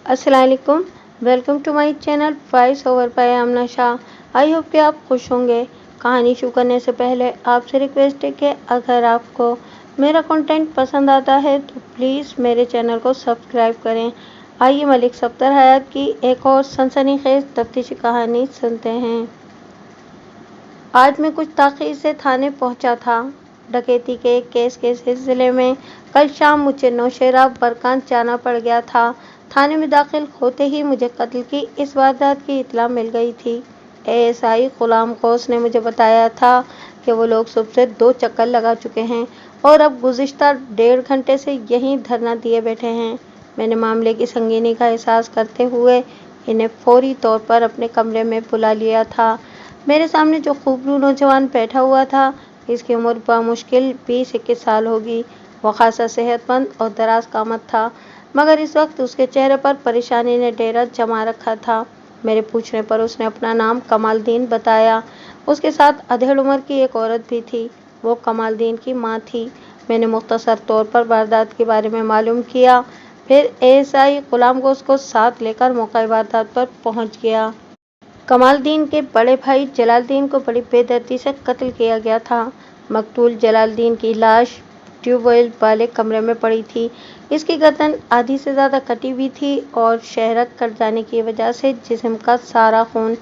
अस्सलाम वालेकुम। Welcome to my channel voice over by Amna Shah. I hope कि आप खुश होंगे। कहानी शुरू करने से पहले आपसे रिक्वेस्ट है कि अगर आपको मेरा कंटेंट पसंद आता है तो प्लीज़ मेरे चैनल को सब्सक्राइब करें। आइए मलिक सफ्दर हयात की एक और सनसनीखेज तफ्तीशी कहानी सुनते हैं। आज मैं कुछ ताख़ीर से थाने पहुंचा था। डकैती के एक केस के सिलसिले में कल शाम मुझे नौशेरा बरकान जाना पड़ गया था। थाने में दाखिल होते ही मुझे कत्ल की इस वारदात की इत्तला मिल गई थी। एएसआई गुलाम गौस ने मुझे बताया था कि वो लोग सुबह से 2 चक्कर लगा चुके हैं और अब गुज़िश्ता 1.5 घंटे से यहीं धरना दिए बैठे हैं। मैंने मामले की संगीनी का एहसास करते हुए इन्हें फौरी तौर पर अपने कमरे में बुला लिया था। मेरे सामने जो खूबरू नौजवान बैठा हुआ था, इसकी उम्र बामुश्किल 20-21 साल होगी। वो खासा सेहतमंद और दराज कामत था, मगर इस वक्त उसके चेहरे पर परेशानी ने डेरा जमा रखा था। मेरे पूछने पर उसने अपना नाम कमालदीन बताया। उसके साथ अधेड़ उम्र की एक औरत भी थी। वो कमालदीन की माँ थी। मैंने मुख्तसर तौर पर वारदात के बारे में मालूम किया, फिर एएसआई गुलाम गौस को साथ लेकर मौका वारदात पर पहुंच गया। कमालदीन के बड़े भाई जलालदीन को बड़ी बेदर्दी से कत्ल किया गया था। मकतूल जलालदीन की लाश ट्यूबवेल वाले कमरे में पड़ी थी। इसकी गर्दन आधी से ज़्यादा कटी हुई थी और शहरक कट जाने की वजह से जिस्म का सारा खून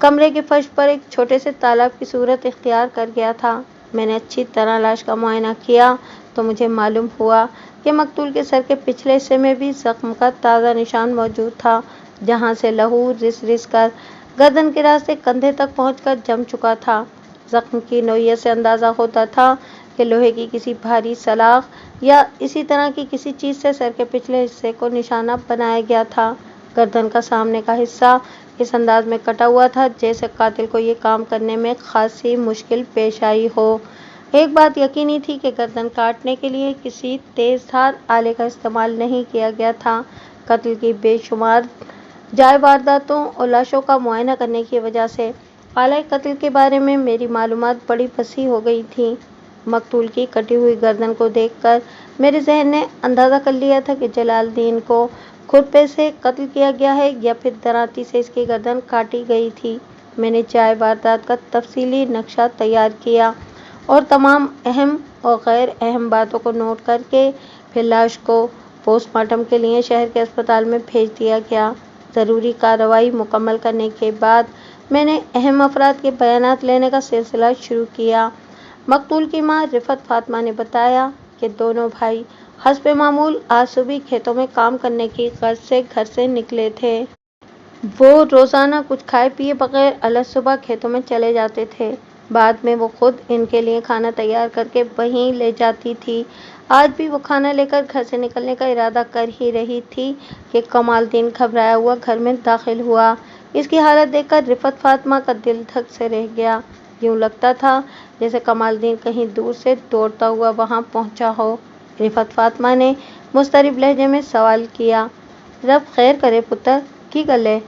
कमरे के फर्श पर एक छोटे से तालाब की सूरत इख्तियार कर गया था। मैंने अच्छी तरह लाश का मुआयना किया तो मुझे मालूम हुआ कि मकतूल के सर के पिछले हिस्से में भी जख्म का ताज़ा निशान मौजूद था, जहाँ से लहू रिस रिस कर गर्दन के रास्ते कंधे तक पहुंचकर जम चुका था। जख्म की नोयत से अंदाज़ा होता था कि लोहे की किसी भारी सलाख या इसी तरह की किसी चीज़ से सर के पिछले हिस्से को निशाना बनाया गया था। गर्दन का सामने का हिस्सा इस अंदाज में कटा हुआ था जैसे कातिल को ये काम करने में खासी मुश्किल पेश आई हो। एक बात यकीनी थी कि गर्दन काटने के लिए किसी तेज़धार आले का इस्तेमाल नहीं किया गया था। कत्ल की बेशुमार जाए वारदातों और लाशों का मुआयना करने की वजह से आला कत्ल के बारे में मेरी मालूमात बड़ी वसी हो गई थी। मकतूल की कटी हुई गर्दन को देखकर मेरे जहन ने अंदाज़ा कर लिया था कि जलालदीन को खुरपे से कत्ल किया गया है या फिर दरांती से इसकी गर्दन काटी गई थी। मैंने जाए वारदात का तफसीली नक्शा तैयार किया और तमाम अहम और गैर अहम बातों को नोट करके फिर लाश को पोस्टमार्टम के लिए शहर के अस्पताल में भेज दिया गया। ज़रूरी कार्रवाई मुकम्मल करने के बाद मैंने अहम अफराद के बयानात लेने का सिलसिला शुरू किया। मकतूल की मां रिफत फातिमा ने बताया कि दोनों भाई हस्बे मामूल आज सुबह खेतों में काम करने की गर्ज से घर से निकले थे। वो रोज़ाना कुछ खाए पिए बगैर अलग सुबह खेतों में चले जाते थे। बाद में वो खुद इनके लिए खाना तैयार करके वहीं ले जाती थी। आज भी वो खाना लेकर घर से निकलने का इरादा कर ही रही थी कि कमालदीन घबराया हुआ घर में दाखिल हुआ। इसकी हालत देखकर रिफत फातिमा का दिल धक से रह गया। यूँ लगता था जैसे कमालदीन कहीं दूर से दौड़ता हुआ वहाँ पहुँचा हो। रिफत फातिमा ने मुस्तरिब लहजे में सवाल किया, रब खैर करे पुत्र, की गले?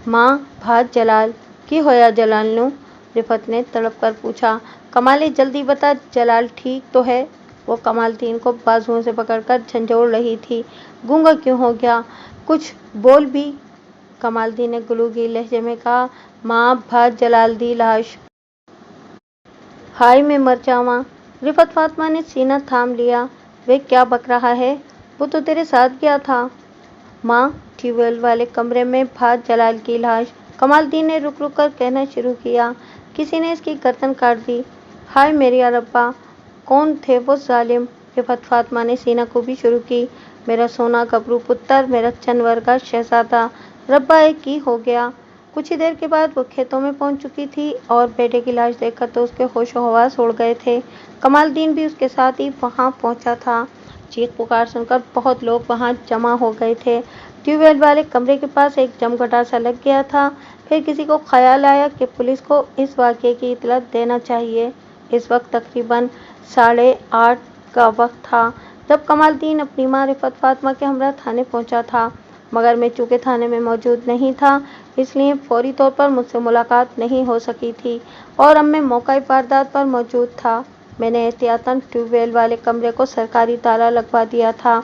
माँ भात जलाल की होया जलाल नू? रिफत ने तड़प कर पूछा। कमाले जल्दी बता, जलाल ठीक तो है? वो कमालदीन को बाजुओं से पकड़कर झंझोड़ रही थी। गूंगा क्यों हो गया? कुछ बोल भी। कमालदीन ने गुलूगी लहजे में कहा, माँ भात जलाल दी लाश। हाय मैं मर जावा। रिफत फातिमा ने सीना थाम लिया। वे क्या बक रहा है? वो तो तेरे साथ गया था। माँ ट्यूबवेल वाले कमरे में भात जलाल की लाश। कमालदीन ने रुक रुक कर कहना शुरू किया, किसी ने इसकी गर्दन काट दी। हाय मेरी रब्बा, कौन थे वो जालिम? रिफत फातिमा ने सीना खूबी शुरू की। मेरा सोना गबरू पुत्र, मेरा चंदवर का शहजादा, रब्बा एक की हो गया। कुछ ही देर के बाद वो खेतों में पहुंच चुकी थी और बेटे की लाश देखकर तो उसके होशो हवास उड़ गए थे। कमालदीन भी उसके साथ ही वहां पहुंचा था। चीख पुकार सुनकर बहुत लोग वहां जमा हो गए थे। ट्यूबवेल वाले कमरे के पास एक जमघटा सा लग गया था। फिर किसी को ख्याल आया कि पुलिस को इस वाक़ये की इत्तला देना चाहिए। इस वक्त तकरीबन 8:30 का वक्त था जब कमालदीन अपनी माँ रिफत फातिमा के हमरा थाने पहुंचा था, मगर मैं चूँकि थाने में मौजूद नहीं था इसलिए फौरी तौर पर मुझसे मुलाकात नहीं हो सकी थी और अब मैं मौका वारदात पर मौजूद था। मैंने एहतियातन ट्यूबवेल वाले कमरे को सरकारी ताला लगवा दिया था।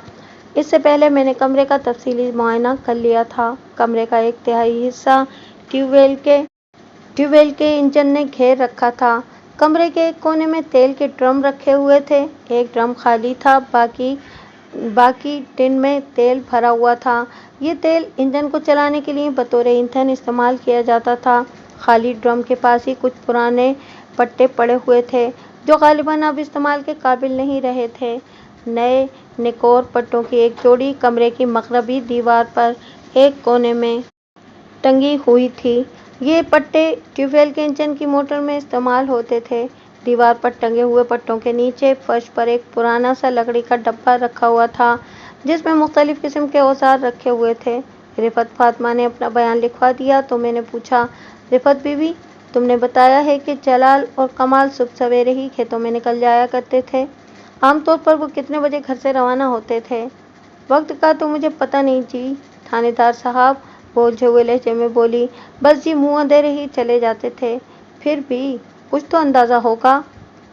اس سے پہلے میں نے کمرے کا تفصیلی معائنہ کر لیا تھا۔ کمرے کا 1/3 حصہ ٹیوب ویل کے انجن نے گھیر رکھا تھا۔ کمرے کے ایک کونے میں تیل کے ڈرم رکھے ہوئے تھے۔ ایک ڈرم خالی تھا، باقی ٹن میں تیل بھرا ہوا تھا۔ یہ تیل انجن کو چلانے کے لیے بطور ایندھن استعمال کیا جاتا تھا۔ خالی ڈرم کے پاس ہی کچھ پرانے پٹے پڑے ہوئے تھے جو غالباً اب استعمال کے قابل نہیں رہے تھے۔ نئے نکور پٹوں کی ایک جوڑی کمرے کی مغربی دیوار پر ایک کونے میں ٹنگی ہوئی تھی۔ یہ پٹے ٹیوب ویل کے انجن کی موٹر میں استعمال ہوتے تھے۔ دیوار پر ٹنگے ہوئے پٹوں کے نیچے فرش پر ایک پرانا سا لکڑی کا ڈبہ رکھا ہوا تھا جس میں مختلف قسم کے اوزار رکھے ہوئے تھے۔ رفعت فاطمہ نے اپنا بیان لکھوا دیا تو میں نے پوچھا، رفعت بی بی، تم نے بتایا ہے کہ جلال اور کمال صبح سویرے ہی کھیتوں میں نکل جایا کرتے تھے۔ عام طور پر وہ کتنے بجے گھر سے روانہ ہوتے تھے؟ وقت کا تو مجھے پتہ نہیں جی، تھانے دار صاحب بولجھے ہوئے لہجے میں بولی۔ بس جی، منہ اندھیرے ہی چلے جاتے تھے۔ پھر بھی کچھ تو اندازہ ہوگا۔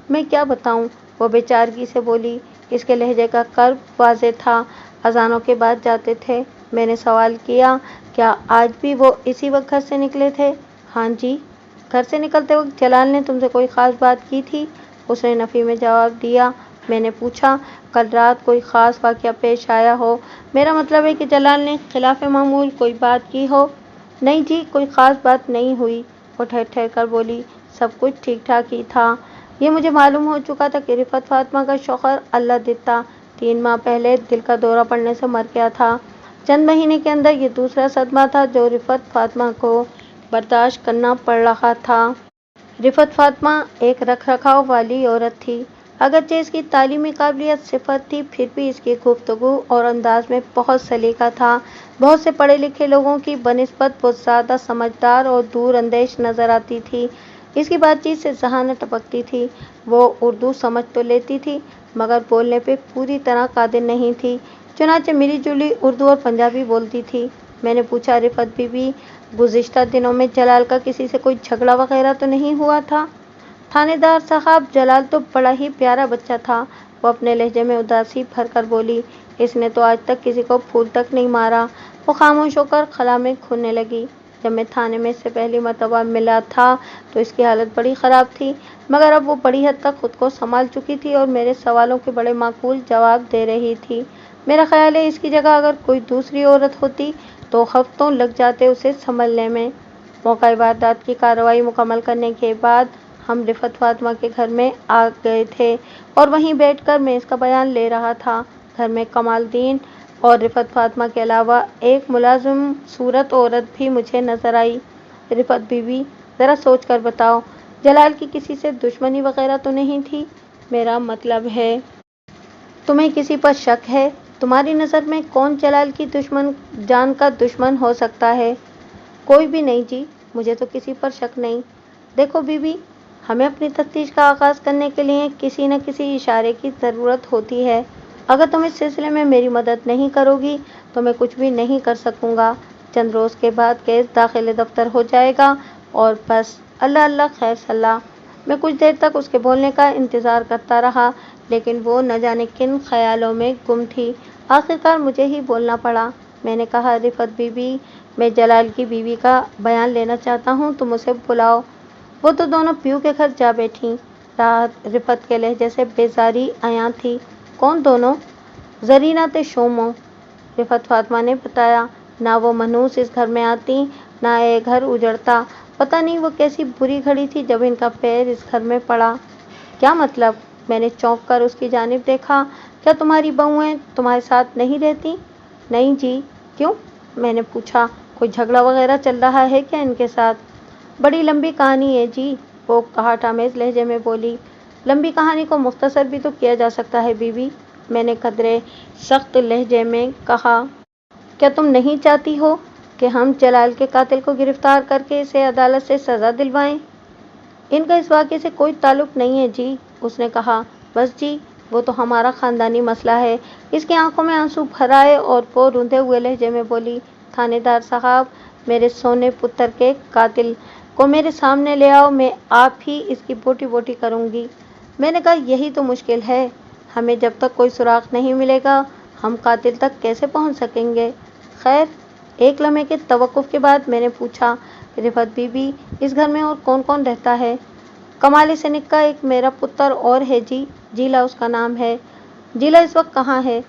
میں کیا بتاؤں، وہ بے چارگی سے بولی۔ اس کے لہجے کا کرب واضح تھا۔ اذانوں کے بعد جاتے تھے؟ میں نے سوال کیا۔ کیا آج بھی وہ اسی وقت گھر سے نکلے تھے؟ ہاں جی۔ گھر سے نکلتے وقت جلال نے تم سے کوئی خاص بات کی تھی؟ اس نے نفی میں جواب دیا۔ میں نے پوچھا، کل رات کوئی خاص واقعہ پیش آیا ہو؟ میرا مطلب ہے کہ جلال نے خلاف معمول کوئی بات کی ہو؟ نہیں جی، کوئی خاص بات نہیں ہوئی، وہ ٹھہر ٹھہر کر بولی۔ سب کچھ ٹھیک ٹھاک ہی تھا۔ یہ مجھے معلوم ہو چکا تھا کہ رفعت فاطمہ کا شوہر اللہ دتا 3 ماہ پہلے دل کا دورہ پڑنے سے مر گیا تھا۔ چند مہینے کے اندر یہ دوسرا صدمہ تھا جو رفعت فاطمہ کو برداشت کرنا پڑ رہا تھا۔ رفعت فاطمہ ایک رکھ رکھاؤ والی عورت تھی۔ اگرچہ اس کی تعلیمی قابلیت صفر تھی، پھر بھی اس کی گفتگو اور انداز میں بہت سلیقہ تھا۔ بہت سے پڑھے لکھے لوگوں کی بنسبت وہ زیادہ سمجھدار اور دور اندیش نظر آتی تھی۔ اس کی بات چیت سے ذہانت ٹپکتی تھی۔ وہ اردو سمجھ تو لیتی تھی مگر بولنے پہ پوری طرح قادر نہیں تھی، چنانچہ ملی جلی اردو اور پنجابی بولتی تھی۔ میں نے پوچھا، رفعت بی بی، گزشتہ دنوں میں جلال کا کسی سے کوئی جھگڑا وغیرہ تو نہیں ہوا تھا؟ تھانے دار صاحب، جلال تو بڑا ہی پیارا بچہ تھا، وہ اپنے لہجے میں اداسی بھر کر بولی۔ اس نے تو آج تک کسی کو پھول تک نہیں مارا۔ وہ خاموش ہو کر خلا میں کھونے لگی۔ جب میں تھانے میں اس سے پہلی مرتبہ ملا تھا تو اس کی حالت بڑی خراب تھی، مگر اب وہ بڑی حد تک خود کو سنبھال چکی تھی اور میرے سوالوں کے بڑے معقول جواب دے رہی تھی۔ میرا خیال ہے اس کی جگہ اگر کوئی دوسری عورت ہوتی تو ہفتوں لگ جاتے اسے سنبھلنے میں۔ موقع واردات کی کارروائی مکمل کرنے کے بعد ہم رفعت فاطمہ کے گھر میں آ گئے تھے اور وہیں بیٹھ کر میں اس کا بیان لے رہا تھا۔ گھر میں کمال الدین اور رفعت فاطمہ کے علاوہ ایک ملازم صورت عورت بھی مجھے نظر آئی۔ رفعت بی بی، ذرا سوچ کر بتاؤ، جلال کی کسی سے دشمنی وغیرہ تو نہیں تھی؟ میرا مطلب ہے، تمہیں کسی پر شک ہے؟ تمہاری نظر میں کون جلال کی جان کا دشمن ہو سکتا ہے؟ کوئی بھی نہیں جی، مجھے تو کسی پر شک نہیں۔ دیکھو بی بی، ہمیں اپنی تفتیش کا آغاز کرنے کے لیے کسی نہ کسی اشارے کی ضرورت ہوتی ہے۔ اگر تم اس سلسلے میں میری مدد نہیں کرو گی تو میں کچھ بھی نہیں کر سکوں گا۔ چند روز کے بعد کیس داخل دفتر ہو جائے گا اور بس۔ اللہ اللہ خیر صلاح۔ میں کچھ دیر تک اس کے بولنے کا انتظار کرتا رہا لیکن وہ نہ جانے کن خیالوں میں گم تھی۔ آخرکار مجھے ہی بولنا پڑا۔ میں نے کہا، رفعت بی بی، میں جلال کی بیوی کا بیان لینا چاہتا ہوں، تم اسے بلاؤ۔ وہ تو دونوں پیو کے گھر جا بیٹھیں۔ رفعت کے لہجے سے بیزاری عیاں تھی۔ کون دونوں؟ زرینہ تے شومو، رفعت فاطمہ نے بتایا۔ نہ وہ منحوس اس گھر میں آتی نہ یہ گھر اجڑتا۔ پتہ نہیں وہ کیسی بری گھڑی تھی جب ان کا پیر اس گھر میں پڑا۔ کیا مطلب؟ میں نے چونک کر اس کی جانب دیکھا۔ کیا تمہاری بہوئیں تمہارے ساتھ نہیں رہتی؟ نہیں جی۔ کیوں؟ میں نے پوچھا۔ کوئی جھگڑا وغیرہ چل رہا ہے کیا ان کے ساتھ؟ بڑی لمبی کہانی ہے جی، وہ قہر آمیز لہجے میں بولی۔ لمبی کہانی کو مختصر بھی تو کیا جا سکتا ہے بی بی، میں نے قدرے سخت لہجے میں کہا۔ کیا تم نہیں چاہتی ہو کہ ہم جلال کے قاتل کو گرفتار کر کے اسے عدالت سے سزا دلوائیں؟ ان کا اس واقعے سے کوئی تعلق نہیں ہے جی، اس نے کہا۔ بس جی، وہ تو ہمارا خاندانی مسئلہ ہے۔ اس کی آنکھوں میں آنسو بھر آئے اور وہ روندے ہوئے لہجے میں بولی، تھانے دار صاحب، میرے سونے پتر کے قاتل کو میرے سامنے لے آؤ، میں آپ ہی اس کی بوٹی بوٹی کروں گی۔ میں نے کہا، یہی تو مشکل ہے، ہمیں جب تک کوئی سراغ نہیں ملے گا ہم قاتل تک کیسے پہنچ سکیں گے؟ خیر، ایک لمحے کے توقف کے بعد میں نے پوچھا، رفت بی بی، اس گھر میں اور کون کون رہتا ہے؟ کمال سینک کا ایک میرا پتر اور ہے جی، جیلا اس کا نام ہے۔ جیلا اس وقت کہاں ہے؟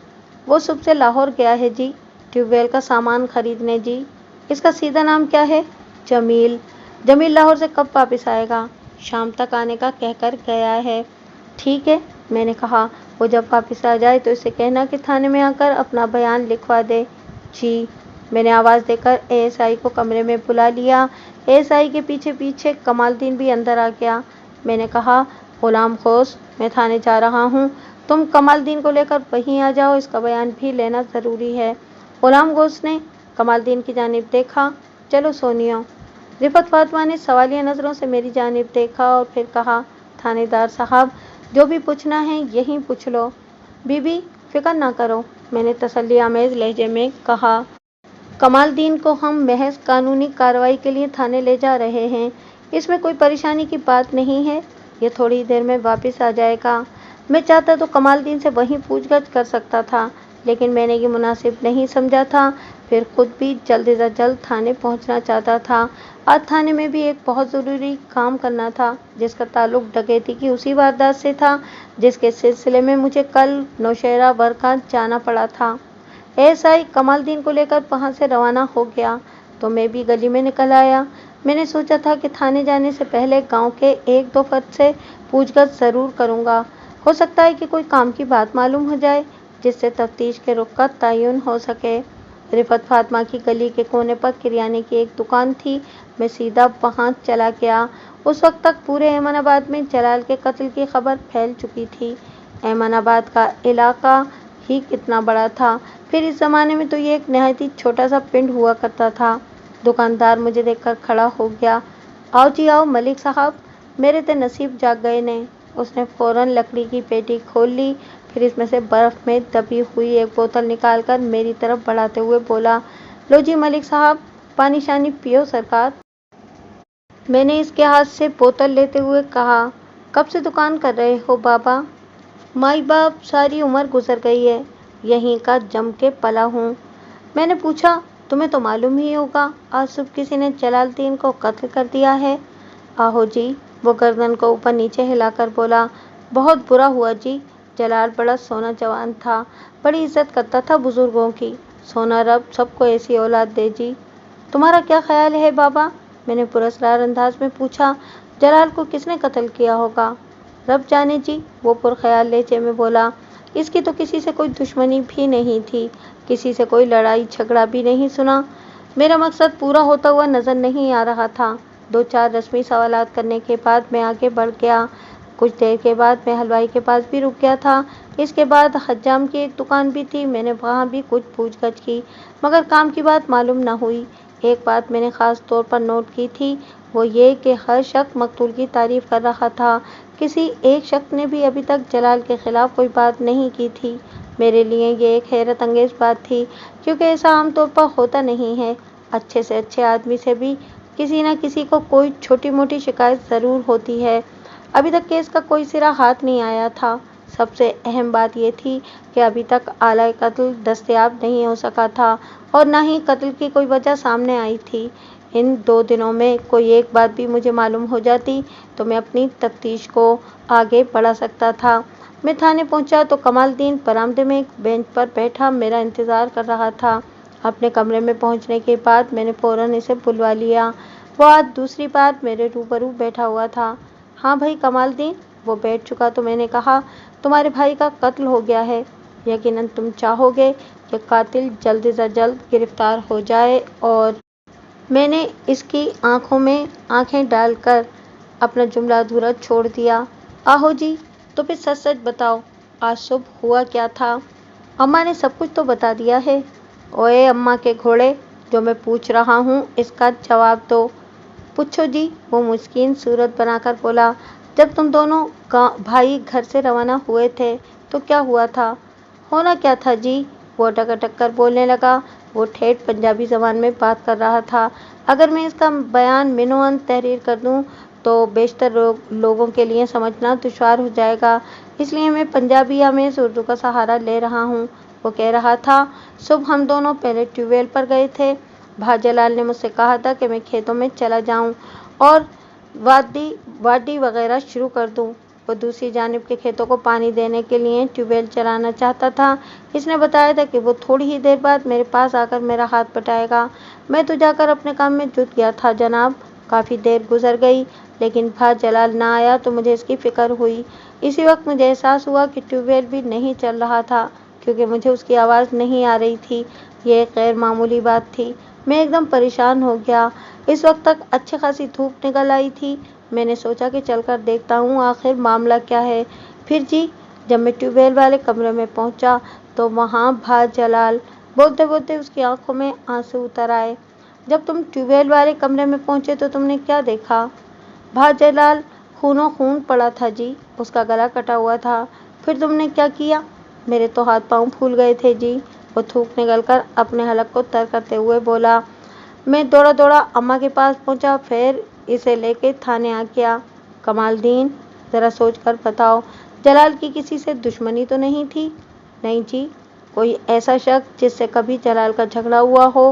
وہ صبح سے لاہور گیا ہے جی، ٹیوب ویل کا سامان خریدنے جی۔ اس کا سیدھا نام کیا ہے؟ جمیل۔ جمیل لاہور سے کب واپس آئے گا؟ شام تک آنے کا کہہ کر گیا ہے۔ ٹھیک ہے، میں نے کہا، وہ جب واپس آ جائے تو اسے کہنا کہ تھانے میں آ کر اپنا بیان لکھوا دے۔ جی۔ میں نے آواز دے کر اے ایس آئی کو کمرے میں بلا لیا۔ اے ایس آئی کے پیچھے پیچھے کمال الدین بھی اندر آ گیا۔ میں نے کہا، غلام خوش، میں تھانے جا رہا ہوں، تم کمال الدین کو لے کر وہیں آ جاؤ، اس کا بیان بھی لینا ضروری ہے۔ غلام گوشت نے کمال الدین کی جانب دیکھا۔ چلو سونیو۔ رفت فاطمہ نے سوالیہ نظروں سے میری جانب دیکھا اور پھر کہا، تھانے دار صاحب، جو بھی پوچھنا ہے یہیں پوچھ لو۔ بی بی، فکر نہ کرو، میں نے تسلی آمیز لہجے میں کہا۔ کمال الدین کو ہم محض قانونی کارروائی کے لیے تھانے لے جا رہے ہیں، اس میں کوئی پریشانی کی بات نہیں ہے، یہ تھوڑی دیر میں واپس آ جائے گا۔ میں چاہتا تو کمال الدین سے وہیں پوچھ گچھ کر سکتا تھا، لیکن میں نے یہ مناسب نہیں سمجھا تھا، پھر خود بھی جلد از جلد تھانے پہنچنا چاہتا تھا۔ آج تھانے میں بھی ایک بہت ضروری کام کرنا تھا، جس کا تعلق ڈکیتی کی اسی واردات سے تھا جس کے سلسلے میں مجھے کل نوشہرہ برقہ جانا پڑا تھا۔ اے ایس آئی کمال الدین کو لے کر وہاں سے روانہ ہو گیا تو میں بھی گلی میں نکل آیا۔ میں نے سوچا تھا کہ تھانے جانے سے پہلے گاؤں کے ایک دو فرد سے پوچھ گچھ ضرور کروں گا، ہو سکتا ہے کہ کوئی کام کی بات معلوم ہو جائے جس سے تفتیش کے رخ کا تعین ہو سکے۔ رفت فاطمہ کی گلی کے کونے پر کریانے کی ایک دکان تھی، میں سیدھا وہاں چلا گیا۔ اس وقت تک پورے ایمن آباد میں جلال کے قتل کی خبر پھیل چکی تھی۔ ایمن آباد کا علاقہ ہی کتنا بڑا تھا، پھر اس زمانے میں تو یہ ایک نہایت ہی چھوٹا سا پنڈ ہوا کرتا تھا۔ دکاندار مجھے دیکھ کر کھڑا ہو گیا۔ آؤ جی آؤ ملک صاحب، میرے تے نصیب جاگ گئے نے۔ اس نے فوراً لکڑی کی پیٹی کھول لی، پھر اس میں سے برف میں دبی ہوئی ایک بوتل نکال کر میری طرف بڑھاتے ہوئے بولا، لو جی ملک صاحب، پانی شانی پیو سرکار۔ میں نے اس کے ہاتھ سے بوتل لیتے ہوئے کہا، کب سے دکان کر رہے ہو بابا؟ مائی باپ، ساری عمر گزر گئی ہے، یہیں کا جم کے پلا ہوں۔ میں نے پوچھا، تمہیں تو معلوم ہی ہوگا، آج صبح کسی نے جلال الدین کو قتل کر دیا ہے۔ آہو جی، وہ گردن کو اوپر نیچے ہلا کر بولا، بہت برا ہوا جی، جلال بڑا سونا جوان تھا، بڑی عزت کرتا تھا بزرگوں کی، سونا رب سب کو ایسی اولاد دے جی۔ تمہارا کیا خیال ہے بابا؟ میں نے پراسرار انداز میں پوچھا، جلال کو کس نے قتل کیا ہوگا؟ رب جانے جی، وہ پرخیال لہجے میں بولا، اس کی تو کسی سے کوئی دشمنی بھی نہیں تھی، کسی سے کوئی لڑائی جھگڑا بھی نہیں سنا۔ میرا مقصد پورا ہوتا ہوا نظر نہیں آ رہا تھا۔ دو چار رسمی سوالات کرنے کے بعد میں آگے بڑھ گیا۔ کچھ دیر کے بعد میں حلوائی کے پاس بھی رک گیا تھا۔ اس کے بعد حجام کی ایک دکان بھی تھی، میں نے وہاں بھی کچھ پوچھ گچھ کی، مگر کام کی بات معلوم نہ ہوئی۔ ایک بات میں نے خاص طور پر نوٹ کی تھی، وہ یہ کہ ہر شخص مقتول کی تعریف کر رہا تھا، کسی ایک شخص نے بھی ابھی تک جلال کے خلاف کوئی بات نہیں کی تھی۔ میرے لیے یہ ایک حیرت انگیز بات تھی، کیونکہ ایسا عام طور پر ہوتا نہیں ہے، اچھے سے اچھے آدمی سے بھی کسی نہ کسی کو کوئی چھوٹی موٹی شکایت ضرور ہوتی ہے۔ ابھی تک کیس کا کوئی سرا ہاتھ نہیں آیا تھا۔ سب سے اہم بات یہ تھی کہ ابھی تک آلہ قتل دستیاب نہیں ہو سکا تھا اور نہ ہی قتل کی کوئی وجہ سامنے آئی تھی۔ ان 2 دنوں میں کوئی ایک بات بھی مجھے معلوم ہو جاتی تو میں اپنی تفتیش کو آگے بڑھا سکتا تھا۔ میں تھانے پہنچا تو کمال الدین برآمدے میں ایک بینچ پر بیٹھا میرا انتظار کر رہا تھا۔ اپنے کمرے میں پہنچنے کے بعد میں نے فوراً اسے بلوا لیا۔ وہ آج دوسری بار میرے روبرو بیٹھا ہوا تھا۔ ہاں بھائی کمال الدین۔ وہ بیٹھ چکا تو میں نے کہا، تمہارے بھائی کا قتل ہو گیا ہے، یقیناً تم چاہو گے کہ قاتل جلد از جلد گرفتار ہو جائے اور میں نے اس کی آنکھوں میں آنکھیں ڈال کر اپنا جملہ ادھورا چھوڑ دیا۔ آہو جی، تو پھر سچ سچ بتاؤ، آج صبح ہوا کیا تھا؟ اماں نے سب کچھ تو بتا دیا ہے۔ اوئے اماں کے گھوڑے، جو میں پوچھ رہا ہوں اس کا جواب دو۔ پوچھو جی، وہ مسکین صورت بنا کر بولا، جب تم دونوں بھائی گھر سے روانہ ہوئے تھے تو کیا ہوا تھا؟ ہونا کیا تھا جی، وہ اٹک اٹک کر بولنے لگا۔ وہ ٹھیٹھ پنجابی زبان میں بات کر رہا تھا۔ اگر میں اس کا بیان منوان تحریر کر دوں تو بیشتر لوگوں کے لیے سمجھنا دشوار ہو جائے گا، اس لیے میں پنجابی آمیز اردو کا سہارا لے رہا ہوں۔ वो कह रहा था, सुबह हम दोनों पहले ट्यूबवेल पर गए थे। भाई जलाल ने मुझसे कहा था कि मैं खेतों में चला जाऊं और वाडी वगैरह शुरू कर दूं। वो दूसरी जानिब के खेतों को पानी देने के लिए ट्यूबवेल चलाना चाहता था। इसने बताया था कि वो थोड़ी ही देर बाद मेरे पास आकर मेरा हाथ बटाएगा। मैं तो जाकर अपने काम में जुट गया था जनाब। काफ़ी देर गुजर गई लेकिन भाई जलाल ना आया तो मुझे इसकी फिक्र हुई। इसी वक्त मुझे एहसास हुआ कि ट्यूबवेल भी नहीं चल रहा था क्योंकि मुझे उसकी आवाज़ नहीं आ रही थी। ये एक गैर मामूली बात थी। मैं एकदम परेशान हो गया। इस वक्त तक अच्छी खासी धूप निकल आई थी। मैंने सोचा कि चलकर देखता हूँ आखिर मामला क्या है। फिर जी, जब मैं ट्यूबवेल वाले कमरे में पहुँचा तो वहाँ भाई जलाल। बोलते बोलते उसकी आंखों में आंसू उतर आए। जब तुम ट्यूबवेल वाले कमरे में पहुँचे तो तुमने क्या देखा? भाई जलाल, खूनो खून पड़ा था जी, उसका गला कटा हुआ था। फिर तुमने क्या किया? मेरे तो हाथ पांव फूल गए थे जी। वो थूक निकलकर अपने हलक को तर करते हुए बोला। मैं दौड़ा दौड़ा अम्मा के पास पहुंचा, फिर इसे लेके थाने आ गया। कमालदीन, ज़रा सोच कर बताओ, जलाल की किसी से दुश्मनी तो नहीं थी? नहीं जी। कोई ऐसा शख्स जिससे कभी जलाल का झगड़ा हुआ हो?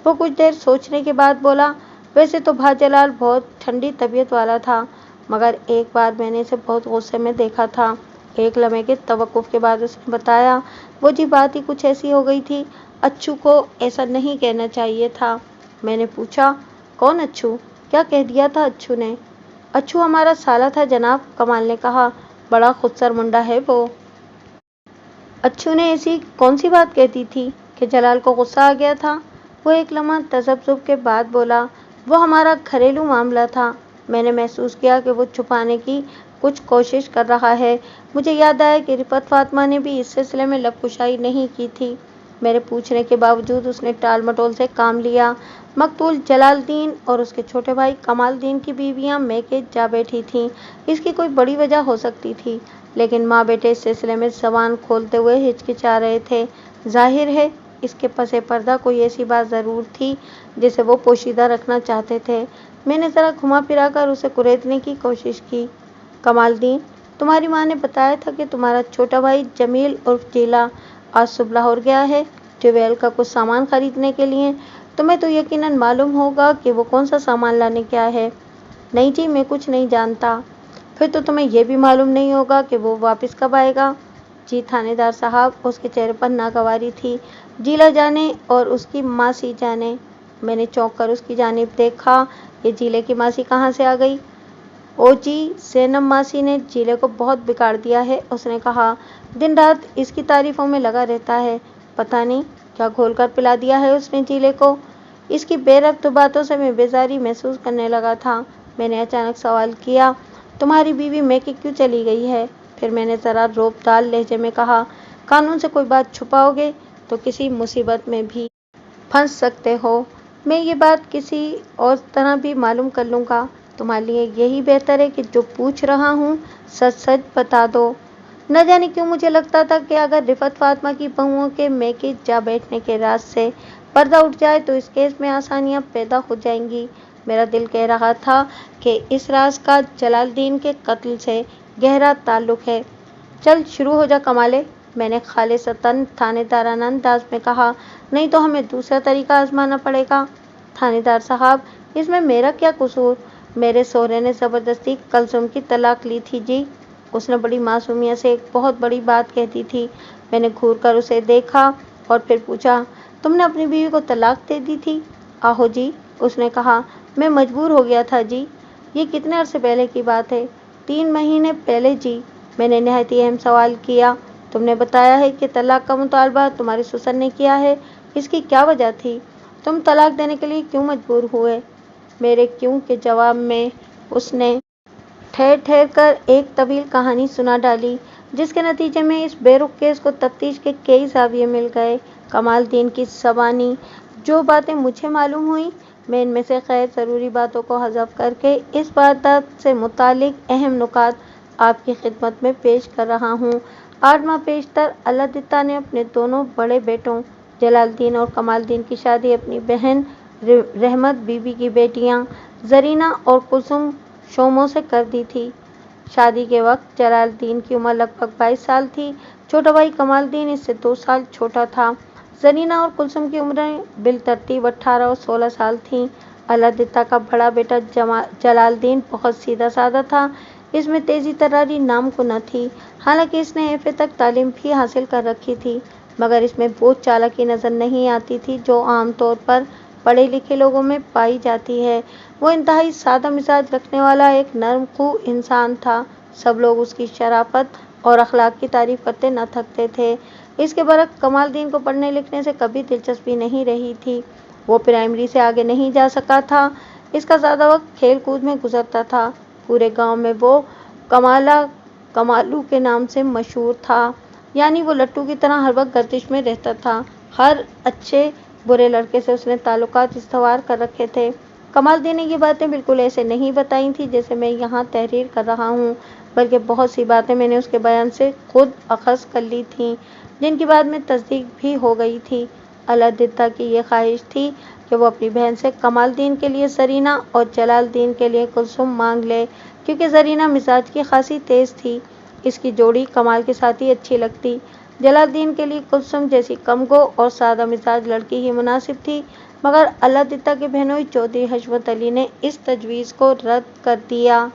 वो कुछ देर सोचने के बाद बोला, वैसे तो भाई जलाल बहुत ठंडी तबीयत वाला था, मगर एक बार मैंने इसे बहुत गुस्से में देखा था। एक लम्हे के तवक्कुफ के बाद उसने बताया, वो जी बात ही कुछ ऐसी हो गई थी। अच्छू को ऐसा नहीं कहना चाहिए था। मैंने पूछा, कौन अच्छू? क्या कह दिया था अच्छू ने? अच्छू हमारा साला था जनाब, कमाल ने कहा। बड़ा खुदसर मुंडा है वो। अच्छू ने ऐसी कौन सी बात कहती थी कि जलाल को गुस्सा आ गया था? वो एक लम्हा तसब्बुर के बाद बोला, वो हमारा घरेलू मामला था। मैंने महसूस किया कि वो छुपाने की कुछ कोशिश कर रहा है। मुझे याद आया कि रिफत फातिमा ने भी इस सिलसिले में लबकुशाई नहीं की थी। मेरे पूछने के बावजूद उसने टाल मटोल से काम लिया। मकतूल जलालदीन और उसके छोटे भाई कमालदीन की बीवियां मैके जा बैठी थीं। इसकी कोई बड़ी वजह हो सकती थी, लेकिन माँ बेटे इस सिलसिले में जबान खोलते हुए हिचकिचा रहे थे। जाहिर है इसके पसे पर्दा कोई ऐसी बात ज़रूर थी जिसे वो पोशीदा रखना चाहते थे। मैंने ज़रा घुमा फिरा कर उसे कुरेदने की कोशिश की। कमालदीन, तुम्हारी माँ ने बताया था कि तुम्हारा छोटा भाई जमील उर्फ जीला आज सुबह लाहौर गया है ट्यूबवेल का कुछ सामान खरीदने के लिए। तुम्हें तो यकीनन मालूम होगा कि वो कौन सा सामान लाने गया है। नहीं जी, मैं कुछ नहीं जानता। फिर तो तुम्हें यह भी मालूम नहीं होगा कि वो वापस कब आएगा। जी थानेदार साहब, उसके चेहरे पर नागवारी थी। जीला जाने और उसकी मासी जाने। मैंने चौंक कर उसकी जानिब देखा। ये जीले की मासी कहाँ से आ गई? ओ जी, ज़ैनब मासी ने जीले को बहुत बिगाड़ दिया है, उसने कहा। दिन रात इसकी तारीफों में लगा रहता है। पता नहीं क्या घोल कर पिला दिया है उसने जीले को। इसकी बेरब्त बातों से मैं बेजारी महसूस करने लगा था। मैंने अचानक सवाल किया, तुम्हारी बीवी मैके क्यों चली गई है? फिर मैंने ज़रा रोबदार लहजे में कहा, कानून से कोई बात छुपाओगे तो किसी मुसीबत में भी फंस सकते हो। मैं ये बात किसी और तरह भी मालूम कर लूँगा। तुम्हारे लिए यही बेहतर है कि जो पूछ रहा हूँ सच सच बता दो। न जाने क्यों मुझे लगता था कि अगर रिफत फातिमा की बहुओं के मैके जा बैठने के राज से पर्दा उठ जाए तो इस केस में आसानियाँ पैदा हो जाएंगी। मेरा दिल कह रहा था कि इस राज का जलालदीन के कत्ल से गहरा ताल्लुक है। चल शुरू हो जा कमाले, मैंने खालिसतन थानेदाराना अंदाज में कहा, नहीं तो हमें दूसरा तरीका आजमाना पड़ेगा। थानेदार साहब, इसमें मेरा क्या कसूर? मेरे सहुरे ने ज़बरदस्ती कलसुम की तलाक ली थी जी। उसने बड़ी मासूमियत से एक बहुत बड़ी बात कहती थी। मैंने घूर कर उसे देखा और फिर पूछा, तुमने अपनी बीवी को तलाक दे दी थी? आहो जी, उसने कहा, मैं मजबूर हो गया था जी। ये कितने अरसे पहले की बात है? 3 महीने पहले जी। मैंने नहायत अहम सवाल किया। तुमने बताया है कि तलाक का मुतालबा तुम्हारे ससुर ने किया है। इसकी क्या वजह थी? तुम तलाक देने के लिए क्यों मजबूर हुए? मेरे क्यों के जवाब में उसने ठहर ठहर कर एक तवील कहानी सुना डाली, जिसके नतीजे में इस बेरुख केस को तफ्तीश के कई ज़ाविये मिल गए। कमालदीन की ज़बानी जो बातें मुझे मालूम हुई, मैं इनमें से गैर ज़रूरी बातों को हज़फ करके इस वारदात से मुतालिक अहम नुकात आपकी खिदमत में पेश कर रहा हूँ। 8 माह पेशतर अल्लादित्ता ने अपने दोनों बड़े बेटों जलालदीन और कमालदीन की शादी अपनी बहन रहमत बीबी की बेटियां जरीना और कुलसुम शोमों से कर दी थी। شادی کے وقت جلال الدین کی عمر لگ بھگ 22 سال تھی۔ چھوٹا بھائی کمال الدین اس سے 2 سال چھوٹا تھا۔ زرینہ اور کلثوم کی عمریں بالترتیب 18 اور 16 سال تھیں۔ الادتہ کا بڑا بیٹا جلال الدین بہت سیدھا سادہ تھا۔ اس میں تیزی تراری نام کو نہ تھی، حالانکہ اس نے ایف.اے تک تعلیم بھی حاصل کر رکھی تھی، مگر اس میں وہ چالاکی نظر نہیں آتی تھی جو عام طور پر پڑھے لکھے لوگوں میں پائی جاتی ہے۔ وہ انتہائی سادہ مزاج رکھنے والا ایک نرم خو انسان تھا۔ سب لوگ اس کی شرافت اور اخلاق کی تعریف کرتے نہ تھکتے تھے۔ اس کے برعکس کمال الدین کو پڑھنے لکھنے سے کبھی دلچسپی نہیں رہی تھی۔ وہ پرائمری سے آگے نہیں جا سکا تھا۔ اس کا زیادہ وقت کھیل کود میں گزرتا تھا۔ پورے گاؤں میں وہ کمالو کے نام سے مشہور تھا، یعنی وہ لٹو کی طرح ہر وقت گردش میں رہتا تھا۔ ہر اچھے برے لڑکے سے اس نے تعلقات استوار کر رکھے تھے۔ کمال الدین نے یہ باتیں بالکل ایسے نہیں بتائی تھیں جیسے میں یہاں تحریر کر رہا ہوں، بلکہ بہت سی باتیں میں نے اس کے بیان سے خود اخذ کر لی تھیں، جن کی بعد میں تصدیق بھی ہو گئی تھی۔ الادتہ کی یہ خواہش تھی کہ وہ اپنی بہن سے کمال الدین کے لیے زرینہ اور جلال الدین کے لیے کلثوم مانگ لے، کیونکہ زرینہ مزاج کی خاصی تیز تھی۔ اس کی جوڑی کمال کے ساتھ ہی اچھی لگتی۔ جلال الدین کے لیے کلثوم جیسی کم گو اور سادہ مزاج لڑکی ہی مناسب تھی، مگر الادتہ کے بہنوئی چودھری حشمت علی نے اس تجویز کو رد کر دیا۔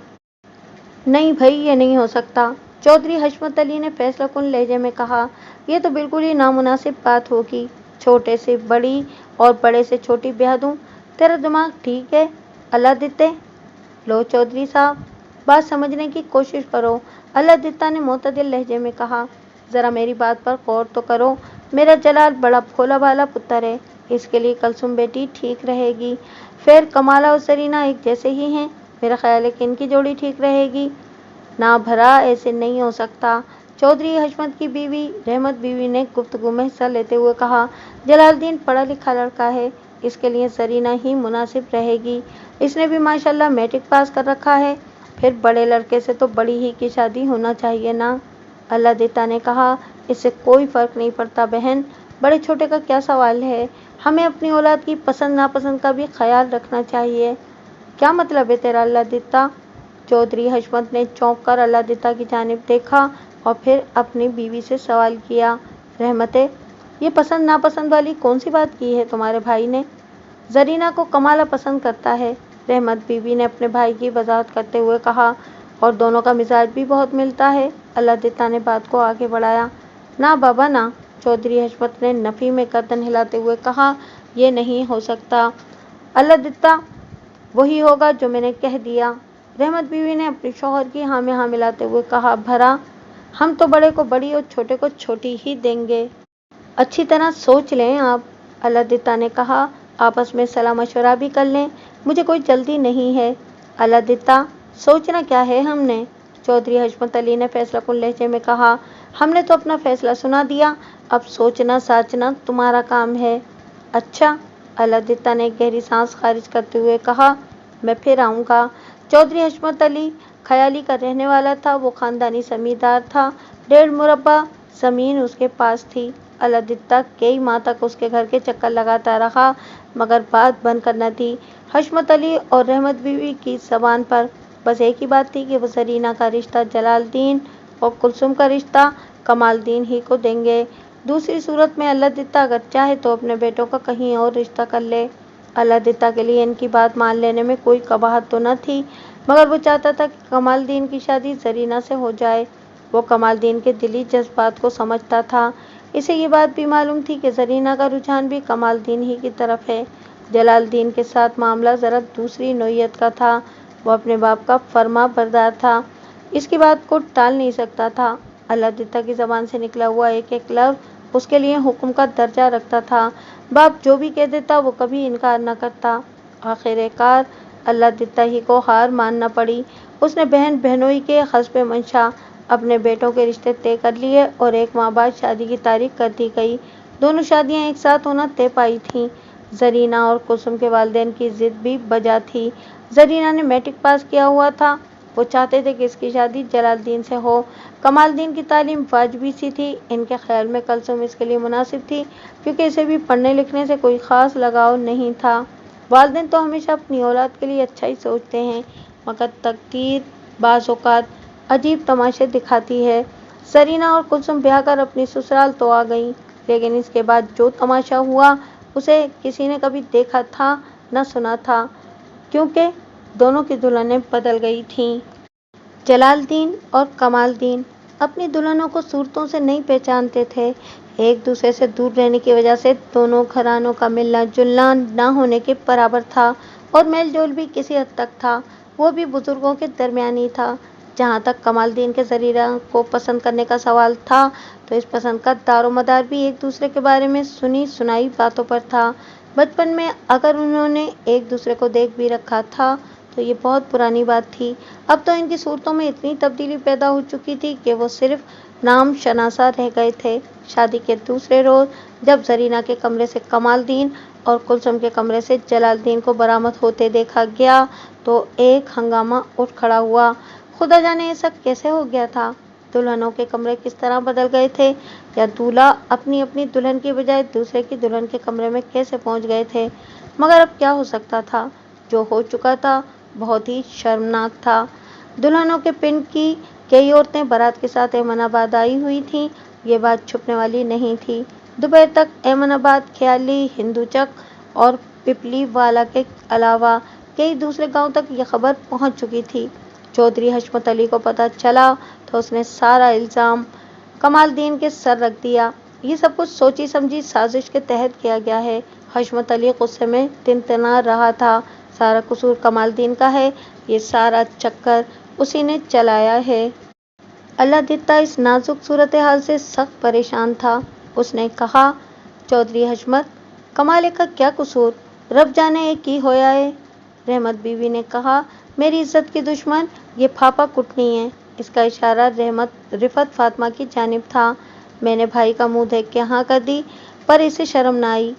نہیں بھائی، یہ نہیں ہو سکتا، چودھری حشمت علی نے فیصلہ کن لہجے میں کہا۔ یہ تو بالکل ہی نامناسب بات ہوگی۔ چھوٹے سے بڑی اور بڑے سے چھوٹی بیاہ دوں؟ تیرا دماغ ٹھیک ہے الادتہ؟ لو چودھری صاحب، بات سمجھنے کی کوشش کرو، الادتہ نے معتدل لہجے میں کہا۔ ذرا میری بات پر غور تو کرو۔ میرا جلال بڑا بھولا بھالا پتر ہے، اس کے لیے کلثوم بیٹی ٹھیک رہے گی۔ پھر کمالہ اور زرینہ ایک جیسے ہی ہیں، میرا خیال ہے کہ ان کی جوڑی ٹھیک رہے گی۔ نہ بھرا، ایسے نہیں ہو سکتا، چودھری حشمت کی بیوی رحمت بیوی نے گفتگو میں حصہ لیتے ہوئے کہا۔ جلال الدین پڑھا لکھا لڑکا ہے، اس کے لیے زرینہ ہی مناسب رہے گی۔ اس نے بھی ماشاءاللہ میٹرک پاس کر رکھا ہے۔ پھر بڑے لڑکے سے تو بڑی ہی کی شادی ہونا چاہیے نا؟ الادتہ نے کہا۔ اس سے کوئی فرق نہیں پڑتا بہن، بڑے چھوٹے کا کیا سوال ہے؟ ہمیں اپنی اولاد کی پسند ناپسند کا بھی خیال رکھنا چاہیے۔ کیا مطلب ہے تیرا الادتہ؟ چودھری حشمت نے چونک کر الادتہ کی جانب دیکھا اور پھر اپنی بیوی سے سوال کیا۔ رحمتیں، یہ پسند ناپسند والی کون سی بات کی ہے تمہارے بھائی نے؟ زرینہ کو کمالہ پسند کرتا ہے، رحمت بیوی نے اپنے بھائی کی وضاحت کرتے ہوئے کہا، اور دونوں کا مزاج بھی بہت ملتا ہے۔ الادتہ نے بات کو آگے بڑھایا۔ نہ بابا نہ، چودھری حشمت نے نفی میں گردن ہلاتے ہوئے کہا، یہ نہیں ہو سکتا۔ الادتہ، وہی ہوگا جو میں نے کہہ دیا، رحمت بیوی نے اپنے شوہر کی ہاں میں ہاں ملاتے ہوئے کہا۔ بھرا، ہم تو بڑے کو بڑی اور چھوٹے کو چھوٹی ہی دیں گے۔ اچھی طرح سوچ لیں آپ، الادتہ نے کہا، آپس میں صلاح مشورہ بھی کر لیں، مجھے کوئی جلدی نہیں ہے۔ الادتہ، سوچنا کیا ہے ہم نے؟ چودھری حشمت علی نے فیصلہ کن لہجے میں کہا۔ ہم نے تو اپنا فیصلہ سنا دیا، اب سوچنا ساچنا تمہارا کام ہے۔ اچھا، الادتہ نے گہری سانس خارج کرتے ہوئے کہا، میں پھر آؤں گا۔ چودھری حشمت علی خیالی کا رہنے والا تھا۔ وہ خاندانی زمیندار تھا، 1.5 مربع زمین اس کے پاس تھی۔ الادتہ کئی ماہ تک اس کے گھر کے چکر لگاتا رہا، مگر بات بن کر نہ تھی۔ حشمت علی اور رحمت بیوی کی زبان پر بس ایک ہی بات تھی کہ وہ زرینہ کا رشتہ جلال الدین اور کلثوم کا رشتہ کمال الدین ہی کو دیں گے۔ دوسری صورت میں الادتہ اگر چاہے تو اپنے بیٹوں کا کہیں اور رشتہ کر لے۔ الادتہ کے لیے ان کی بات مان لینے میں کوئی قباحت تو نہ تھی، مگر وہ چاہتا تھا کہ کمال الدین کی شادی زرینہ سے ہو جائے۔ وہ کمال الدین کے دلی جذبات کو سمجھتا تھا۔ اسے یہ بات بھی معلوم تھی کہ زرینہ کا رجحان بھی کمال الدین ہی کی طرف ہے۔ جلال الدین کے ساتھ معاملہ ذرا دوسری نوعیت کا تھا۔ وہ اپنے باپ کا فرما بردار تھا، اس کی بات کو ٹال نہیں سکتا تھا۔ الادتہ کی زبان سے نکلا ہوا ایک ایک لفظ اس کے لیے حکم کا درجہ رکھتا تھا۔ باپ جو بھی کہہ دیتا وہ کبھی انکار نہ کرتا۔ آخر کار الادتہ ہی کو ہار ماننا پڑی۔ اس نے بہن بہنوئی کے حسب منشا اپنے بیٹوں کے رشتے طے کر لیے اور 1 ماہ بعد شادی کی تاریخ کر دی گئی۔ دونوں شادیاں ایک ساتھ ہونا طے پائی تھیں۔ زرینہ اور کلثوم کے والدین کی ضد بھی بجا تھی۔ زرینہ نے میٹرک پاس کیا ہوا تھا، وہ چاہتے تھے کہ اس کی شادی جلال الدین سے ہو۔ کمال الدین کی تعلیم واجبی سی تھی، ان کے خیال میں کلثوم اس کے لیے مناسب تھی، کیونکہ اسے بھی پڑھنے لکھنے سے کوئی خاص لگاؤ نہیں تھا۔ والدین تو ہمیشہ اپنی اولاد کے لیے اچھا ہی سوچتے ہیں، مگر تقدیر بعض اوقات अजीब तमाशे दिखाती है। सरीना और कुलसुम ब्याह कर अपनी ससुराल तो आ गईं, लेकिन इसके बाद जो तमाशा हुआ उसे किसी ने कभी देखा था न सुना था, क्योंकि दोनों की दुल्हनें बदल गई थीं। जलालुद्दीन और कमालुद्दीन अपनी दुल्हनों को सूरतों से नहीं पहचानते थे। एक दूसरे से दूर रहने की वजह से दोनों घरानों का मिलना जुलना न होने के बराबर था, और मेल जोल भी किसी हद तक था, वो भी बुजुर्गों के दरमियान ही था। जहाँ तक कमालुद्दीन के सरीना को पसंद करने का सवाल था, तो इस पसंद का दारोमदार भी एक दूसरे के बारे में सुनी सुनाई बातों पर था। बचपन में अगर उन्होंने एक दूसरे को देख भी रखा था तो ये बहुत पुरानी बात थी। अब तो इनकी सूरतों में इतनी तब्दीली पैदा हो चुकी थी कि वो सिर्फ नाम शनासा रह गए थे। शादी के दूसरे रोज जब जरीना के कमरे से कमालुद्दीन और कुलसुम के कमरे से जलालुद्दीन को बरामद होते देखा गया तो एक हंगामा उठ खड़ा हुआ। खुदा जाने ऐसा कैसे हो गया था। दुल्हनों के कमरे किस तरह बदल गए थे, या दूल्हा अपनी अपनी दुल्हन की बजाय दूसरे की दुल्हन के कमरे में कैसे पहुंच गए थे। मगर अब क्या हो सकता था। जो हो चुका था बहुत ही शर्मनाक था। दुल्हनों के पिंड की कई औरतें बारात के साथ एमनाबाद आई हुई थीं। ये बात छुपने वाली नहीं थी। दोपहर तक एमनाबाद, ख्याली, हिंदूचक और पिपली वाला के अलावा कई दूसरे गांव तक ये खबर पहुंच चुकी थी। चौधरी हशमत अली को पता चला तो उसने सारा इल्ज़ाम कमालुद्दीन के सर रख दिया। ये सब कुछ सोची समझी साजिश के तहत किया गया है। हशमत अली गुस्से में तिनतना रहा था। सारा कसूर कमालुद्दीन का है, ये सारा चक्कर उसी ने चलाया है। अल्लादित्ता इस नाजुक सूरत हाल से सख्त परेशान था। उसने कहा, चौधरी हशमत, कमाले का क्या कसूर, रब जाने ये की होया है। रहमत बीवी ने कहा, मेरी इज्जत की दुश्मन ये फाफा कुटनी है। इसका इशारा रिफत फातिमा की जानिब था। मैंने भाई का मुंह देख के हाँ कर दी, पर इसे शर्म न आई।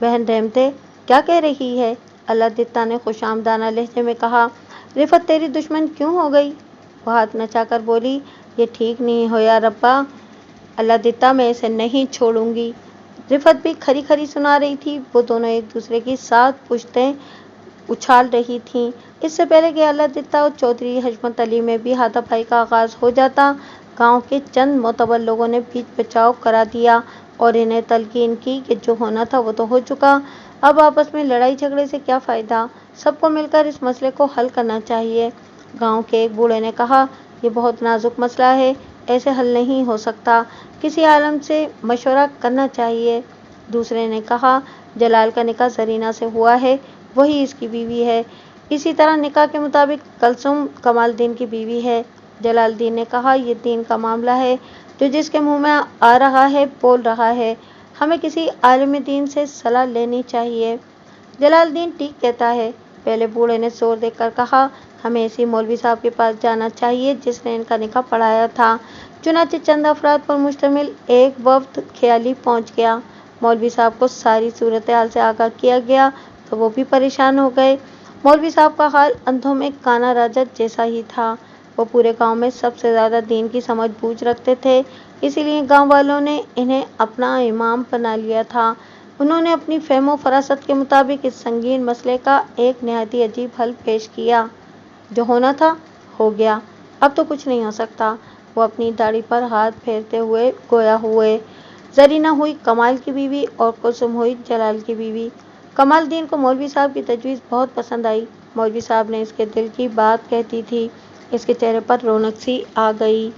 बहन रहमते, क्या कह रही है। अल्लादित्ता ने खुशामदाना लहजे में कहा, रिफत तेरी दुश्मन क्यों हो गई। वो हाथ नचाकर बोली, ये ठीक नहीं होया रब्बा। अल्लादित्ता, मैं इसे नहीं छोड़ूंगी। रिफत भी खरी खरी सुना रही थी। वो दोनों एक दूसरे की साथ पुश्तें उछाल रही थीं। इससे पहले कि अल्लादित्ता और चौधरी हशमत अली में भी हाथापाई का आगाज हो जाता, गांव के चंद मोतबर लोगों ने बीच बचाव करा दिया और इन्हें तलकीन की कि जो होना था वो तो हो चुका, अब आपस में लड़ाई झगड़े से क्या फ़ायदा, सबको मिलकर इस मसले को हल करना चाहिए। गांव के एक बूढ़े ने कहा, ये बहुत नाजुक मसला है, ऐसे हल नहीं हो सकता, किसी आलम से मशवरा करना चाहिए। दूसरे ने कहा, जलाल का निकाह जरीना से हुआ है, वही इसकी बीवी है। इसी तरह निकाह के मुताबिक कुलसुम कमालुद्दीन की बीवी है। जलालुद्दीन ने कहा, ये दीन का मामला है, जो जिसके मुंह में आ रहा है बोल रहा है, हमें किसी आलिम दीन से सलाह लेनी चाहिए। जलालुद्दीन ठीक कहता है। पहले बूढ़े ने जोर देकर कहा, हमें इसी मौलवी साहब के पास जाना चाहिए जिसने इनका निकाह पढ़ाया था। चुनाचे चंद अफराद पर मुश्तमिल एक वफ्द ख्याली पहुंच गया। मौलवी साहब को सारी सूरत हाल से आगाह किया गया तो वो भी परेशान हो गए। मौलवी साहब का हाल अंधों में काना राजा जैसा ही था। वो पूरे गांव में सबसे ज़्यादा दीन की समझ बूझ रखते थे, इसीलिए गांव वालों ने इन्हें अपना इमाम बना लिया था। उन्होंने अपनी फहमो फरासत के मुताबिक इस संगीन मसले का एक नहायती अजीब हल पेश किया। जो होना था हो गया, अब तो कुछ नहीं हो सकता। वो अपनी दाढ़ी पर हाथ फेरते हुए गोया हुए। जरीना हुई कमाल की बीवी और कुलसुम हुई जलाल की बीवी। कमालुद्दीन को मौलवी साहब की तजवीज़ बहुत पसंद आई। मौलवी साहब ने इसके दिल की बात कहती थी। इसके चेहरे पर रौनक सी आ गई।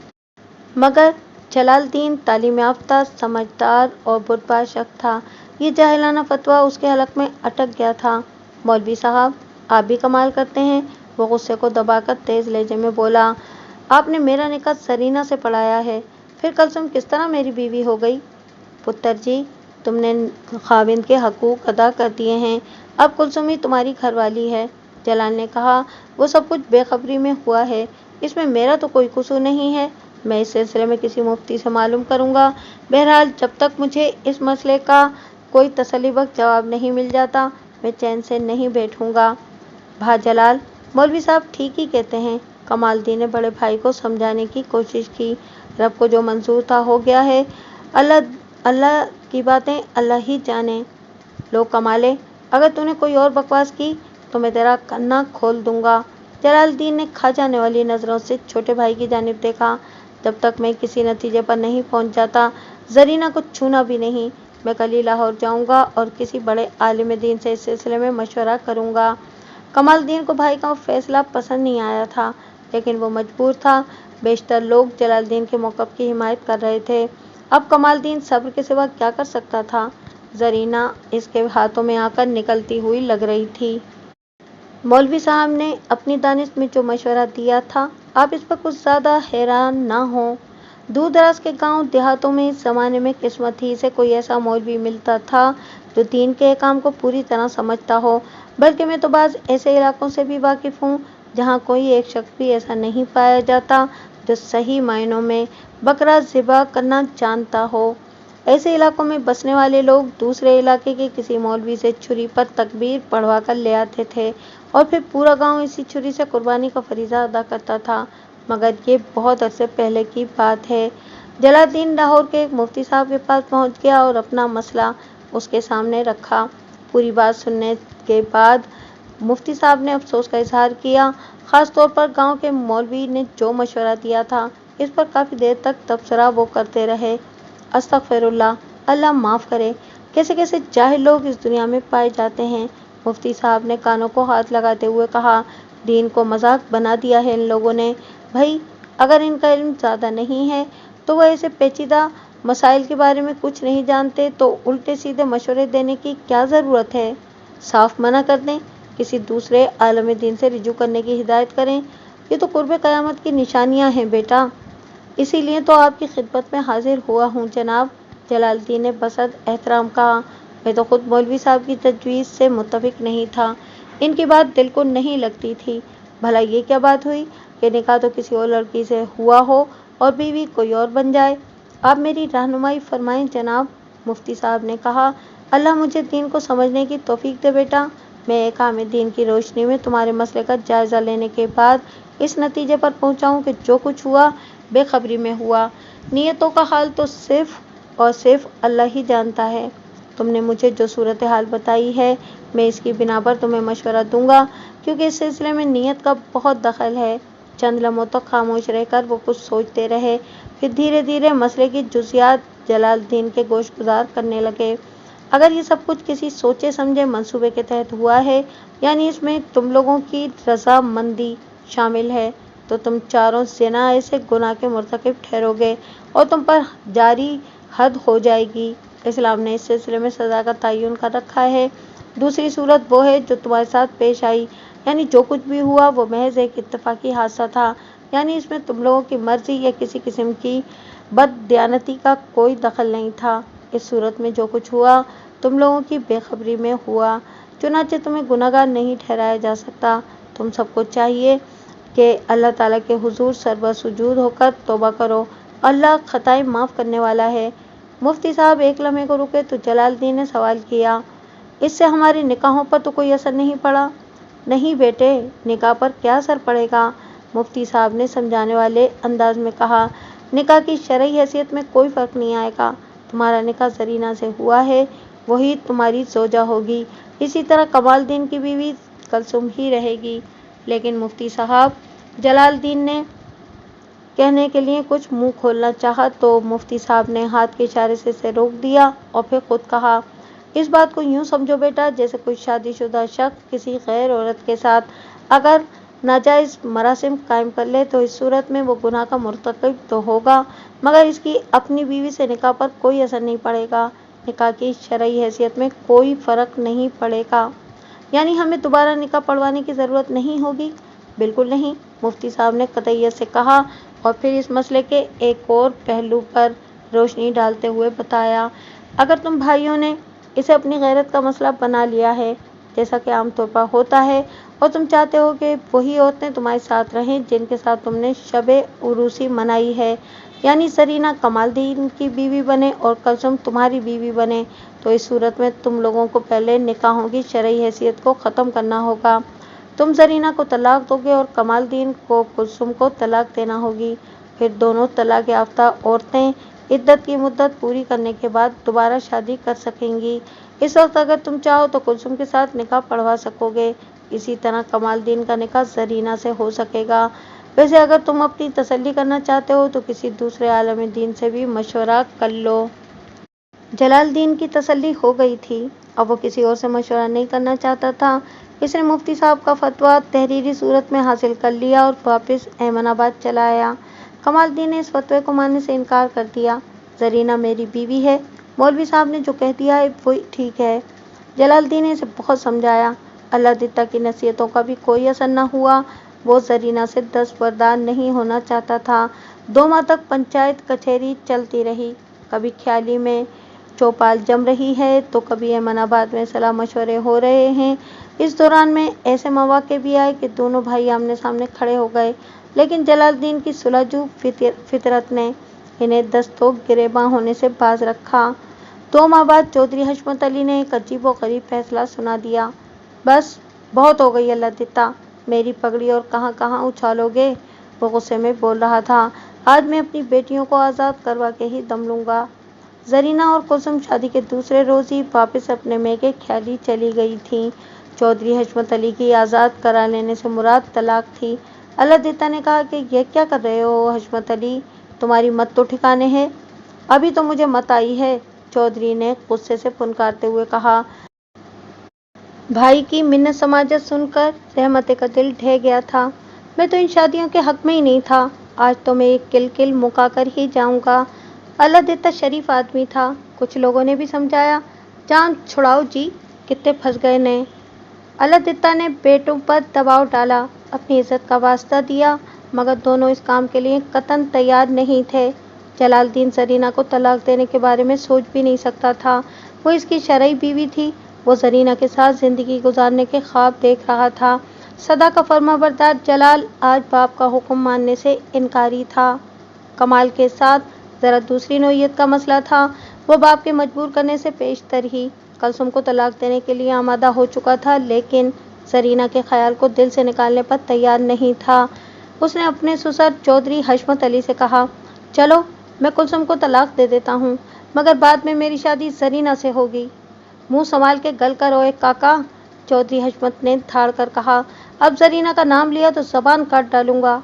मगर जलालुद्दीन तालीम याफ्ता, समझदार और बुरबाज शख्स था। ये जाहिलाना फतवा उसके हलक में अटक गया था। मौलवी साहब, आप भी कमाल करते हैं। वो गुस्से को दबाकर तेज लहजे में बोला, आपने मेरा निकाह सरीना से पढ़ाया है, फिर कुलसुम किस तरह मेरी बीवी हो गई। पुत्र जी, तुमने खाविंद के हकूक अदा कर दिए हैं, अब कुलसुम ही तुम्हारी घरवाली है। जलाल ने कहा, वो सब कुछ बेखबरी में हुआ है, इसमें मेरा तो कोई कसूर नहीं है। मैं इस सिलसिले में किसी मुफ्ती से मालूम करूँगा। बहरहाल जब तक मुझे इस मसले का कोई तसल्लीबख्श जवाब नहीं मिल जाता, मैं चैन से नहीं बैठूँगा। भा जलाल, मौलवी साहब ठीक ही कहते हैं। कमालुद्दीन ने बड़े भाई को समझाने की कोशिश की। रब को जो मंजूर था हो गया है। अल्लाह की बातें अल्लाह ही जाने। लो कमाले, अगर तूने कोई और बकवास की तो मैं तेरा कन्ना खोल दूंगा। जलाल उद्दीन ने खा जाने वाली नजरों से छोटे भाई की जानिब देखा। जब तक मैं किसी नतीजे पर नहीं पहुंच जाता, जरीना को छूना भी नहीं। मैं कल ही लाहौर जाऊंगा और किसी बड़े आलिम दीन से इस सिलसिले में मशवरा करूंगा। कमालुद्दीन को भाई का फैसला पसंद नहीं आया था, लेकिन वो मजबूर था। बेशतर लोग जलालुद्दीन के मौक़िफ़ की हिमायत कर रहे थे। अब कमालुद्दीन सब्र के सिवा क्या कर सकता था? जरीना इसके हाथों में आकर निकलती हुई लग रही थी। मौलवी साहब ने अपनी दानिश में जो मशवरा दिया था, आप इस पर कुछ ज़्यादा हैरान ना हों। दूर दराज के गांव देहातों में इस ज़माने में किस्मत ही से कोई ऐसा मौलवी मिलता था जो दीन के काम को पूरी तरह समझता हो। बल्कि मैं तो बाज़ ऐसे इलाकों से भी वाकिफ़ हूँ जहाँ कोई एक शख्स भी ऐसा नहीं पाया जाता जो सही मायनों में बकरा ज़िबा करना जानता हो। ऐसे इलाकों में बसने वाले लोग दूसरे इलाके के किसी मौलवी से छुरी पर तकबीर पढ़वा कर ले आते थे और फिर पूरा गांव इसी छुरी से कुर्बानी का फरीज़ा अदा करता था। मगर ये बहुत अरसे पहले की बात है। जलालुद्दीन लाहौर के एक मुफ्ती साहब के पास पहुंच गया और अपना मसला उसके सामने रखा। पूरी बात सुनने के बाद मुफ्ती साहब ने अफसोस का इजहार किया। ख़ास तौर पर गांव के मौलवी ने जो मशवरा दिया था, इस पर काफ़ी देर तक तबसरा वो करते रहे। अस्तग़फिरुल्लाह, अल्लाह माफ़ करे, कैसे कैसे जाहिल लोग इस दुनिया में पाए जाते हैं। मुफ्ती साहब ने कानों को हाथ लगाते हुए कहा, दीन को मजाक बना दिया है इन लोगों ने। भाई, अगर इनका इल्म ज़्यादा नहीं है तो वह ऐसे पेचीदा मसाइल के बारे में कुछ नहीं जानते तो उल्टे सीधे मशवरे देने की क्या ज़रूरत है? साफ मना कर दें, किसी दूसरे आलम दीन से रिजू करने की हिदायत करें। ये तो कुर्ब क़यामत की निशानियां हैं बेटा। इसीलिए तो आपकी खिदमत में हाजिर हुआ हूँ जनाब। जलालुद्दीन ने बसद एहतराम कहा। मैं तो खुद मौलवी साहब की तजवीज़ से मुत्तफिक नहीं था। इनकी बात दिल को नहीं लगती थी। भला ये क्या बात हुई कि निकाह तो किसी और लड़की से हुआ हो और बीवी कोई और बन जाए? आप मेरी रहनुमाई फरमाएं जनाब। मुफ्ती साहब ने कहा, अल्लाह मुझे दीन को समझने की तौफीक दे बेटा। मैं एक आमिर दीन की रोशनी में तुम्हारे मसले का जायज़ा लेने के बाद इस नतीजे पर पहुंचा हूं कि जो कुछ हुआ बेखबरी में हुआ। नियतों का हाल तो सिर्फ और सिर्फ अल्लाह ही जानता है। तुमने मुझे जो सूरत हाल बताई है, मैं इसकी बिना पर तुम्हें मशवरा दूंगा, क्योंकि इस सिलसिले में नीयत का बहुत दखल है। चंद लम्हों तक खामोश रहकर वो कुछ सोचते रहे, फिर धीरे धीरे मसले की जुज़ियात जलालुद्दीन के गोशगुजार करने लगे। अगर ये सब कुछ किसी सोचे समझे मंसूबे के तहत हुआ है, यानी इसमें तुम लोगों की रजामंदी शामिल है, तो तुम चारों ज़िना ऐसे गुनाह के मुर्तकिब ठहरोगे और तुम पर जारी हद हो जाएगी। इस्लाम ने इस सिलसिले में सज़ा का तयन कर रखा है। दूसरी सूरत वो है जो तुम्हारे साथ पेश आई, यानी जो कुछ भी हुआ वो महज एक इत्तफाकी हादसा था, यानी इसमें तुम लोगों की मर्जी या किसी किस्म की बददियानती का कोई दखल नहीं था। इस सूरत में जो कुछ हुआ तुम लोगों की बेखबरी में हुआ, चुनाचे तुम्हें गुनहगार नहीं ठहराया जा सकता। तुम सबको चाहिए कि अल्लाह ताला के हुजूर सर्वसुजूद होकर तौबा करो। अल्लाह खताएं माफ़ करने वाला है। मुफ्ती साहब एक लम्हे को रुके तो जलालुद्दीन ने सवाल किया, इससे हमारी निकाहों पर तो कोई असर नहीं पड़ा? नहीं बेटे, निकाह पर क्या असर पड़ेगा? मुफ्ती साहब ने समझाने वाले अंदाज में कहा, निकाह की शरई हैसियत में कोई फ़र्क नहीं आएगा। तुम्हारा निकाह जरीना से हुआ है, वही तुम्हारी ज़ौजा होगी। इसी तरह कमालुद्दीन की बीवी कलसुम ही रहेगी। लेकिन मुफ्ती साहब, जलालुद्दीन ने कहने के लिए कुछ मुंह खोलना चाहा तो मुफ्ती साहब ने हाथ के इशारे से इसे रोक दिया और फिर खुद कहा, इस बात को यूं समझो बेटा, जैसे कोई शादीशुदा शख्स किसी गैर औरत के साथ अगर नाजायज़ मरासिम कायम कर ले तो इस सूरत में वो गुनाह का मुर्तकिब तो होगा, मगर इसकी अपनी बीवी से निकाह पर कोई असर नहीं पड़ेगा। निकाह की शरई हैसियत में कोई फ़र्क नहीं पड़ेगा। यानी हमें दोबारा निकाह पढ़वाने की ज़रूरत नहीं होगी? बिल्कुल नहीं, मुफ्ती साहब ने कतईयत से कहा और फिर इस मसले के एक और पहलू पर रोशनी डालते हुए बताया, अगर तुम भाइयों ने इसे अपनी गैरत का मसला बना लिया है, जैसा कि आमतौर पर होता है, और तुम चाहते हो कि वही औरतें तुम्हारे साथ रहें जिनके साथ तुमने शब उरूसी मनाई है, यानी जरीना कमालुद्दीन की बीवी बने और कलसुम तुम्हारी बीवी बने, तो इस सूरत में तुम लोगों को पहले निकाहों की शरई हैसियत को ख़त्म करना होगा। तुम जरीना को तलाक दोगे और कमालुद्दीन को कुलसुम को तलाक देना होगी। फिर दोनों तलाक याफ्ता औरतें इद्दत की मुद्दत पूरी करने के बाद दोबारा शादी कर सकेंगी। इस वक्त अगर तुम चाहो तो कुलसुम के साथ निकाह पढ़वा सकोगे, इसी तरह कमालदीन का निकाह जरीना से हो सकेगा। वैसे अगर तुम अपनी तसल्ली करना चाहते हो तो किसी दूसरे आलिम दीन से भी मशवरा कर लो। जलालुद्दीन की तसल्ली हो गई थी, अब वो किसी और से मशवरा नहीं करना चाहता था। इसने मुफ्ती साहब का फतवा तहरीरी सूरत में हासिल कर लिया और वापस अहमदाबाद चला आया। कमालुद्दीन ने इस फतवे को मानने से इनकार कर दिया। जरीना मेरी बीवी है, मौलवी साहब ने जो कह दिया है वही ठीक है। जलालुद्दीन ने इसे बहुत समझाया। अल्लाह की नसीहतों का भी कोई असर न हुआ। वो जरीना से दस्तबरदार नहीं होना चाहता था। 2 माह तक पंचायत कचहरी चलती रही। कभी ख्याली में चौपाल जम रही है तो कभी अहमदाबाद में सलाह मशवरे हो रहे हैं। इस दौरान में ऐसे मौके भी आए कि दोनों भाई आमने सामने खड़े हो गए, लेकिन जलालुद्दीन की सुलझू फितरत ने इन्हें दस्तों गिरेबां होने से बाज रखा। 2 माह बाद चौधरी हशमत अली ने एक अजीब व गरीब फैसला सुना दिया। बस बहुत हो गई अल्लाह, मेरी पगड़ी और कहाँ कहाँ उछालोगे। वो गुस्से में बोल रहा था। आज मैं अपनी बेटियों को आज़ाद करवा के ही दम लूँगा। जरीना और कुलसुम शादी के दूसरे रोज़ ही वापस अपने मेके ख्याली चली गई थीं। चौधरी हशमत अली की आज़ाद करा लेने से मुराद तलाक थी। अल्लाह ने कहा कि यह क्या कर रहे हो हशमत अली, तुम्हारी मत तो ठिकाने है। अभी तो मुझे मत आई है, चौधरी ने गुस्से से फुनकारते हुए कहा। भाई की मिन्नत समाजत सुनकर रहमत का दिल ढह गया था। मैं तो इन शादियों के हक में ही नहीं था। आज तो मैं एक किल मुका कर ही जाऊंगा। अल्लाह शरीफ आदमी था। कुछ लोगों ने भी समझाया, जान छुड़ाओ जी, कितने फंस गए ने। अल्लाह ने बेटों पर दबाव डाला, अपनी इज्जत का वास्ता दिया, मगर दोनों इस काम के लिए कतन तैयार नहीं थे। जलालुद्दीन जरीना को तलाक देने के बारे में सोच भी नहीं सकता था। वो इसकी शरई बीवी थी। वो जरीना के साथ जिंदगी गुजारने के ख्वाब देख रहा था। सदा का फर्माबरदार जलाल आज बाप का हुक्म मानने से इनकारी था। कमाल के साथ ज़रा दूसरी नौइयत का मसला था। वो बाप के मजबूर करने से पेशतर ही कुलसुम को तलाक देने के लिए आमादा हो चुका था, लेकिन जरीना के ख्याल को दिल से निकालने पर तैयार नहीं था। उसने अपने ससुर चौधरी हशमत अली से कहा, चलो मैं कुलसुम को तलाक दे देता हूँ, मगर बाद में मेरी शादी जरीना से होगी। मुंह संभाल के गल कर रोए काका, चौधरी हशमत ने ठाड़ कर कहा। अब जरीना का नाम लिया तो जबान काट डालूंगा।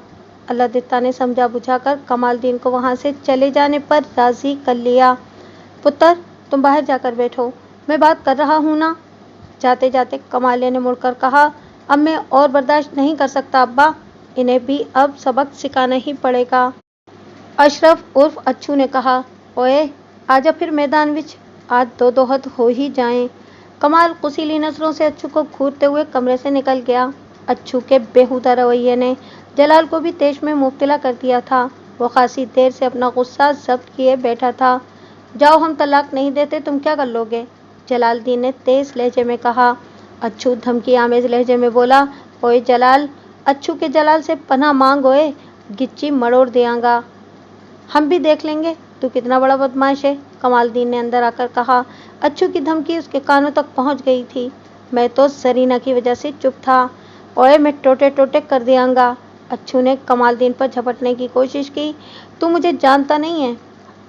अल्लाह ने समझा बुझाकर कमालुद्दीन को वहां से चले जाने पर राजी कर लिया। पुत्र, तुम बाहर जाकर बैठो, मैं बात कर रहा हूँ ना। जाते जाते कमालिया ने मुड़कर कहा, अब मैं और बर्दाश्त नहीं कर सकता अब्बा, इन्हें भी अब सबक सिखाना ही पड़ेगा। अशरफ उर्फ अच्छू ने कहा, ओए आजा फिर मैदान विच, आज दो दोहत हो ही जाएं। कमाल कुसीली नजरों से अच्छू को घूरते हुए कमरे से निकल गया। अच्छू के बेहुदा रवैये ने जलाल को भी तेज में मुब्तला कर दिया था। वो खासी देर से अपना गुस्सा जब्त किए बैठा था। जाओ, हम तलाक नहीं देते, तुम क्या कर लोगे, जलालुद्दीन ने तेज लहजे में कहा। अच्छू धमकी आमेज लहजे में बोला, ओए जलाल, अच्छू के जलाल से पनाह मांग, ओए गिच्ची मरोड़ देंगा। हम भी देख लेंगे तू कितना बड़ा बदमाश है, कमालुद्दीन ने अंदर आकर कहा। अच्छू की धमकी उसके कानों तक पहुंच गई थी। मैं तो जरीना की वजह से चुप था। ओए मैं टोटे टोटे कर दियांगा। अच्छू ने कमालुद्दीन पर झपटने की कोशिश की। तू मुझे जानता नहीं है,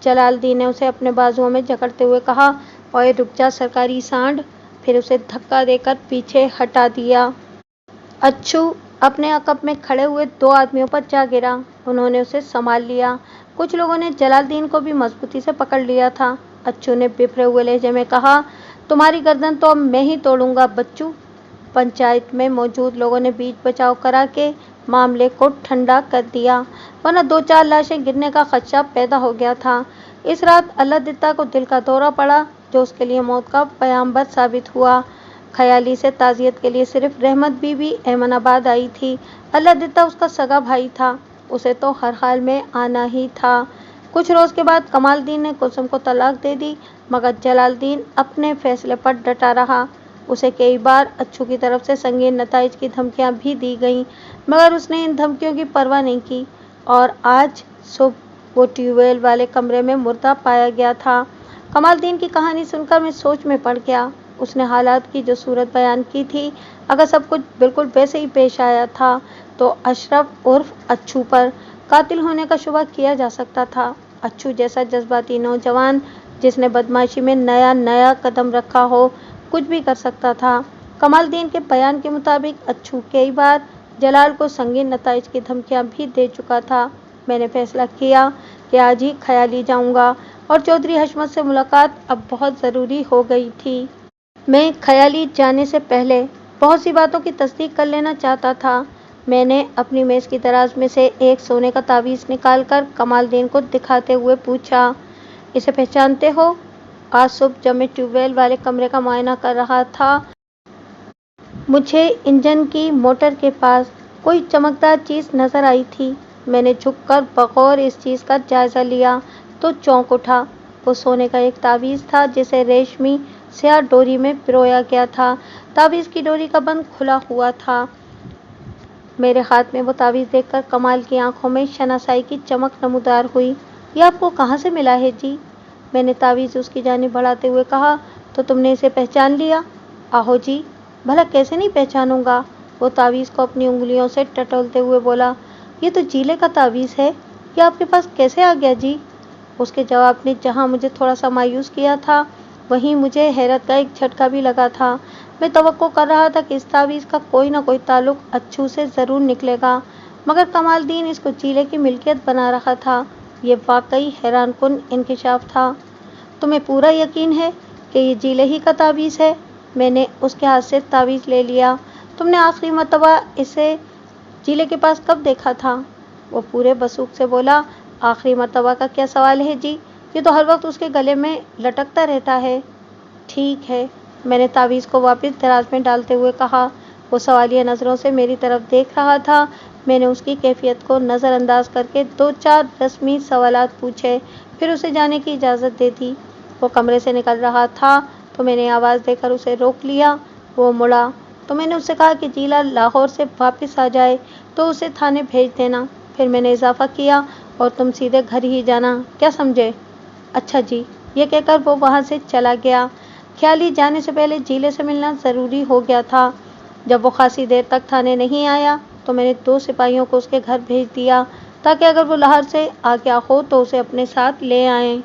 जलालुद्दीन ने उसे अपने बाजुओं में जकड़ते हुए कहा। ओए रुक जा सरकारी सांड, फिर उसे धक्का देकर पीछे हटा दिया। अच्छू अपने अकब में खड़े हुए 2 आदमियों पर जा गिरा। उन्होंने उसे संभाल लिया। कुछ लोगों ने जलालुद्दीन को भी मजबूती से पकड़ लिया था। अच्छू ने बिफरे हुए लहजे में कहा, तुम्हारी गर्दन तो अब मैं ही तोड़ूंगा बच्चू। पंचायत में मौजूद लोगों ने बीच बचाव करा के मामले को ठंडा कर दिया, वरना 2-4 लाशें गिरने का खदशा पैदा हो गया था। इस रात अल्लाह को दिल का दौरा पड़ा, जो उसके लिए मौत का पैगाम्बर साबित हुआ। ख्याली से ताज़ियत के लिए सिर्फ रहमत बीवी अहमदाबाद आई थी। अल्लाह उसका सगा भाई था, उसे तो हर हाल में आना ही था। कुछ रोज के बाद कमालुद्दीन ने कुलसुम को तलाक दे दी, मगर जलालुद्दीन अपने फैसले पर डटा रहा। उसे कई बार अच्छू की तरफ से संगीन नताइज की धमकियां भी दी गईं, मगर उसने इन धमकियों की परवाह नहीं की। और आज सुबह वो ट्यूबवेल वाले कमरे में मुर्दा पाया गया था। कमालुद्दीन की कहानी सुनकर मैं सोच में पड़ गया। उसने हालात की जो सूरत बयान की थी, अगर सब कुछ बिल्कुल वैसे ही पेश आया था तो अशरफ उर्फ अच्छू पर कातिल होने का शुबा किया जा सकता था। अच्छू जैसा जज्बाती नौजवान जिसने बदमाशी में नया नया कदम रखा हो, कुछ भी कर सकता था। कमालदीन के बयान के मुताबिक अच्छू कई बार जलाल को संगीन नताइज की धमकियां भी दे चुका था। मैंने फैसला किया कि आज ही ख्याली जाऊंगा और चौधरी हशमत से मुलाकात अब बहुत ज़रूरी हो गई थी। मैं ख्याली जाने से पहले बहुत सी बातों की तस्दीक कर लेना चाहता था। मैंने अपनी मेज़ की दराज में से एक सोने का तावीज़ निकालकर कमालदीन को दिखाते हुए पूछा, इसे पहचानते हो? आज सुबह जब मैं ट्यूबवेल वाले कमरे का मुआयना कर रहा था, मुझे इंजन की मोटर के पास कोई चमकदार चीज़ नज़र आई थी। मैंने झुककर बगौर इस चीज़ का जायज़ा लिया तो चौंक उठा। वो सोने का एक तावीज़ था जिसे रेशमी स्याह डोरी में पिरोया गया था। तावीज़ की डोरी का बंद खुला हुआ था। मेरे हाथ में वो तावीज़ देखकर कमाल की आंखों में शनासाई की चमक नमूदार हुई। ये आपको कहाँ से मिला है जी? मैंने तावीज़ उसकी जानिब बढ़ाते हुए कहा। तो तुमने इसे पहचान लिया? आहो जी, भला कैसे नहीं पहचानूंगा? वो तावीज़ को अपनी उंगलियों से टटोलते हुए बोला, ये तो जीले का तावीज़ है। ये आपके पास कैसे आ गया जी? उसके जवाब ने जहाँ मुझे थोड़ा सा मायूस किया था, वहीं मुझे हैरत का एक झटका भी लगा था। मैं तवक्को कर रहा था कि इस तावीज़ का कोई ना कोई ताल्लुक अच्छू से ज़रूर निकलेगा, मगर कमालदीन इसको जीले की मिल्कियत बना रहा था। ये वाकई हैरानकुन इंकिशाफ था। तुम्हें पूरा यकीन है कि ये जीले ही का तावीज़ है? मैंने उसके हाथ से तावीज़ ले लिया। तुमने आखिरी मर्तबा इसे जीले के पास कब देखा था? वो पूरे बसूक से बोला, आखिरी मर्तबा का क्या सवाल है जी? ये तो हर वक्त उसके गले में लटकता रहता है। ठीक है, मैंने तावीज़ को वापस दराज में डालते हुए कहा। वो सवालिया नज़रों से मेरी तरफ देख रहा था। मैंने उसकी कैफियत को नज़रअंदाज करके 2-4 रस्मी सवालात पूछे, फिर उसे जाने की इजाज़त दे दी। वो कमरे से निकल रहा था तो मैंने आवाज़ देकर उसे रोक लिया। वो मुड़ा तो मैंने उससे कहा कि जीला लाहौर से वापस आ जाए तो उसे थाने भेज देना। फिर मैंने इजाफा किया, और तुम सीधे घर ही जाना, क्या समझे? अच्छा जी। ये कहकर वो वहाँ से चला गया। ख्याली जाने से पहले जीले से मिलना ज़रूरी हो गया था। जब वो खासी देर तक थाने नहीं आया तो मैंने 2 सिपाहियों को उसके घर भेज दिया ताकि अगर वो लाहौर से आ गया हो तो उसे अपने साथ ले आएं।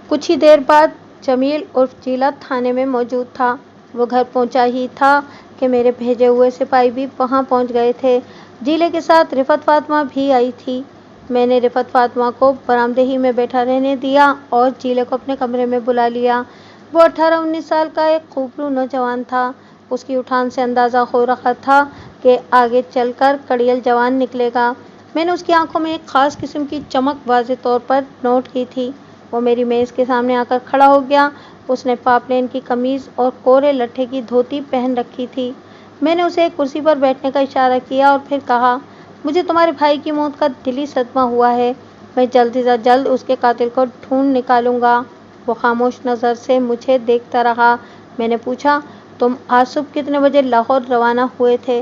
कुछ ही देर बाद जमील उर्फ जीला थाने में मौजूद था। वो घर पहुंचा ही था कि मेरे भेजे हुए सिपाही भी वहां पहुंच गए थे। जीले के साथ रिफत फातिमा भी आई थी। मैंने रिफत फातिमा को बरामदही में बैठा रहने दिया और जीले को अपने कमरे में बुला लिया। वो 18-19 साल का एक खूबरू नौजवान था। उसकी उठान से अंदाज़ा हो रहा था कि आगे चलकर कड़ियल जवान निकलेगा। मैंने उसकी आंखों में एक ख़ास किस्म की चमक वाज़े तौर पर नोट की थी। वो मेरी मेज़ के सामने आकर खड़ा हो गया। उसने पापलेन की कमीज़ और कोरे लट्ठे की धोती पहन रखी थी। मैंने उसे एक कुर्सी पर बैठने का इशारा किया और फिर कहा, मुझे तुम्हारे भाई की मौत का दिली सदमा हुआ है। मैं जल्द से जल्द उसके कातिल को ढूंढ निकालूंगा। वो खामोश नज़र से मुझे देखता रहा। मैंने पूछा, तुम आज सुबह कितने बजे लाहौर रवाना हुए थे?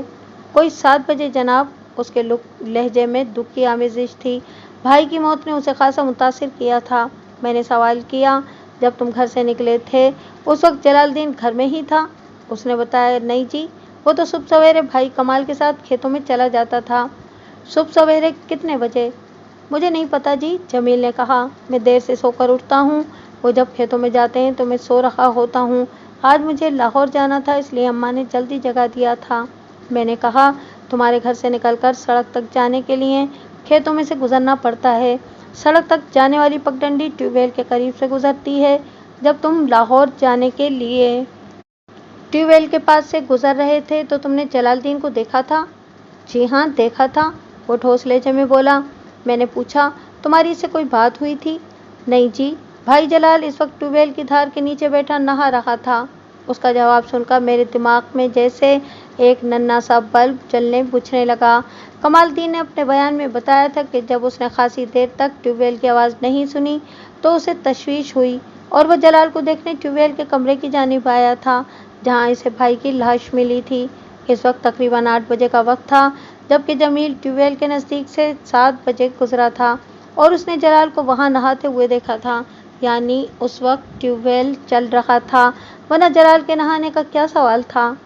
कोई 7 बजे जनाब। उसके लहजे में दुख की आमेज़िश थी। भाई की मौत ने उसे खासा मुतासिर किया था। मैंने सवाल किया, जब तुम घर से निकले थे उस वक्त जलालुद्दीन घर में ही था? उसने बताया, नहीं जी, वो तो सुबह सवेरे भाई कमाल के साथ खेतों में चला जाता था। सुबह सवेरे कितने बजे? मुझे नहीं पता जी, जमील ने कहा। मैं देर से सोकर उठता हूँ। वो जब खेतों में जाते हैं तो मैं सो रहा होता हूँ। आज मुझे लाहौर जाना था इसलिए अम्मा ने जल्दी जगा दिया था। मैंने कहा, तुम्हारे घर से निकलकर सड़क तक जाने के लिए खेतों में से गुजरना पड़ता है। सड़क तक जाने वाली पगडंडी ट्यूबवेल के करीब से गुजरती है। जब तुम लाहौर जाने के लिए ट्यूबवेल के पास से गुजर रहे थे तो तुमने जलालुद्दीन को देखा था? जी हाँ, देखा था, वो ठोस लहजे में बोला। मैंने पूछा, तुम्हारी इससे कोई बात हुई थी? नहीं जी, भाई जलाल इस वक्त ट्यूबवेल की धार के नीचे बैठा नहा रहा था। उसका जवाब सुनकर मेरे दिमाग में जैसे एक नन्हा सा बल्ब जलने बुझने लगा। कमालुद्दीन ने अपने बयान में बताया था कि जब उसने खासी देर तक ट्यूबवेल की आवाज़ नहीं सुनी तो उसे तशवीश हुई और वह जलाल को देखने ट्यूबवेल के कमरे की जानिब आया था जहाँ इसे भाई की लाश मिली थी। इस वक्त तकरीबन 8 बजे का वक्त था, जबकि जमील ट्यूबवेल के नज़दीक से 7 बजे गुजरा था और उसने जलाल को वहाँ नहाते हुए देखा था। यानी उस वक्त ट्यूबवेल चल रहा था, वरना जलाल के नहाने का क्या सवाल था?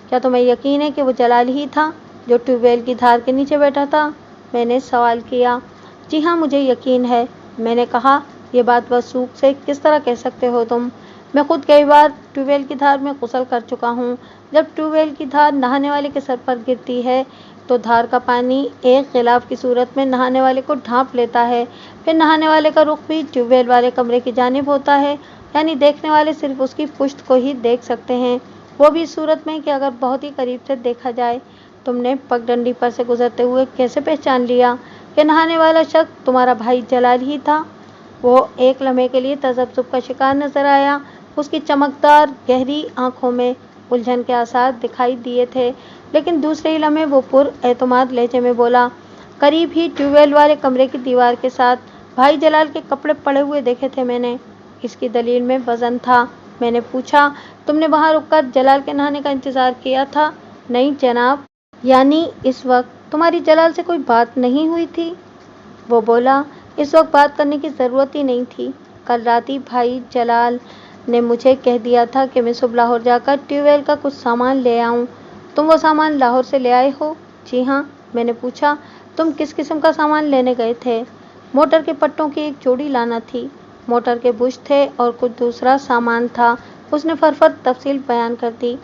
क्या तुम्हें यकीन है कि वो जलाल ही था जो ट्यूबवेल की धार के नीचे बैठा था? मैंने सवाल किया। जी हाँ, मुझे यकीन है। मैंने कहा, यह बात वसूख से किस तरह कह सकते हो तुम? मैं खुद कई बार ट्यूबवेल की धार में गुसल कर चुका हूँ। जब ट्यूबवेल की धार नहाने वाले के सर पर गिरती है तो धार का पानी एक गिलाफ की सूरत में नहाने वाले को ढांप लेता है। फिर नहाने वाले का रुख भी ट्यूबवेल वाले कमरे की जानिब होता है, यानी देखने वाले सिर्फ उसकी पुश्त को ही देख सकते हैं, वो भी इस सूरत में कि अगर बहुत ही करीब से देखा जाए। तुमने पगडंडी पर से गुजरते हुए कैसे पहचान लिया कि नहाने वाला शख्स तुम्हारा भाई जलाल ही था? वो एक लम्हे के लिए तजब्जुब का शिकार नजर आया। उसकी चमकदार गहरी आंखों में उलझन के आसार दिखाई दिए थे, लेकिन दूसरे ही लम्हे वो पुरएतमाद लहजे में बोला, करीब ही ट्यूबवेल वाले कमरे की दीवार के साथ भाई जलाल के कपड़े पड़े हुए देखे थे मैंने। इसकी दलील में वजन था। मैंने पूछा, तुमने वहां रुककर जलाल के नहाने का इंतजार किया था? नहीं जनाब। यानी इस वक्त तुम्हारी जलाल से कोई बात नहीं हुई थी? वो बोला, इस वक्त बात करने की ज़रूरत ही नहीं थी। कल रात ही भाई जलाल ने मुझे कह दिया था कि मैं सुबह लाहौर जाकर ट्यूबवेल का कुछ सामान ले आऊं। तुम वो सामान लाहौर से ले आए हो? जी हाँ। मैंने पूछा, तुम किस किस्म का सामान लेने गए थे? मोटर के पट्टों की एक जोड़ी लाना थी, मोटर के बुश थे और कुछ दूसरा सामान था। उसने फरफर तफसील बयान कर दी।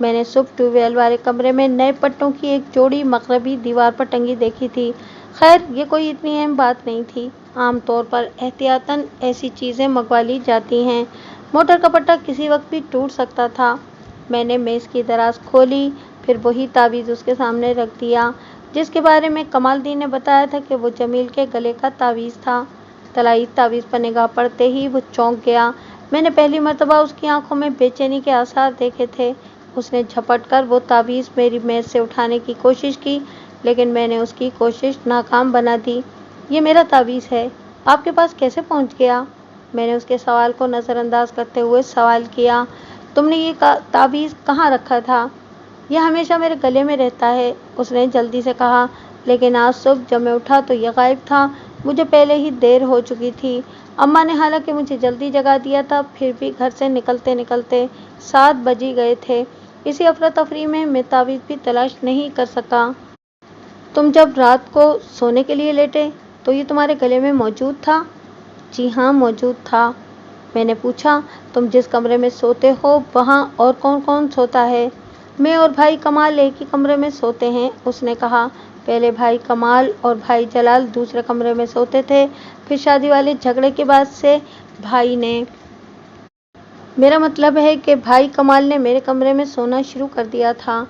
मैंने सुबह ट्यूबवेल वाले कमरे में नए पट्टों की एक जोड़ी मगरबी दीवार पर टंगी देखी थी। खैर ये कोई इतनी अहम बात नहीं थी। आमतौर पर एहतियातन ऐसी चीज़ें मंगवा ली जाती हैं। मोटर का पट्टा किसी वक्त भी टूट सकता था। मैंने मेज़ की दराज खोली, फिर वही तावीज़ उसके सामने रख दिया जिसके बारे में कमालदीन ने बताया था कि वो जमील के गले का तावीज़ था। तलाई तावीज़ पर निगाह पड़ते ही वो चौंक गया। मैंने पहली मर्तबा उसकी आंखों में बेचैनी के आसार देखे थे। उसने झपट कर वो तावीज़ मेरी मेज़ से उठाने की कोशिश की, लेकिन मैंने उसकी कोशिश नाकाम बना दी। ये मेरा तावीज़ है, आपके पास कैसे पहुंच गया? मैंने उसके सवाल को नज़रअंदाज करते हुए सवाल किया, तुमने ये तावीज़ कहाँ रखा था? यह हमेशा मेरे गले में रहता है, उसने जल्दी से कहा, लेकिन आज सुबह जब मैं उठा तो यह गायब था। मुझे पहले ही देर हो चुकी थी। अम्मा ने हालांकि मुझे जल्दी जगा दिया था, फिर भी घर से निकलते निकलते 7 बज ही गए थे। इसी अफरा तफरी में मैं तावीज़ भी तलाश नहीं कर सका। तुम जब रात को सोने के लिए लेटे तो ये तुम्हारे गले में मौजूद था? जी हाँ, मौजूद था। मैंने पूछा, तुम जिस कमरे में सोते हो वहाँ और कौन कौन सोता है? मैं और भाई कमाल एक ही कमरे में सोते हैं, उसने कहा। पहले भाई कमाल और भाई जलाल दूसरे कमरे में सोते थे, फिर शादी वाले झगड़े के बाद से भाई ने, मेरा मतलब है कि भाई कमाल ने मेरे कमरे में सोना शुरू कर दिया था।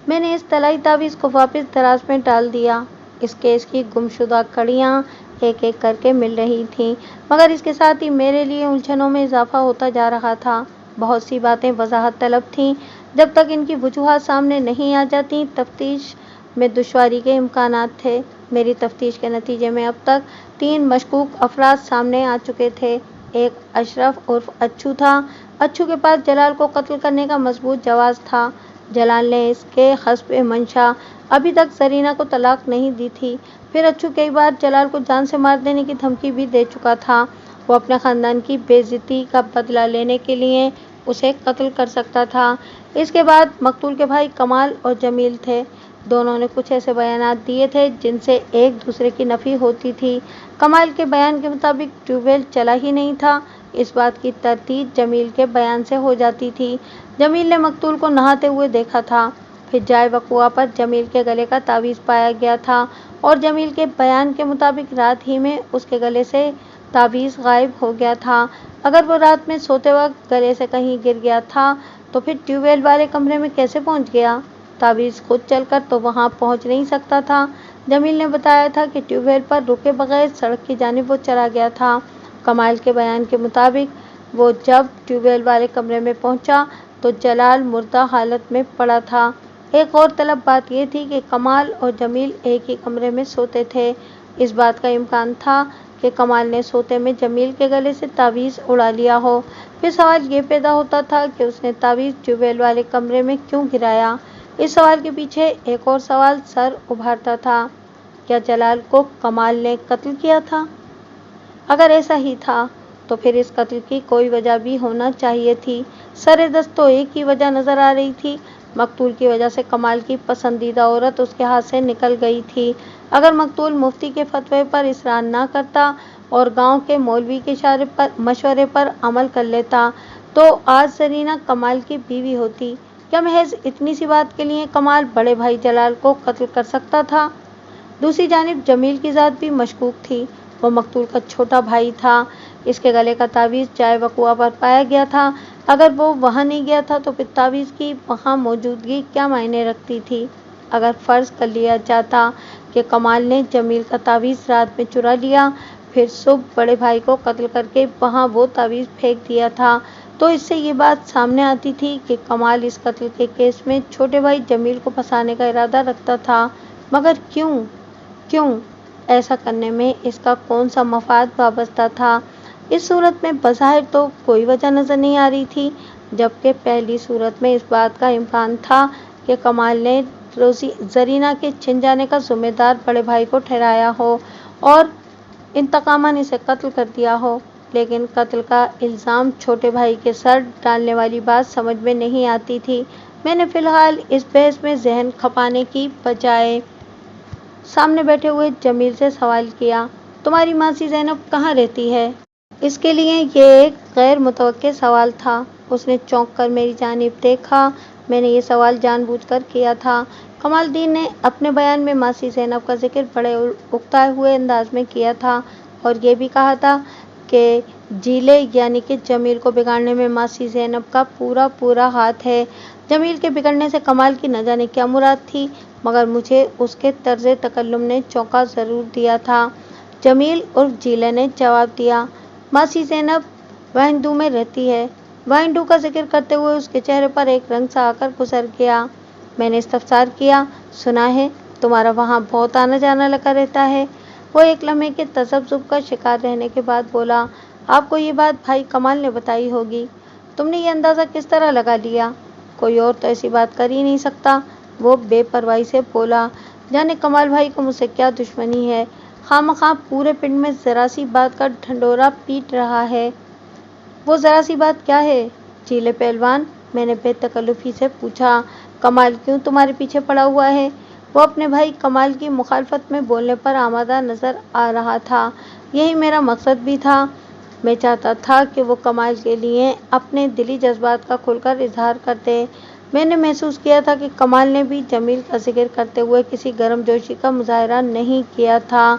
मैंने इस तलाई तावीज़ को वापस दराज में डाल दिया। इस केस की गुमशुदा कड़ियाँ एक एक करके मिल रही थीं, मगर इसके साथ ही मेरे लिए उलझनों में इजाफा होता जा रहा था। बहुत सी बातें वजाहत तलब थीं। जब तक इनकी वजूहात सामने नहीं आ जाती, तफ्तीश में दुश्वारी के इम्कानात थे। मेरी तफ्तीश के नतीजे में अब तक 3 मशकूक अफराद सामने आ चुके थे। एक अशरफ उर्फ अच्छू था। अच्छू के पास जलाल को कत्ल करने का मजबूत जवाब था। जलाल ने इसके हस्ब मंशा अभी तक जरीना को तलाक नहीं दी थी। फिर अच्छू कई बार जलाल को जान से मार देने की धमकी भी दे चुका था। वो अपने ख़ानदान की बेइज्जती का बदला लेने के लिए उसे कत्ल कर सकता था। इसके बाद मकतूल के भाई कमाल और जमील थे। दोनों ने कुछ ऐसे बयानात दिए थे जिनसे एक दूसरे की नफ़ी होती थी। कमाल के बयान के मुताबिक ट्यूबवेल चला ही नहीं था। इस बात की तरतीब जमील के बयान से हो जाती थी। जमील ने मकतूल को नहाते हुए देखा था। फिर जाए वक़ुआ पर जमील के गले का तावीज़ पाया गया था और जमील के बयान के मुताबिक रात ही में उसके गले से तावीज़ गायब हो गया था। अगर वो रात में सोते वक्त गले से कहीं गिर गया था तो फिर ट्यूबवेल वाले कमरे में कैसे पहुंच गया? तावीज़ खुद चलकर तो वहां पहुंच नहीं सकता था। जमील ने बताया था कि ट्यूबवेल पर रुके बगैर सड़क की जानिब वो चला गया था। कमाल के बयान के मुताबिक वो जब ट्यूबवेल वाले कमरे में पहुंचा तो जलाल मुर्दा हालत में पड़ा था। एक और तलब बात यह थी कि कमाल और जमील एक ही कमरे में सोते थे। इस बात का इम्कान था कि कमाल ने सोते में जमील के गले से तावीज़ उड़ा लिया हो। फिर सवाल ये पैदा होता था कि उसने तावीज़ ट्यूबवेल वाले कमरे में क्यों गिराया। इस सवाल के पीछे एक और सवाल सर उभारता था, क्या जलाल को कमाल ने कत्ल किया था? अगर ऐसा ही था तो फिर इस कत्ल की कोई वजह भी होना चाहिए थी। सरेदस्त तो एक ही वजह नज़र आ रही थी, मकतूल की वजह से कमाल की पसंदीदा औरत उसके हाथ से निकल गई थी। अगर मकतूल मुफ्ती के फतवे पर इसरार ना करता और गांव के मौलवी के मशवरे पर अमल कर लेता تو آج زرینہ کمال کی بیوی ہوتی۔ کیا محض اتنی سی بات کے لیے کمال بڑے بھائی جلال کو قتل کر سکتا تھا؟ دوسری جانب جمیل کی ذات بھی مشکوک تھی۔ وہ مقتول کا چھوٹا بھائی تھا۔ اس کے گلے کا تعویذ جائے وقوع پر پایا گیا تھا۔ اگر وہ وہاں نہیں گیا تھا تو پھر تعویذ کی وہاں موجودگی کیا معنی رکھتی تھی؟ اگر فرض کر لیا جاتا کہ کمال نے جمیل کا تعویذ رات میں چرا لیا، پھر صبح بڑے بھائی کو قتل کر کے وہاں وہ تعویذ پھینک دیا تھا، تو اس سے یہ بات سامنے آتی تھی کہ کمال اس قتل کے کیس میں چھوٹے بھائی جمیل کو پھنسانے کا ارادہ رکھتا تھا۔ مگر کیوں ایسا کرنے میں اس کا کون سا مفاد وابستہ تھا؟ اس صورت میں بظاہر تو کوئی وجہ نظر نہیں آ رہی تھی، جبکہ پہلی صورت میں اس بات کا امکان تھا کہ کمال نے زرینہ کے چھن جانے کا ذمہ دار بڑے بھائی کو ٹھہرایا ہو اور انتقاماً اسے قتل کر دیا ہو۔ لیکن قتل کا الزام چھوٹے بھائی کے سر ڈالنے والی بات سمجھ میں نہیں آتی تھی۔ میں نے فی الحال اس بحث میں ذہن کھپانے کی بجائے سامنے بیٹھے ہوئے جمیل سے سوال کیا، تمہاری ماسی زینب کہاں رہتی ہے؟ اس کے لیے یہ ایک غیر متوقع سوال تھا۔ اس نے چونک کر میری جانب دیکھا۔ میں نے یہ سوال جان بوجھ کر کیا تھا۔ کمال الدین نے اپنے بیان میں ماسی زینب کا ذکر بڑے اکتائے ہوئے انداز میں کیا تھا اور یہ بھی کہا تھا کہ جیلے یعنی کہ جمیل کو بگاڑنے میں ماسی زینب کا پورا ہاتھ ہے۔ جمیل کے بگڑنے سے کمال کی نہ جانے کیا مراد تھی، مگر مجھے اس کے طرز تکلم نے چونکا ضرور دیا تھا۔ جمیل عرف جیلے نے جواب دیا، ماسی زینب وہنڈو میں رہتی ہے۔ وہنڈو کا ذکر کرتے ہوئے اس کے چہرے پر ایک رنگ سا آ کر گزر گیا۔ میں نے استفسار کیا، سنا ہے تمہارا وہاں بہت آنا جانا لگا رہتا ہے؟ وہ ایک لمحے کے تذبذب کا شکار رہنے کے بعد بولا، آپ کو یہ بات بھائی کمال نے بتائی ہوگی۔ تم نے یہ اندازہ کس طرح لگا لیا؟ کوئی اور تو ایسی بات کر ہی نہیں سکتا۔ وہ بے پرواہی سے بولا، جانے کمال بھائی کو مجھ سے کیا دشمنی ہے، خواہ مخواہ پورے پنڈ میں ذرا سی بات کا ڈھنڈورا پیٹ رہا ہے۔ وہ ذرا سی بات کیا ہے جیلے پہلوان؟ میں نے بے تکلفی سے پوچھا، کمال کیوں تمہارے پیچھے پڑا ہوا ہے؟ وہ اپنے بھائی کمال کی مخالفت میں بولنے پر آمادہ نظر آ رہا تھا۔ یہی میرا مقصد بھی تھا۔ میں چاہتا تھا کہ وہ کمال کے لیے اپنے دلی جذبات کا کھل کر اظہار کر دے۔ میں نے محسوس کیا تھا کہ کمال نے بھی جمیل کا ذکر کرتے ہوئے کسی گرم جوشی کا مظاہرہ نہیں کیا تھا۔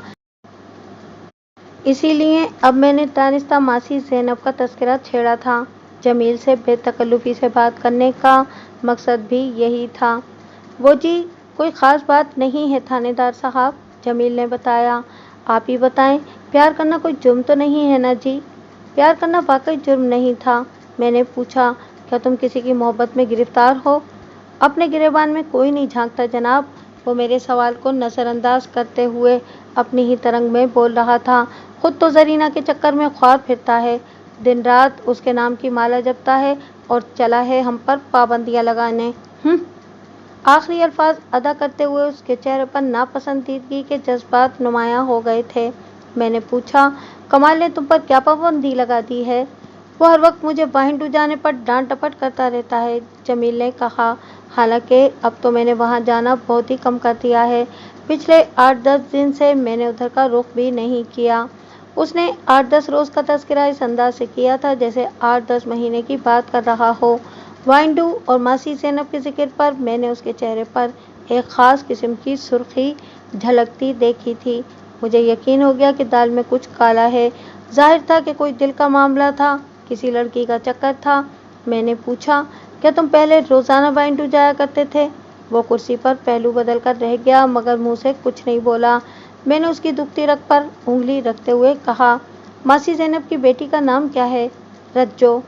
اسی لیے اب میں نے دانستہ ماسی زینب کا تذکرہ چھیڑا تھا۔ جمیل سے بے تکلفی سے بات کرنے کا مقصد بھی یہی تھا۔ وہ جی کوئی خاص بات نہیں ہے تھانے دار صاحب، جمیل نے بتایا۔ آپ ہی بتائیں، پیار کرنا کوئی جرم تو نہیں ہے نا جی؟ پیار کرنا واقعی جرم نہیں تھا۔ میں نے پوچھا، کیا تم کسی کی محبت میں گرفتار ہو؟ اپنے گریبان میں کوئی نہیں جھانکتا جناب۔ وہ میرے سوال کو نظر انداز کرتے ہوئے اپنی ہی ترنگ میں بول رہا تھا، خود تو زرینہ کے چکر میں خوار پھرتا ہے، دن رات اس کے نام کی مالا جپتا ہے اور چلا ہے ہم پر پابندیاں لگانے۔ آخری الفاظ ادا کرتے ہوئے اس کے چہرے پر ناپسندیدگی کے جذبات نمایاں ہو گئے تھے۔ میں نے پوچھا، کمال نے تم پر کیا پابندی لگا دی ہے؟ وہ ہر وقت مجھے وہنڈو جانے پر ڈانٹ ڈپٹ کرتا رہتا ہے، جمیل نے کہا۔ حالانکہ اب تو میں نے وہاں جانا بہت ہی کم کر دیا ہے۔ پچھلے 8-10 دن سے میں نے ادھر کا رخ بھی نہیں کیا۔ اس نے 8-10 روز کا تذکرہ اس انداز سے کیا تھا جیسے 8-10 مہینے کی بات کر رہا ہو۔ وہنڈو اور ماسی زینب کے ذکر پر میں نے اس کے چہرے پر ایک خاص قسم کی سرخی جھلکتی دیکھی تھی۔ مجھے یقین ہو گیا کہ دال میں کچھ کالا ہے۔ ظاہر تھا کہ کوئی دل کا معاملہ تھا، کسی لڑکی کا چکر تھا۔ میں نے پوچھا، کیا تم پہلے روزانہ وہنڈو جایا کرتے تھے؟ وہ کرسی پر پہلو بدل کر رہ گیا مگر منہ سے کچھ نہیں بولا۔ میں نے اس کی دکھتی رگ پر انگلی رکھتے ہوئے کہا، ماسی زینب کی بیٹی کا نام کیا ہے؟ رجو۔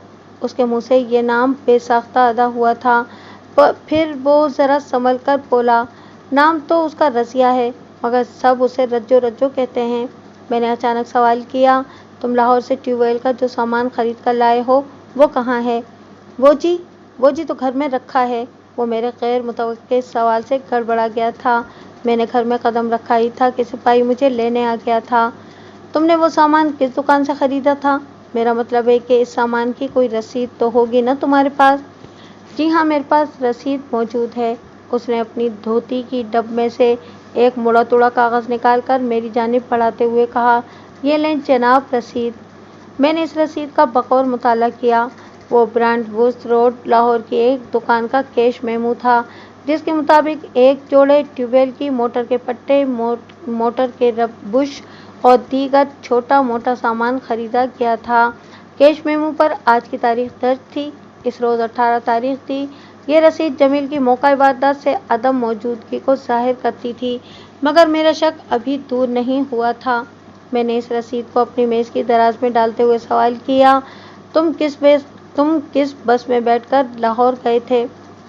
اس کے منہ سے یہ نام بے ساختہ ادا ہوا تھا۔ پھر وہ ذرا سنبھل کر بولا، نام تو اس کا رضیہ ہے مگر سب اسے رجو رجو کہتے ہیں۔ میں نے اچانک سوال کیا، تم لاہور سے ٹیوب ویل کا جو سامان خرید کر لائے ہو وہ کہاں ہے؟ وہ جی تو گھر میں رکھا ہے۔ وہ میرے غیر متوقع سوال سے گڑبڑا گیا تھا۔ میں نے گھر میں قدم رکھا ہی تھا کہ سپاہی مجھے لینے آ گیا تھا۔ تم نے وہ سامان کس دکان سے خریدا تھا؟ میرا مطلب ہے کہ اس سامان کی کوئی رسید تو ہوگی نا تمہارے پاس؟ جی ہاں، میرے پاس رسید موجود ہے۔ اس نے اپنی دھوتی کی ڈب میں سے ایک مڑا توڑا کاغذ نکال کر میری جانب بڑھاتے ہوئے کہا، یہ لیں جناب رسید۔ میں نے اس رسید کا بغور مطالعہ کیا۔ वो ब्रांड बुश रोड लाहौर की एक दुकान का कैश मेमो था, जिसके मुताबिक एक जोड़े ट्यूबवेल की मोटर के पट्टे, मोटर के बुश और दीगर छोटा मोटा सामान खरीदा गया था। कैश मेमो पर आज की तारीख दर्ज थी। इस रोज 18 तारीख थी। ये रसीद जमील की मौका वारदात से अदम मौजूदगी को जाहिर करती थी, मगर मेरा शक अभी दूर नहीं हुआ था। मैंने इस रसीद को अपनी मेज की दराज में डालते हुए सवाल किया, तुम किस बस में बैठकर लाहौर गए थे?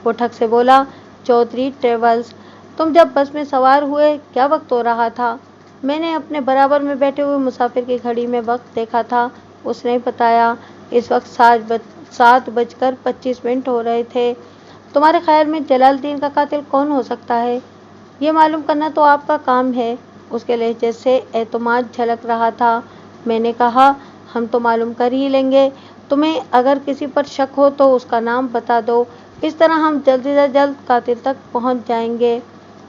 वो ठग से बोला, चौधरी ट्रेवल्स। तुम जब बस में सवार हुए क्या वक्त हो रहा था? मैंने अपने बराबर में बैठे हुए मुसाफिर की घड़ी में वक्त देखा था। उसने बताया, इस वक्त 7:25 हो रहे थे। तुम्हारे ख्याल में जलालुद्दीन का कातिल कौन हो सकता है? ये मालूम करना तो आपका काम है। उसके लहजे से एतमाद झलक रहा था। मैंने कहा, हम तो मालूम कर ही लेंगे। तुम्हें अगर किसी पर शक हो तो उसका नाम बता दो, इस तरह हम जल्द से जल्द कातिल तक पहुंच जाएंगे।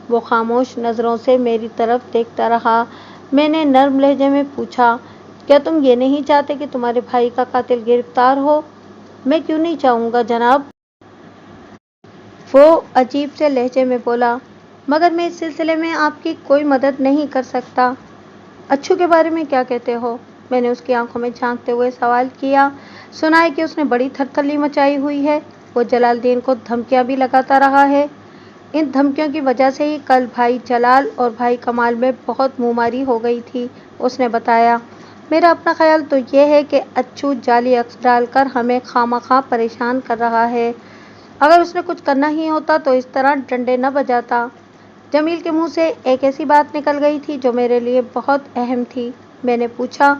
वो खामोश नज़रों से मेरी तरफ देखता रहा। मैंने नर्म लहजे में पूछा, क्या तुम ये नहीं चाहते कि तुम्हारे भाई का कातिल गिरफ्तार हो? मैं क्यों नहीं चाहूँगा जनाब, वो अजीब से लहजे में बोला, मगर मैं इस सिलसिले में आपकी कोई मदद नहीं कर सकता। अच्छू के बारे में क्या कहते हो? मैंने उसकी आंखों में झांकते हुए सवाल किया। सुना है कि उसने बड़ी थरथल्ली मचाई हुई है। वो जलालुद्दीन को धमकियां भी लगाता रहा है। इन धमकियों की वजह से ही कल भाई जलाल और भाई कमाल में बहुत मुंहमारी हो गई थी, उसने बताया। मेरा अपना ख्याल तो ये है कि अच्छू जाली अक्स डालकर हमें खामखा परेशान कर रहा है। अगर उसने कुछ करना ही होता तो इस तरह डंडे न बजाता। जमील के मुंह से एक ऐसी बात निकल गई थी जो मेरे लिए बहुत अहम थी। मैंने पूछा,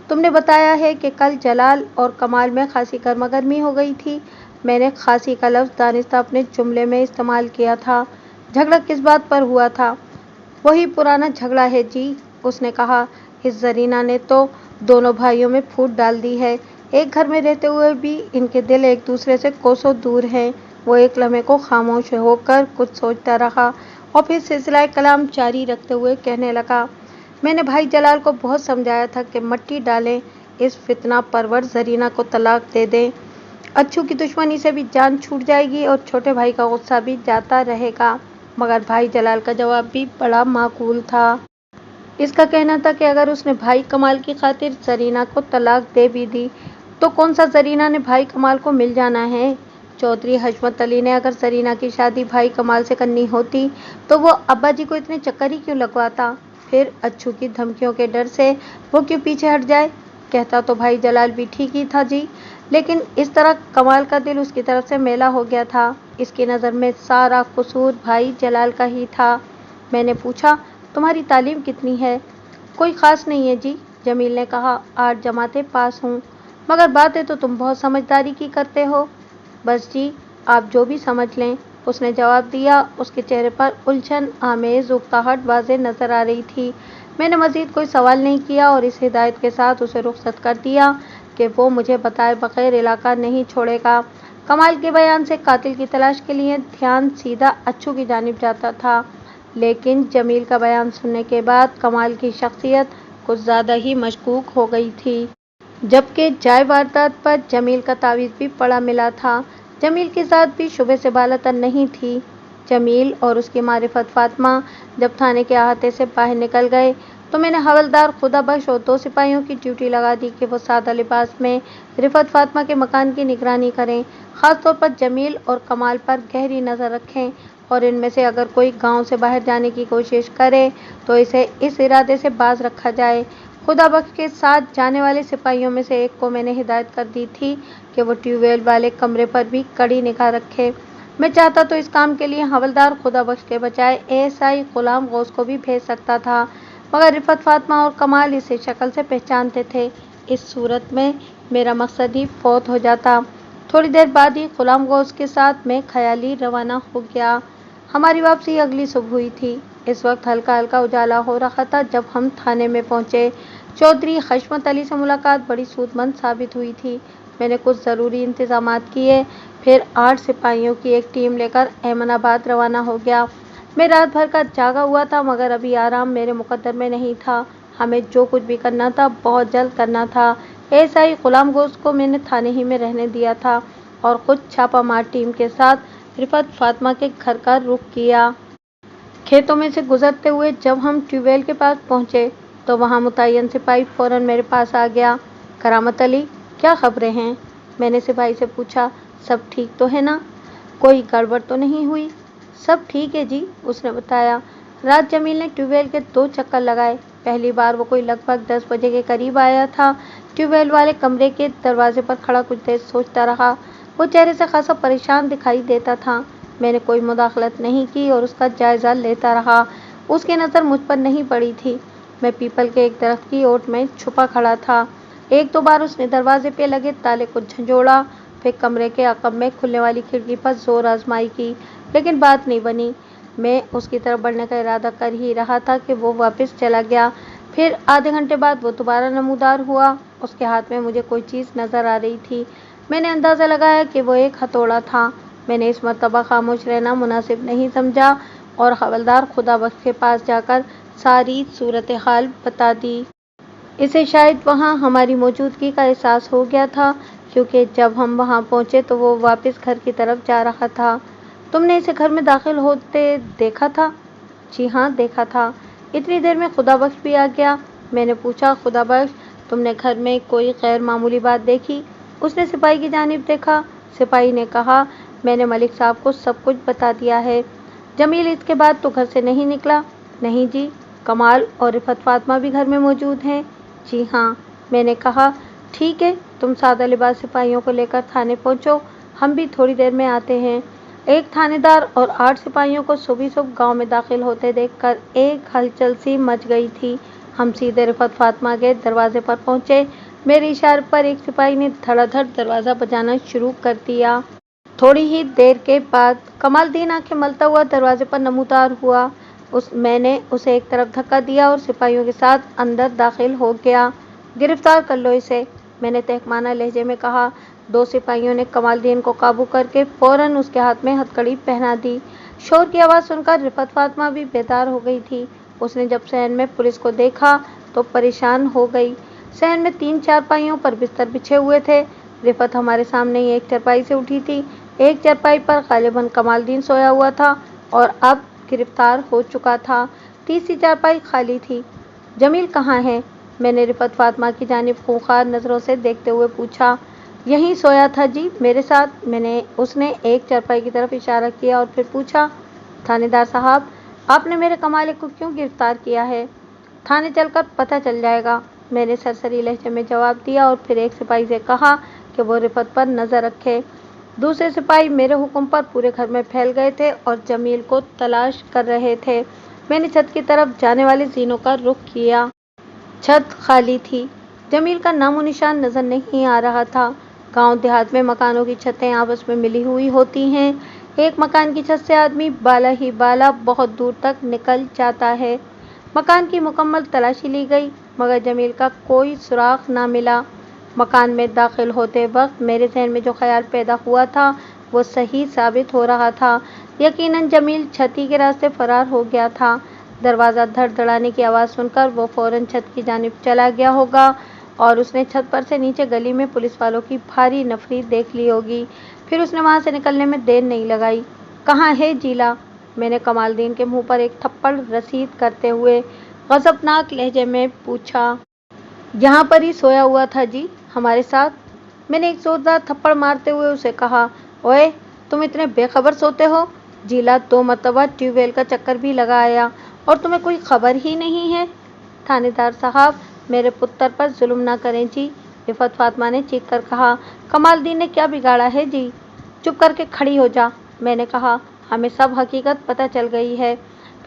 तुमने बताया है कि कल जलाल और कमाल में खासी गर्मागर्मी हो गई थी। मैंने खासी का लफ्ज़ दानिस्ता अपने जुमले में इस्तेमाल किया था। झगड़ा किस बात पर हुआ था? वही पुराना झगड़ा है जी, उसने कहा। इस जरीना ने तो दोनों भाइयों में फूट डाल दी है। एक घर में रहते हुए भी इनके दिल एक दूसरे से कोसों दूर हैं। वो एक लम्हे को खामोश होकर कुछ सोचता रहा और फिर सिलसिला कलाम जारी रखते हुए कहने लगा, मैंने भाई जलाल को बहुत समझाया था कि मट्टी डालें, इस फितना परवर जरीना को तलाक दे दें। अच्छू की दुश्मनी से भी जान छूट जाएगी और छोटे भाई का गुस्सा भी जाता रहेगा। मगर भाई जलाल का जवाब भी बड़ा माकूल था। इसका कहना था कि अगर उसने भाई कमाल की खातिर जरीना को तलाक दे भी दी तो कौन सा जरीना ने भाई कमाल को मिल जाना है। चौधरी हशमत अली ने अगर जरीना की शादी भाई कमाल से करनी होती तो वो अब्बा जी को इतने चक्कर ही क्यों लगवाता? फिर अच्छू की धमकियों के डर से वो क्यों पीछे हट जाए? कहता तो भाई जलाल भी ठीक ही था जी, लेकिन इस तरह कमाल का दिल उसकी तरफ से मेला हो गया था। इसकी नज़र में सारा कसूर भाई जलाल का ही था। मैंने पूछा, तुम्हारी तालीम कितनी है? कोई ख़ास नहीं है जी, जमील ने कहा। 8 जमातें पास हूँ, मगर बातें तो तुम बहुत समझदारी की करते हो। बस जी, आप जो भी समझ लें, उसने जवाब दिया। उसके चेहरे पर उलझन आमेज़ उकताहट वाज़े नज़र आ रही थी। मैंने मज़ीद कोई सवाल नहीं किया और इस हिदायत के साथ उसे रुखसत कर दिया कि वो मुझे बताए बगैर इलाका नहीं छोड़ेगा। कमाल के बयान से कातिल की तलाश के लिए ध्यान सीधा अच्छू की जानिब जाता था, लेकिन जमील का बयान सुनने के बाद कमाल की शख्सियत कुछ ज़्यादा ही मशकूक हो गई थी। जबकि जाय वारदात पर जमील का तावीज़ भी पड़ा मिला था। जमील की ज़ात भी शुबे से बालातर नहीं थी। जमील और उसकी मारिफत फातिमा जब थाने के अहाते से बाहर निकल गए तो मैंने हवलदार खुदाबख्श और 2 सिपाहियों की ड्यूटी लगा दी कि वो सादा लिबास में रिफत फातिमा के मकान की निगरानी करें। ख़ास तौर पर जमील और कमाल पर गहरी नज़र रखें और इनमें से अगर कोई गांव से बाहर जाने की कोशिश करे तो इसे इस इरादे से बाज रखा जाए। खुदाबख्श के साथ जाने वाले सिपाहियों में से एक को मैंने हिदायत कर दी थी कि वो ट्यूबवेल वाले कमरे पर भी कड़ी निगाह रखे। मैं चाहता तो इस काम के लिए हवलदार खुदाबख्श के बजाय एएसआई गुलाम गौस को भी भेज सकता था, मगर रिफत फातिमा और कमाल इसे शक्ल से पहचानते थे। इस सूरत में मेरा मकसद ही फौत हो जाता। थोड़ी देर बाद ही गुलाम गौस के साथ मैं ख्याली रवाना हो गया। हमारी वापसी अगली सुबह हुई थी। इस वक्त हल्का हल्का उजाला हो रहा था जब हम थाने में पहुंचे। चौधरी हशमत अली से मुलाकात बड़ी सूदमंद साबित हुई थी। मैंने कुछ ज़रूरी इंतजामात किए, फिर 8 सिपाहियों की एक टीम लेकर अहमदाबाद रवाना हो गया। मैं रात भर का जागा हुआ था, मगर अभी आराम मेरे मुकद्दर में नहीं था। हमें जो कुछ भी करना था बहुत जल्द करना था। एएसआई गुलाम गोश्त को मैंने थाने ही में रहने दिया था और खुद छापामार टीम के साथ रिफत फातिमा के घर का रुख किया। खेतों में से गुजरते हुए जब हम ट्यूबवेल के पास पहुंचे तो वहां मुतय्यन सिपाही फौरन मेरे पास आ गया। करामत अली, क्या खबरें हैं? मैंने सिपाही से पूछा। सब ठीक तो है ना? कोई गड़बड़ तो नहीं हुई? सब ठीक है जी, उसने बताया। रात जमील ने ट्यूबवेल के 2 चक्कर लगाए। पहली बार वो कोई लगभग 10 बजे के करीब आया था। ट्यूबवेल वाले कमरे के दरवाजे पर खड़ा कुछ देर सोचता रहा। वो चेहरे से खासा परेशान दिखाई देता था। मैंने कोई मुदाखलत नहीं की और उसका जायजा लेता रहा। उसकी नज़र मुझ पर नहीं पड़ी थी। मैं पीपल के एक दरख्त की ओट में छुपा खड़ा था। 1-2 बार उसने दरवाजे पे लगे ताले को झंझोड़ा, फिर कमरे के अकब में खुलने वाली खिड़की पर जोर आजमाई की, लेकिन बात नहीं बनी। मैं उसकी तरफ बढ़ने का इरादा कर ही रहा था कि वो वापस चला गया। फिर आधे घंटे बाद वो दोबारा नमूदार हुआ। उसके हाथ में मुझे कोई चीज़ नज़र आ रही थी। मैंने अंदाज़ा लगाया कि वो एक हथौड़ा था। मैंने इस मर्तबा खामोश रहना मुनासिब नहीं समझा और हवलदार खुदाबख्श के पास जाकर सारी सूरत हाल बता दी। इसे शायद वहाँ हमारी मौजूदगी का एहसास हो गया था, क्योंकि जब हम वहाँ पहुँचे तो वो वापस घर की तरफ जा रहा था। तुमने इसे घर में दाखिल होते देखा था? जी हाँ, देखा था। इतनी देर में खुदाबख्श भी आ गया। मैंने पूछा, खुदाबख्श, तुमने घर में कोई गैर मामूली बात देखी? उसने सिपाही की जानिब देखा। सिपाही ने कहा, मैंने मलिक साहब को सब कुछ बता दिया है। जमील, इसके बाद तो घर से नहीं निकला? नहीं जी। कमाल और रिफत फातिमा भी घर में मौजूद हैं? जी हाँ। मैंने कहा, ठीक है, तुम सादा लिबास सिपाहियों को लेकर थाने पहुँचो, हम भी थोड़ी देर में आते हैं। एक थानेदार और 8 सिपाहियों को सुबह गांव में दाखिल होते देखकर एक हलचल सी मच गई थी। हम सीधे रिफत फातिमा के दरवाजे पर पहुंचे। मेरे इशारे पर एक सिपाही ने धड़ाधड़ दरवाज़ा बजाना शुरू कर दिया। थोड़ी ही देर के बाद कमालदीन आंखें मलता हुआ दरवाजे पर नमूदार हुआ। मैंने उसे एक तरफ धक्का दिया और सिपाहियों के साथ अंदर दाखिल हो गया। गिरफ्तार कर लो इसे, मैंने तहमाना लहजे में कहा। 2 सिपाहियों ने कमालदीन को काबू करके फौरन उसके हाथ में हथकड़ी पहना दी। शोर की आवाज़ सुनकर रिफत फातिमा भी बेदार हो गई थी। उसने जब सहन में पुलिस को देखा तो परेशान हो गई। सहन में 3 चारपाइयों पर बिस्तर बिछे हुए थे। रिफत हमारे सामने ही एक चारपाई से उठी थी। एक चारपाई पर गालिबन कमालदीन सोया हुआ था और अब गिरफ्तार हो चुका था। तीसरी चारपाई खाली थी। जमील कहाँ है? मैंने रिफत फातिमा की जानिब खूंखार नज़रों से देखते हुए पूछा। यहीं सोया था जी, मेरे साथ। उसने एक चारपाई की तरफ इशारा किया और फिर पूछा, थानेदार साहब, आपने मेरे कमाले को क्यों गिरफ्तार किया है? थाने चलकर पता चल जाएगा, मैंने सरसरी लहजे में जवाब दिया और फिर एक सिपाही से कहा कि वो रिफत पर नज़र रखे। दूसरे सिपाही मेरे हुक्म पर पूरे घर में फैल गए थे और जमील को तलाश कर रहे थे। मैंने छत की तरफ जाने वाले जीनों का रुख किया। छत खाली थी। जमील का नामो निशान नज़र नहीं आ रहा था। गांव देहात में मकानों की छतें आपस में मिली हुई होती हैं। एक मकान की छत से आदमी बाला ही बाला बहुत दूर तक निकल जाता है। मकान की मुकम्मल तलाशी ली गई, मगर जमील का कोई सुराग ना मिला। मकान में दाखिल होते वक्त मेरे जहन में जो ख्याल पैदा हुआ था वो सही साबित हो रहा था। यकीनन जमील छती के रास्ते फरार हो गया था। दरवाज़ा धड़धड़ाने की आवाज़ सुनकर वो फौरन छत की जानिब चला गया होगा और उसने छत पर से नीचे गली में पुलिस वालों की भारी नफरी देख ली होगी। फिर उसने वहाँ से निकलने में देर नहीं लगाई। कहाँ है जीला? मैंने कमालदीन के मुंह पर एक थप्पड़ रसीद करते हुए गज़बनाक लहजे में पूछा। यहाँ पर ही सोया हुआ था जी, हमारे साथ। मैंने एक जोरदार थप्पड़ मारते हुए उसे कहा, ओए, तुम इतने बेखबर सोते हो? जीला 2 मरतबा ट्यूबवेल का चक्कर भी लगा आया और तुम्हें कोई खबर ही नहीं है। थानेदार साहब, मेरे पुत्र पर जुल्म ना करें जी, रिफत फातिमा ने चीख कर कहा। कमालदीन ने क्या बिगाड़ा है जी? चुप करके खड़ी हो जा, मैंने कहा। हमें सब हकीकत पता चल गई है।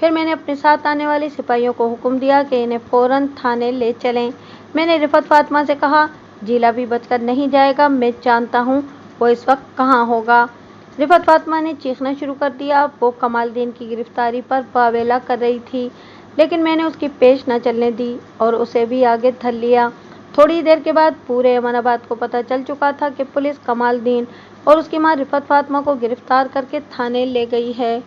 फिर मैंने अपने साथ आने वाले सिपाहियों को हुक्म दिया कि इन्हें फौरन थाने ले चलें। मैंने रिफत फातिमा से कहा, जीला भी बचकर नहीं जाएगा, मैं जानता हूँ वो इस वक्त कहाँ होगा। रिफत फातिमा ने चीखना शुरू कर दिया। वो कमालदीन की गिरफ्तारी पर वावेला कर रही थी, लेकिन मैंने उसकी पेश न चलने दी और उसे भी आगे धर लिया। थोड़ी देर के बाद पूरे अमनाबाद को पता चल चुका था कि पुलिस कमालदीन और उसकी मां रिफत फातिमा को गिरफ्तार करके थाने ले गई है।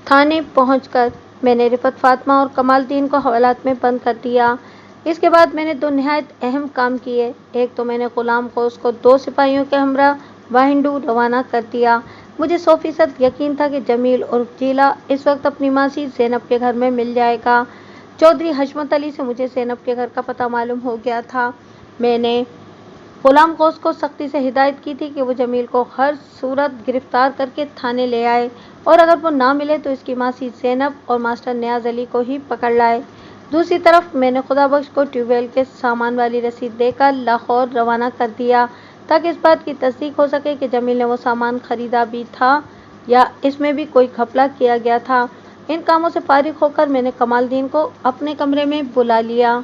थाने पहुंचकर मैंने रिफत फातिमा और कमालदीन को हवालात में बंद कर दिया। اس کے بعد میں نے 2 نہایت اہم کام کیے۔ ایک تو میں نے غلام قوس کو 2 سپاہیوں کے ہمراہ باہنڈو روانہ کر دیا۔ مجھے 100% یقین تھا کہ جمیل اور جیلا اس وقت اپنی ماسی زینب کے گھر میں مل جائے گا۔ چودھری حشمت علی سے مجھے زینب کے گھر کا پتہ معلوم ہو گیا تھا۔ میں نے غلام قوس کو سختی سے ہدایت کی تھی کہ وہ جمیل کو ہر صورت گرفتار کر کے تھانے لے آئے اور اگر وہ نہ ملے تو اس کی ماسی زینب اور ماسٹر نیاز علی کو ہی پکڑ لائے۔ دوسری طرف میں نے خدا بخش کو ٹیوب ویل کے سامان والی رسید دے کر لاہور روانہ کر دیا تاکہ اس بات کی تصدیق ہو سکے کہ جمیل نے وہ سامان خریدا بھی تھا یا اس میں بھی کوئی گھپلہ کیا گیا تھا۔ ان کاموں سے فارغ ہو کر میں نے کمال الدین کو اپنے کمرے میں بلا لیا۔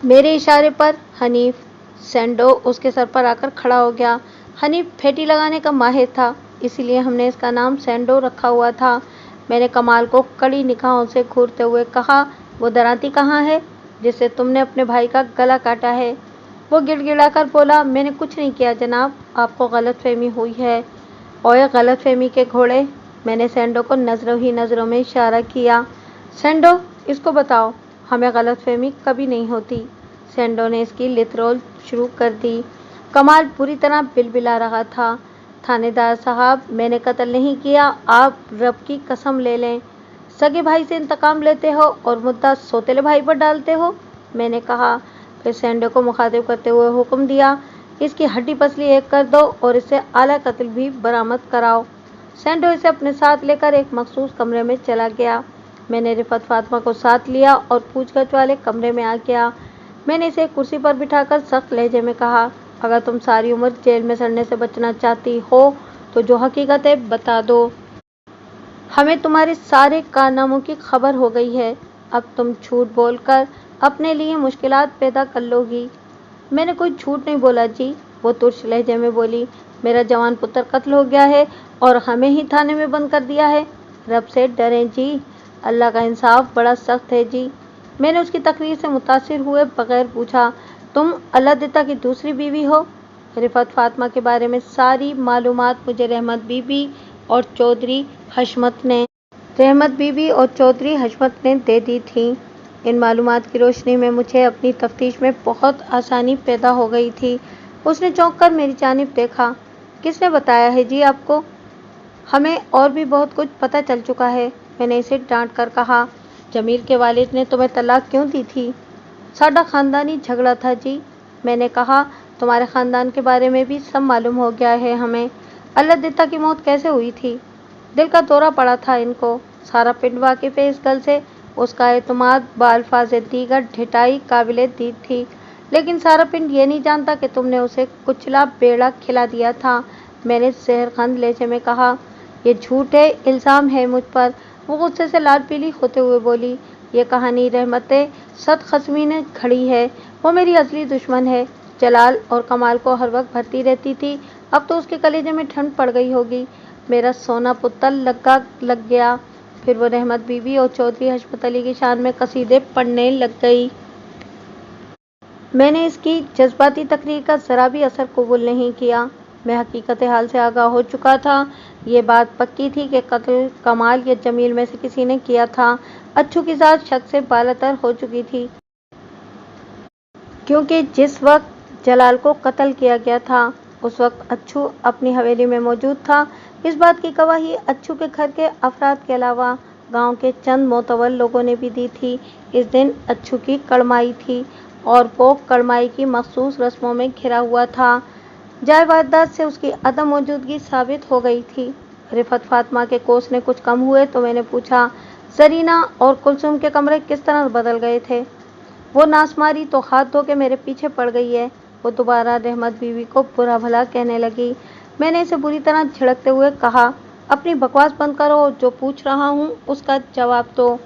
میرے اشارے پر حنیف سینڈو اس کے سر پر آ کر کھڑا ہو گیا۔ حنیف پھیٹی لگانے کا ماہر تھا، اسی لیے ہم نے اس کا نام سینڈو رکھا ہوا تھا۔ میں نے کمال کو کڑی نگاہوں سے گھورتے ہوئے کہا، وہ درانتی کہاں ہے جس سے تم نے اپنے بھائی کا گلا کاٹا ہے؟ وہ گڑ گڑا کر بولا، میں نے کچھ نہیں کیا جناب، آپ کو غلط فہمی ہوئی ہے۔ اوئے غلط فہمی کے گھوڑے! میں نے سینڈو کو نظروں ہی نظروں میں اشارہ کیا۔ سینڈو، اس کو بتاؤ، ہمیں غلط فہمی کبھی نہیں ہوتی۔ سینڈو نے اس کی لترول شروع کر دی۔ کمال بری طرح بلبلا رہا تھا۔ تھانے دار صاحب، میں نے قتل نہیں کیا، آپ رب کی قسم لے لیں۔ سگے بھائی سے انتقام لیتے ہو اور مدعا سوتیلے بھائی پر ڈالتے ہو، میں نے کہا۔ پھر سینڈو کو مخاطب کرتے ہوئے حکم دیا، اس کی ہڈی پسلی ایک کر دو اور اس سے آلہ قتل بھی برآمد کراؤ۔ سینڈو اسے اپنے ساتھ لے کر ایک مخصوص کمرے میں چلا گیا۔ میں نے رفعت فاطمہ کو ساتھ لیا اور پوچھ گچھ والے کمرے میں آ گیا۔ میں نے اسے ایک کرسی پر بٹھا کر سخت لہجے میں کہا، اگر تم ساری عمر جیل میں سڑنے سے بچنا چاہتی ہو تو جو حقیقت ہے بتا دو۔ ہمیں تمہارے سارے کارناموں کی خبر ہو گئی ہے، اب تم جھوٹ بول کر اپنے لیے مشکلات پیدا کر لو گی۔ میں نے کوئی جھوٹ نہیں بولا جی، وہ ترش لہجے میں بولی، میرا جوان پتر قتل ہو گیا ہے اور ہمیں ہی تھانے میں بند کر دیا ہے۔ رب سے ڈریں جی، اللہ کا انصاف بڑا سخت ہے جی۔ میں نے اس کی تقریر سے متاثر ہوئے بغیر پوچھا، تم اللہ دتا کی دوسری بیوی ہو؟ رفعت فاطمہ کے بارے میں ساری معلومات مجھے رحمت بی بی اور چودھری حشمت نے دے دی تھیں۔ ان معلومات کی روشنی میں مجھے اپنی تفتیش میں بہت آسانی پیدا ہو گئی تھی۔ اس نے چونک کر میری جانب دیکھا، کس نے بتایا ہے جی آپ کو؟ ہمیں اور بھی بہت کچھ پتہ چل چکا ہے۔ میں نے اسے ڈانٹ کر کہا، جمیل کے والد نے تمہیں طلاق کیوں دی تھی؟ ساڈا خاندانی جھگڑا تھا جی۔ میں نے کہا، تمہارے خاندان کے بارے میں بھی سب معلوم ہو گیا ہے ہمیں۔ اللہ دتا کی موت کیسے ہوئی تھی؟ دل کا دورہ پڑا تھا ان کو۔ سارا پنڈ واقف ہے اس گل سے۔ اس کا اعتماد بالفاظ دیگر ڈھٹائی قابل دید تھی، لیکن سارا پنڈ یہ نہیں جانتا کہ تم نے اسے کچلا بیڑا کھلا دیا تھا۔ میں نے زہرخند لہجے میں کہا، یہ جھوٹ ہے، الزام ہے مجھ پر۔ وہ غصے سے لال پیلی ہوتے ہوئے بولی، یہ کہانی رحمت صد قسمی نے گھڑی ہے، وہ میری ازلی دشمن ہے۔ جلال اور کمال کو ہر وقت بھرتی رہتی تھی، اب تو اس کے کلیجے میں ٹھنڈ پڑ گئی ہوگی۔ میرا سونا پتر لگ گیا۔ پھر وہ رحمت بی بی اور چودھری حشمت علی کی شان میں قصیدے پڑھنے لگ گئی۔ میں نے اس کی جذباتی تقریر کا ذرا بھی اثر قبول نہیں کیا۔ میں حقیقت حال سے آگاہ ہو چکا تھا۔ یہ بات پکی تھی کہ قتل کمال یا جمیل میں سے کسی نے کیا تھا۔ اچھو کی ذات شک سے بالاتر ہو چکی تھی، کیونکہ جس وقت جلال کو قتل کیا گیا تھا اس وقت اچھو اپنی حویلی میں موجود تھا۔ اس بات کی گواہی اچھو کے گھر کے افراد کے علاوہ گاؤں کے چند معتبر لوگوں نے بھی دی تھی۔ اس دن اچھو کی کڑمائی تھی اور وہ کڑمائی کی مخصوص رسموں میں گھرا ہوا تھا۔ جائے واردات سے اس کی عدم موجودگی ثابت ہو گئی تھی۔ رفعت فاطمہ کے کوس نے کچھ کم ہوئے تو میں نے پوچھا، زرینہ اور کلثوم کے کمرے کس طرح بدل گئے تھے؟ وہ ناس ماری تو ہاتھ دھو کے میرے پیچھے پڑ گئی ہے۔ وہ دوبارہ رحمت بی بی کو برا بھلا کہنے لگی۔ میں نے اسے بری طرح جھڑکتے ہوئے کہا، اپنی بکواس بند کرو اور جو پوچھ رہا ہوں اس کا جواب دو۔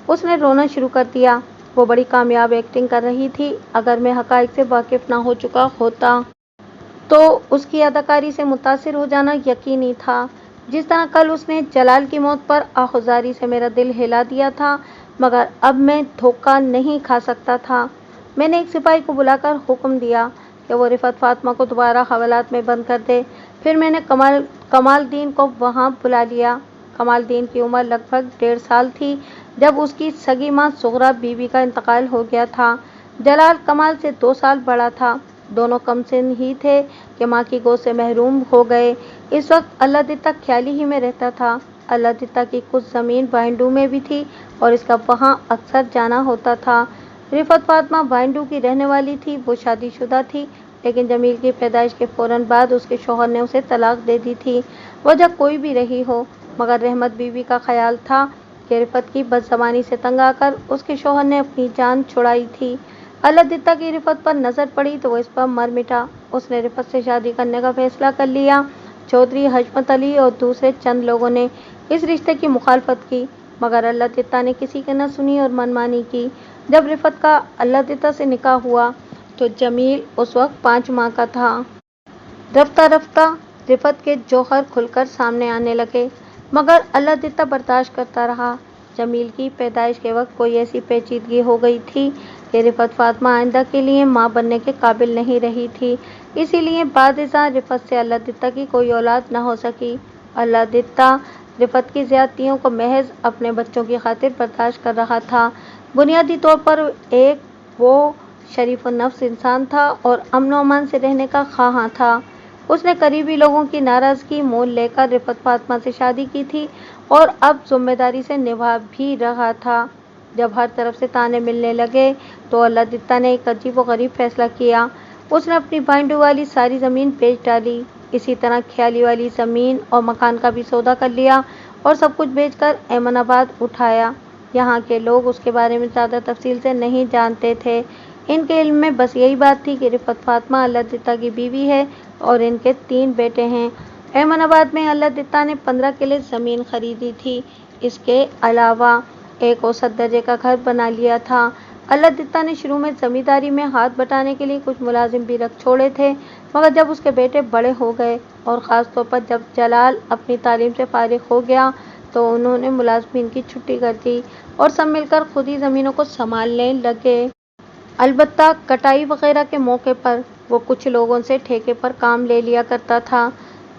اس نے رونا شروع کر دیا۔ وہ بڑی کامیاب ایکٹنگ کر رہی تھی۔ اگر میں حقائق سے واقف نہ ہو چکا ہوتا تو اس کی اداکاری سے متاثر ہو جانا یقینی تھا۔ جس طرح کل اس نے جلال کی موت پر آہوازاری سے میرا دل ہلا دیا تھا، مگر اب میں دھوکہ نہیں کھا سکتا تھا۔ میں نے ایک سپاہی کو بلا کر حکم دیا کہ وہ رفعت فاطمہ کو دوبارہ حوالات میں بند کر دے۔ پھر میں نے کمال الدین کو وہاں بلا لیا۔ کمال الدین کی عمر لگ بھگ 1.5 سال تھی جب اس کی سگی ماں زغرا بی بی کا انتقال ہو گیا تھا۔ जलाल कमाल से 2 साल बड़ा था। दोनों कमसिन ही थे कि माँ की गोद से महरूम हो गए। इस वक्त अल्लादित्ता ख्याली ही में रहता था। अल्लादित्ता की कुछ ज़मीन बाइंडू में भी थी और इसका वहाँ अक्सर जाना होता था। रिफत फातिमा बाइंडू की रहने वाली थी। वो शादीशुदा थी, लेकिन जमील की पैदाइश के फ़ौरन बाद उसके शौहर ने उसे तलाक दे दी थी। वजह कोई भी रही हो, मगर रहमत बीवी का ख्याल था कि रिफत की बदज़बानी से तंग आकर उसके शौहर ने अपनी जान छुड़ाई थी। अल्लादित्ता की रिफत पर नज़र पड़ी तो वो इस पर मर मिटा। उसने रिफत से शादी करने का फैसला कर लिया। चौधरी हशमत अली और दूसरे चंद लोगों ने इस रिश्ते की मुखालफत की, मगर अल्लादित्ता ने किसी की न सुनी और मनमानी की। जब रिफत का अल्लादित्ता से निकाह हुआ तो जमील उस वक्त 5 माह का था। रफ्ता रफ्ता रिफत के जौहर खुलकर सामने आने लगे, मगर अल्लादित्ता बर्दाश्त करता रहा। जमील की पैदाइश के वक्त कोई ऐसी पेचीदगी हो गई थी कि रिफत फातिमा आइंदा के लिए माँ बनने के काबिल नहीं रही थी। इसीलिए बादशाह रिफत से अल्लादित्ता की कोई औलाद न हो सकी। अल्लादित्ता रिफत की ज़्यादतियों को महज अपने बच्चों की खातिर बर्दाश्त कर रहा था। बुनियादी तौर पर एक वो शरीफ नफ्स इंसान था और अमन व अमान से रहने का ख्वाहां था। उसने करीबी लोगों की नाराज़गी मोल लेकर रिफत फातिमा से शादी की थी और अब जिम्मेदारी से निभा भी रहा था। जब हर तरफ से ताने मिलने लगे तो अल्लादित्ता ने एक अजीब व गरीब फैसला किया। उसने अपनी बाइंडू वाली सारी ज़मीन बेच डाली। इसी तरह ख्याली वाली ज़मीन और मकान का भी सौदा कर लिया और सब कुछ बेचकर एमनाबाद उठाया। यहाँ के लोग उसके बारे में ज़्यादा तफसील से नहीं जानते थे। इनके इल्म में बस यही बात थी कि रिफत फातिमा अल्लादित्ता की बीवी है और इनके 3 बेटे हैं। एमनाबाद में अल्लादित्ता ने 15 किले ज़मीन खरीदी थी। इसके अलावा एक औसत दर्जे का घर बना लिया था। अल्लादित्ता ने शुरू में ज़मींदारी में हाथ बटाने के लिए कुछ मुलाजिम भी रख छोड़े थे, मगर जब उसके बेटे बड़े हो गए और ख़ास तौर पर जब जलाल अपनी तालीम से फारिग हो गया तो उन्होंने मुलाजमीन की छुट्टी कर दी और सब मिलकर खुद ही ज़मीनों को संभालने लगे। अलबत्ता कटाई वगैरह के मौके पर वो कुछ लोगों से ठेके पर काम ले लिया करता था।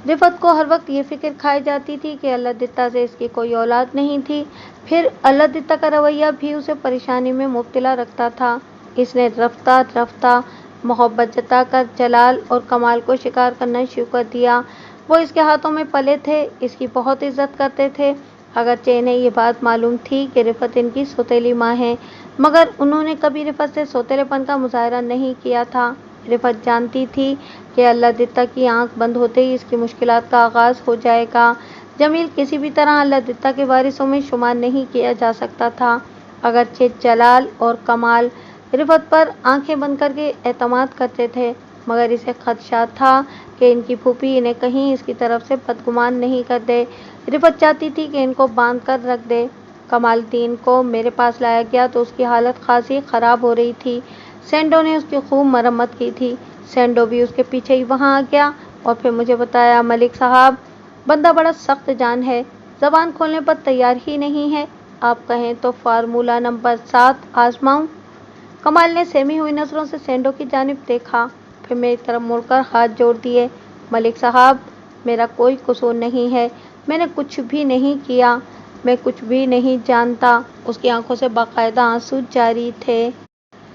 रिफत को हर वक्त ये फिक्र खाई जाती थी कि अल्लादित्ता से इसकी कोई औलाद नहीं थी। फिर अल्लादित्ता का रवैया भी उसे परेशानी में मुब्तला रखता था। इसने रफ्ता रफ्ता मोहब्बत जताकर जलाल और कमाल को शिकार करना शुरू कर दिया। वो इसके हाथों में पले थे, इसकी बहुत इज्जत करते थे। अगरचे इन्हें ये बात मालूम थी कि रिफत इनकी सौतेली माँ है, मगर उन्होंने कभी रिफत से सौतेलेपन का मुजाहरा नहीं किया था। रिफत जानती थी कि अल्लादित्ता की आंख बंद होते ही इसकी मुश्किलात का आगाज़ हो जाएगा। जमील किसी भी तरह अल्लादित्ता के वारिसों में शुमार नहीं किया जा सकता था। अगरचे जलाल और कमाल रिफत पर आंखें बंद करके एतमाद करते थे, मगर इसे खदशा था कि इनकी फूफी इन्हें कहीं इसकी तरफ से बदगुमान नहीं कर दे। रिफत चाहती थी कि इनको बांध कर रख दे। कमालुद्दीन को मेरे पास लाया गया तो उसकी हालत खासी ख़राब हो रही थी। सेंडो ने उसकी खूब मरम्मत की थी। सेंडो भी उसके पीछे ही वहाँ आ गया और फिर मुझे बताया, मलिक साहब, बंदा बड़ा सख्त जान है, ज़बान खोलने पर तैयार ही नहीं है। आप कहें तो फार्मूला नंबर 7 आजमाऊं? कमाल ने सहमी हुई नज़रों से सेंडो की जानिब देखा, फिर मेरी तरफ मुड़कर हाथ जोड़ दिए। मलिक साहब, मेरा कोई कसूर नहीं है, मैंने कुछ भी नहीं किया, मैं कुछ भी नहीं जानता। उसकी आंखों से बाकायदा आंसू जारी थे।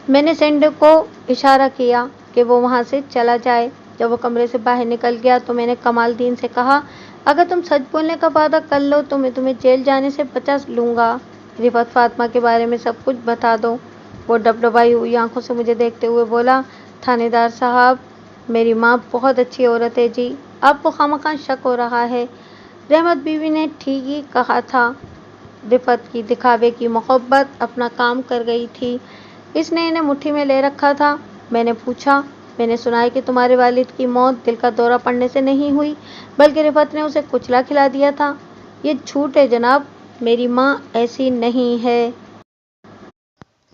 मैंने सेंडो को इशारा किया कि वो वहाँ से चला जाए। जब वो कमरे से बाहर निकल गया तो मैंने कमालुद्दीन से कहा, अगर तुम सच बोलने का वादा कर लो तो मैं तुम्हें जेल जाने से बचा लूँगा। रिफत फातिमा के बारे में सब कुछ बता दो। वो डबडबाई हुई आंखों से मुझे देखते हुए बोला, थानेदार साहब, मेरी माँ बहुत अच्छी औरत है जी, आपको खामखा शक हो रहा है। रहमत बीवी ने ठीक ही कहा था। रिफत की दिखावे की मोहब्बत अपना काम कर गई थी। इसने इन्हें मुट्ठी में ले रखा था। मैंने पूछा, मैंने सुना है कि तुम्हारे वालिद की मौत दिल का दौरा पड़ने से नहीं हुई, बल्कि रिफत ने उसे कुचला खिला दिया था। ये झूठ है जनाब, मेरी माँ ऐसी नहीं है।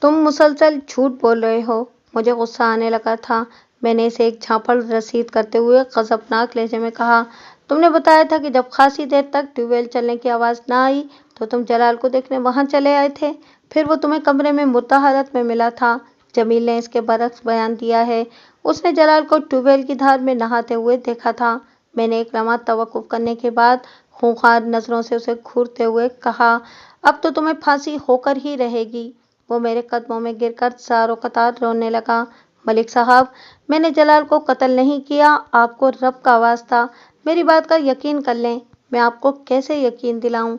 तुम मुसलसल झूठ बोल रहे हो। मुझे गुस्सा आने लगा था। मैंने इसे एक झापड़ रसीद करते हुए गज़बनाक लहजे में कहा, तुमने बताया था कि जब खासी देर तक ट्यूबवेल चलने की आवाज़ ना आई तो तुम जलाल को देखने वहाँ चले आए थे। फिर वो तुम्हें कमरे में मुर्दा हालत में मिला था। जमील ने इसके बरक्स बयान दिया है। उसने जलाल को ट्यूबवेल की धार में नहाते हुए देखा था। मैंने एक लम्हा तवक्कुफ करने के बाद खूंखार नज़रों से उसे घूरते हुए कहा, अब तो तुम्हें फांसी होकर ही रहेगी। वो मेरे कदमों में गिरकर चारों कतार रोने लगा। मलिक साहब, मैंने जलाल को कत्ल नहीं किया, आपको रब का वास्ता मेरी बात का यकीन कर लें। मैं आपको कैसे यकीन दिलाऊं?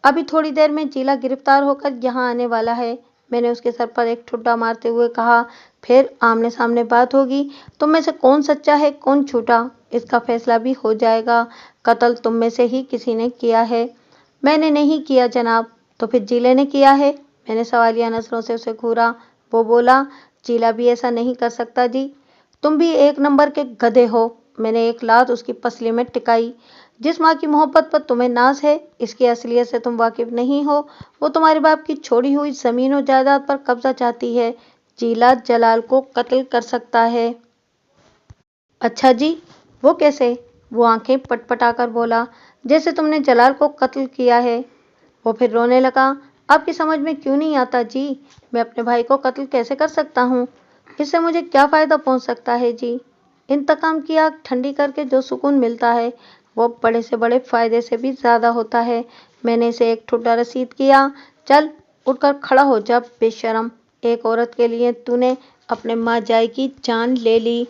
अभी थोड़ी देर में जीला गिरफ्तार होकर यहाँ आने वाला है। मैंने उसके सर पर एक ठुड्डा मारते हुए कहा, फिर आमने सामने बात होगी। तुम में से कौन सच्चा है, कौन झूठा, इसका फैसला भी हो जाएगा। कत्ल तुम में से ही किसी ने किया है। मैंने नहीं किया जनाब। तो फिर जीले ने किया है? मैंने सवालिया नजरों से उसे घूरा। वो बोला, जीला भी ऐसा नहीं कर सकता जी। तुम भी एक नंबर के गधे हो। मैंने एक लात उसकी पसली में टिकाई। जिस माँ की मोहब्बत पर तुम्हें नाज है, इसकी असलियत से तुम वाकिफ नहीं हो। वो तुम्हारे बाप की छोड़ी हुई जमीन और जायदाद पर कब्जा चाहती है। जीला जलाल को कत्ल कर सकता है। अच्छा जी, वो कैसे? वो आंखें पटपटाकर बोला, जैसे तुमने जलाल को कत्ल किया है। वो फिर रोने लगा। आपकी समझ में क्यों नहीं आता जी? मैं अपने भाई को कत्ल कैसे कर सकता हूँ? इससे मुझे क्या फ़ायदा पहुँच सकता है जी? इंतकाम की आग ठंडी करके जो सुकून मिलता है, वो बड़े से बड़े फ़ायदे से भी ज़्यादा होता है। मैंने इसे एक ठुड्डा रसीद किया। चल, उठकर खड़ा हो जा बेशरम। एक औरत के लिए तूने अपने माँ जाए की जान ले ली।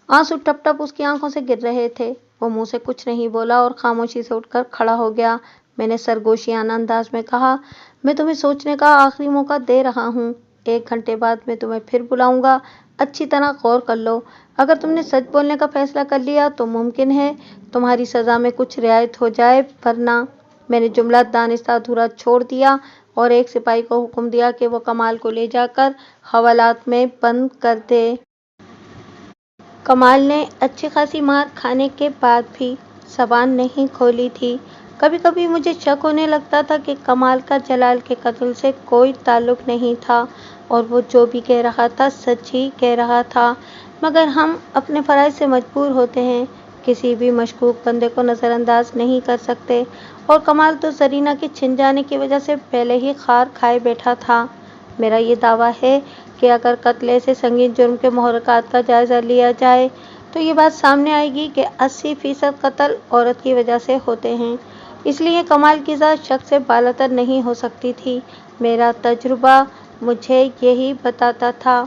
आंसू टप टप उसकी आंखों से गिर रहे थे। वो मुंह से कुछ नहीं बोला और खामोशी से उठकर खड़ा हो गया। मैंने सरगोशियाना अंदाज में कहा, मैं तुम्हें सोचने का आखिरी मौका दे रहा हूँ। 1 घंटे बाद मैं तुम्हें फिर बुलाऊंगा। अच्छी तरह गौर कर लो। अगर तुमने सच बोलने का फैसला कर लिया तो मुमकिन है तुम्हारी सज़ा में कुछ रियायत हो जाए, वरना। मैंने जुमला दानिस्ता अधूरा छोड़ दिया और एक सिपाही को हुक्म दिया कि वो कमाल को ले जाकर हवालात में बंद कर दे। कमाल ने अच्छी खासी मार खाने के बाद भी ज़बान नहीं खोली थी। कभी कभी मुझे शक होने लगता था कि कमाल का जलाल के कत्ल से कोई ताल्लुक नहीं था और वो जो भी कह रहा था सच ही कह रहा था। मगर हम अपने फ़राइज़ से मजबूर होते हैं, किसी भी मशकूक बंदे को नज़रअंदाज नहीं कर सकते। और कमाल तो जरीना के छिन जाने की वजह से पहले ही खार खाए बैठा था। मेरा ये दावा है कि अगर कत्ल से संगीन जुर्म के मुहर्रकात का जायज़ा लिया जाए तो ये बात सामने आएगी कि 80% कत्ल औरत की वजह से होते हैं। इसलिए कमाल की ज़ात शक से बालातर नहीं हो सकती थी। मेरा तजुर्बा मुझे यही बताता था।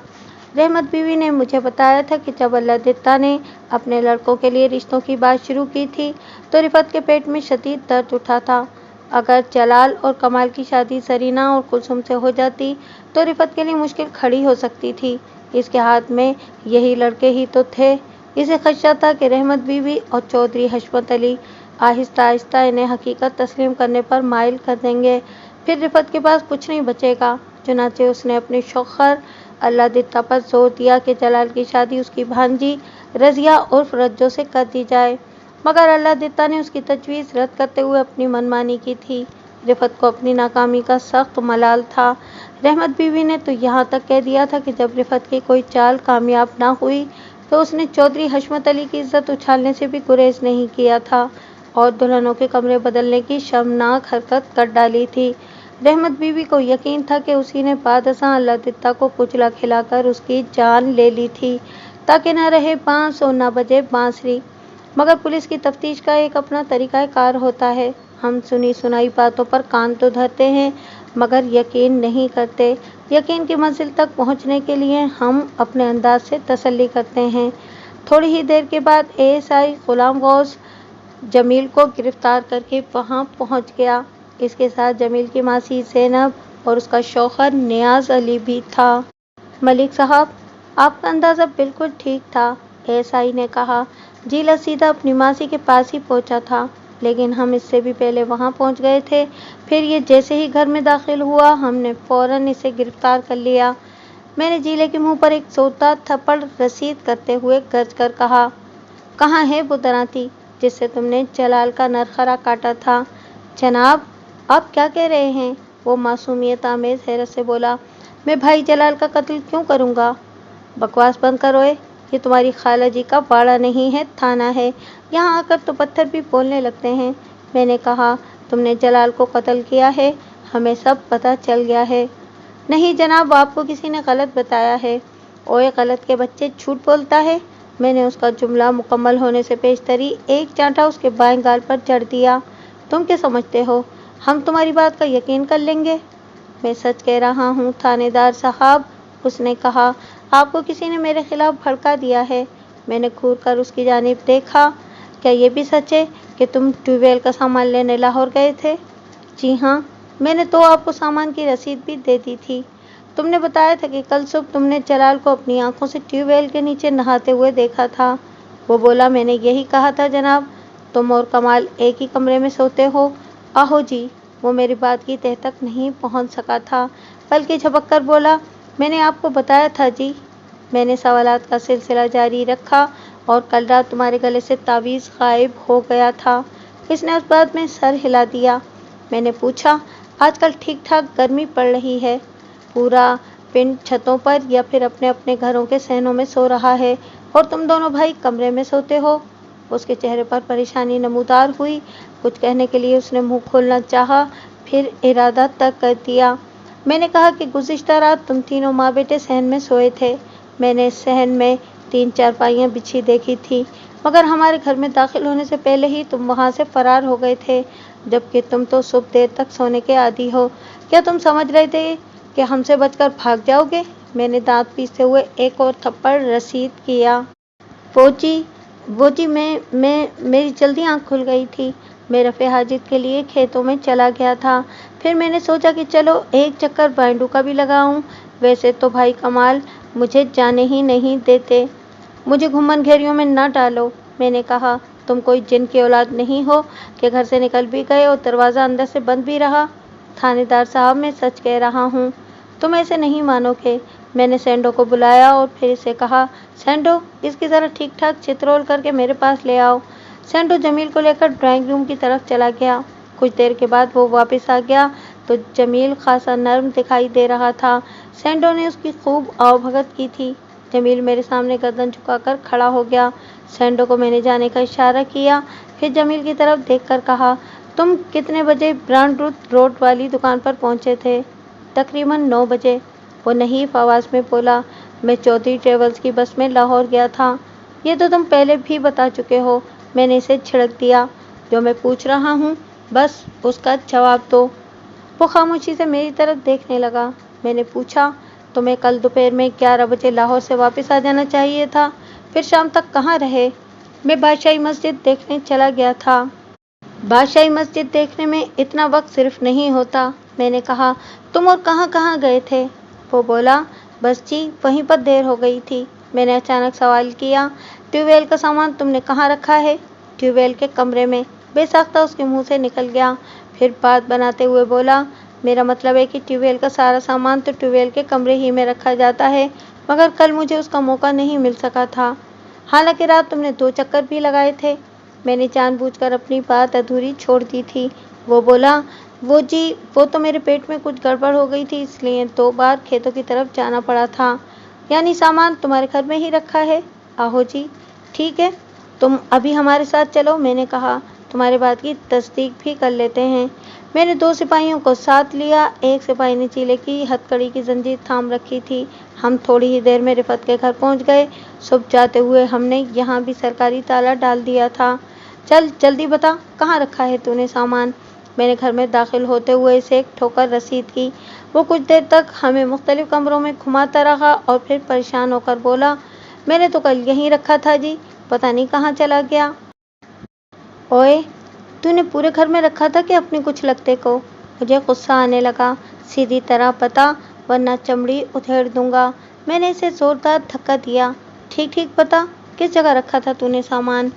रहमत बीवी ने मुझे बताया था कि जब अल्लादित्ता ने अपने लड़कों के लिए रिश्तों की बात शुरू की थी तो रिफत के पेट में शदीद दर्द उठा था। अगर जलाल और कमाल की शादी जरीना और कुलसुम से हो जाती तो रिफत के लिए मुश्किल खड़ी हो सकती थी। इसके हाथ में यही लड़के ही तो थे। इसे खदशा था कि रहमत बीवी और चौधरी हशमत अली आहिस्ता आहिस्ता इन्हें हकीकत तस्लीम करने पर माइल कर देंगे। फिर रिफत के पास कुछ नहीं बचेगा। चुनाचे उसने अपने शौहर अल्लादित्ता पर जोर दिया कि जलाल की शादी उसकी भांजी रजिया उर्फ रज्जो से कर दी जाए। मगर अल्लादित्ता ने उसकी तजवीज़ रद्द करते हुए अपनी मनमानी की थी। रिफत को अपनी नाकामी का सख्त मलाल था। रहमत बीवी ने तो यहाँ तक कह दिया था कि जब रिफत की कोई चाल कामयाब ना हुई तो उसने चौधरी हशमत अली की इज्जत उछालने से भी गुरेज नहीं किया था और दुल्हनों के कमरे बदलने की शर्मनाक हरकत कर डाली थी। रहमत बीवी को यकीन था कि उसी ने बादशाह अल्लादित्ता को कुचला खिलाकर उसकी जान ले ली थी ताकि न रहे बांस और न बजे बांसुरी। मगर पुलिस की तफ्तीश का एक अपना तरीका कार होता है। हम सुनी सुनाई बातों पर कान तो धरते हैं मगर यकीन नहीं करते। यकीन की मंजिल तक पहुंचने के लिए हम अपने अंदाज से तसल्ली करते हैं। थोड़ी ही देर के बाद एएसआई गुलाम गौस जमील को गिरफ्तार करके वहां पहुंच गया। इसके साथ जमील की मासी ज़ैनब और उसका शौहर नियाज अली भी था। मलिक साहब, आपका अंदाज़ा बिल्कुल ठीक था, एएसआई ने कहा। जीला सीधा अपनी मासी के पास ही पहुंचा था, लेकिन हम इससे भी पहले वहां पहुंच गए थे। फिर ये जैसे ही घर में दाखिल हुआ हमने फौरन इसे गिरफ्तार कर लिया। मैंने जीले के मुंह पर एक जोरदार थप्पड़ रसीद करते हुए गरज कर कहा, कहाँ है वो दरांती जिससे तुमने जलाल का नरखरा काटा था? जनाब, आप क्या कह रहे हैं? वो मासूमियत आमेज हैरत से बोला, मैं भाई जलाल का कत्ल क्यों करूँगा? बकवास बंद करो। ये तुम्हारी खाला जी का बाड़ा नहीं है, थाना है। यहाँ आकर तो पत्थर भी बोलने लगते हैं। मैंने कहा, तुमने जलाल को कत्ल किया है, हमें सब पता चल गया है। नहीं जनाब, आपको किसी ने गलत बताया है। ओए गलत के बच्चे, झूठ बोलता है। मैंने उसका जुमला मुकम्मल होने से पेशतरी एक चांटा उसके बाएं गाल पर जड़ दिया। तुम क्या समझते हो हम तुम्हारी बात का यकीन कर लेंगे? میں سچ کہہ رہا ہوں تھانے دار صاحب، اس نے کہا۔ آپ کو کسی نے میرے خلاف بھڑکا دیا ہے۔ میں نے گھور کر اس کی جانب دیکھا۔ کیا یہ بھی سچ ہے کہ تم ٹیوب ویل کا سامان لینے لاہور گئے تھے؟ جی ہاں، میں نے تو آپ کو سامان کی رسید بھی دے دی تھی۔ تم نے بتایا تھا کہ کل صبح تم نے جلال کو اپنی آنکھوں سے ٹیوب ویل کے نیچے نہاتے ہوئے دیکھا تھا۔ وہ بولا، میں نے یہی کہا تھا جناب، تم اور کمال ایک ہی کمرے میں سوتے ہو۔ آہو جی، وہ میری بات کی تہہ تک نہیں پہنچ سکا تھا، بلکہ جھپک کر بولا، میں نے آپ کو بتایا تھا جی۔ میں نے سوالات کا سلسلہ جاری رکھا، اور کل رات تمہارے گلے سے تعویذ غائب ہو گیا تھا۔ اس نے اس بات میں سر ہلا دیا۔ میں نے پوچھا، آج کل ٹھیک ٹھاک گرمی پڑ رہی ہے؟ پورا پنڈ چھتوں پر یا پھر اپنے اپنے گھروں کے صحنوں میں سو رہا ہے، اور تم دونوں بھائی کمرے میں سوتے ہو؟ اس کے چہرے پر پریشانی نمودار ہوئی۔ کچھ کہنے کے لیے اس نے منہ کھولنا چاہا، پھر ارادہ ترک کر دیا۔ میں نے کہا کہ گزشتہ رات تم تینوں ماں بیٹے صحن میں سوئے تھے۔ میں نے صحن میں 3 چارپائیاں بچھی دیکھی تھی، مگر ہمارے گھر میں داخل ہونے سے پہلے ہی تم وہاں سے فرار ہو گئے تھے، جبکہ تم تو صبح دیر تک سونے کے عادی ہو۔ کیا تم سمجھ رہے تھے کہ ہم سے بچ کر بھاگ جاؤ گے؟ میں نے دانت پیستے ہوئے ایک اور تھپڑ رسید کیا۔ وہ جی میری جلدی آنکھ کھل گئی تھی۔ میں رفع حاجت کے لیے کھیتوں میں چلا گیا تھا۔ پھر میں نے سوچا کہ چلو ایک چکر بانڈو کا بھی لگاؤں۔ ویسے تو بھائی کمال مجھے جانے ہی نہیں دیتے۔ مجھے گھمن گھیریوں میں نہ ڈالو، میں نے کہا۔ تم کوئی جن کی اولاد نہیں ہو کہ گھر سے نکل بھی گئے اور دروازہ اندر سے بند بھی رہا۔ تھانے دار صاحب، میں سچ کہہ رہا ہوں۔ تم ایسے نہیں مانو گے۔ میں نے سینڈو کو بلایا اور پھر اسے کہا، سینڈو، اس کی ذرا ٹھیک ٹھاک چترول کر کے میرے پاس لے آؤ۔ سینڈو جمیل کو لے کر ڈرائنگ روم کی طرف چلا گیا۔ کچھ دیر کے بعد وہ واپس آ گیا تو جمیل خاصا نرم دکھائی دے رہا تھا۔ سینڈو نے اس کی خوب آؤ بھگت کی تھی۔ جمیل میرے سامنے گردن جھکا کر کھڑا ہو گیا۔ سینڈو کو میں نے جانے کا اشارہ کیا، پھر جمیل کی طرف دیکھ کر کہا، تم کتنے بجے برانڈ روڈ والی دکان پر پہنچے تھے؟ تقریباً 9 بجے، وہ نحیف آواز میں بولا۔ میں چودھری ٹریولز کی بس میں لاہور گیا تھا۔ یہ تو تم پہلے بھی بتا چکے ہو، میں نے اسے جھڑک دیا۔ جو میں پوچھ رہا ہوں بس اس کا جواب دو۔ وہ خاموشی سے میری طرف دیکھنے لگا۔ میں نے پوچھا، تمہیں کل دوپہر میں 11 بجے لاہور سے واپس آ جانا چاہیے تھا، پھر شام تک کہاں رہے؟ میں بادشاہی مسجد دیکھنے چلا گیا تھا۔ بادشاہی مسجد دیکھنے میں اتنا وقت صرف نہیں ہوتا، میں نے کہا۔ تم اور کہاں کہاں گئے تھے؟ وہ بولا، بس جی وہیں پر دیر ہو گئی تھی۔ میں نے اچانک سوال کیا، ٹیوب ویل کا سامان تم نے کہاں رکھا ہے؟ ٹیوب ویل کے کمرے میں، بے ساختہ اس کے منہ سے نکل گیا۔ پھر بات بناتے ہوئے بولا، میرا مطلب ہے کہ ٹیوب ویل کا سارا سامان تو ٹیوب ویل کے کمرے ہی میں رکھا جاتا ہے، مگر کل مجھے اس کا موقع نہیں مل سکا تھا۔ حالانکہ رات تم نے 2 چکر بھی لگائے تھے۔ میں نے جان بوجھ کر اپنی بات ادھوری چھوڑ دی تھی۔ وہ بولا، وہ جی وہ تو میرے پیٹ میں کچھ گڑبڑ ہو گئی تھی، اس لیے 2 بار کھیتوں کی طرف جانا پڑا تھا۔ یعنی سامان تمہارے گھر میں ہی رکھا ہے؟ آہو جی۔ ٹھیک ہے، تم ابھی ہمارے ساتھ چلو، میں نے کہا۔ تمہاری بات کی تصدیق بھی کر لیتے ہیں۔ میں نے 2 سپاہیوں کو ساتھ لیا۔ ایک سپاہی نے چیلے کی ہتھکڑی کی زنجیر تھام رکھی تھی۔ ہم تھوڑی ہی دیر میں رفعت کے گھر پہنچ گئے۔ صبح جاتے ہوئے ہم نے یہاں بھی سرکاری تالا ڈال دیا تھا۔ چل جلدی بتا، کہاں رکھا ہے تو نے سامان؟ میں نے گھر میں داخل ہوتے ہوئے اسے ایک ٹھوکر رسید کی۔ وہ کچھ دیر تک ہمیں مختلف کمروں میں گھماتا رہا اور پھر پریشان ہو کر بولا، میں نے تو کل یہیں رکھا تھا جی، پتہ نہیں کہاں چلا گیا۔ اوئے، تو نے پورے گھر میں رکھا تھا کہ اپنے کچھ لگتے کو؟ مجھے غصہ آنے لگا۔ سیدھی طرح بتا ورنہ چمڑی ادھیڑ دوں گا۔ میں نے اسے زوردار دھکا دیا۔ ٹھیک ٹھیک بتا، کس جگہ رکھا تھا تو نے سامان؟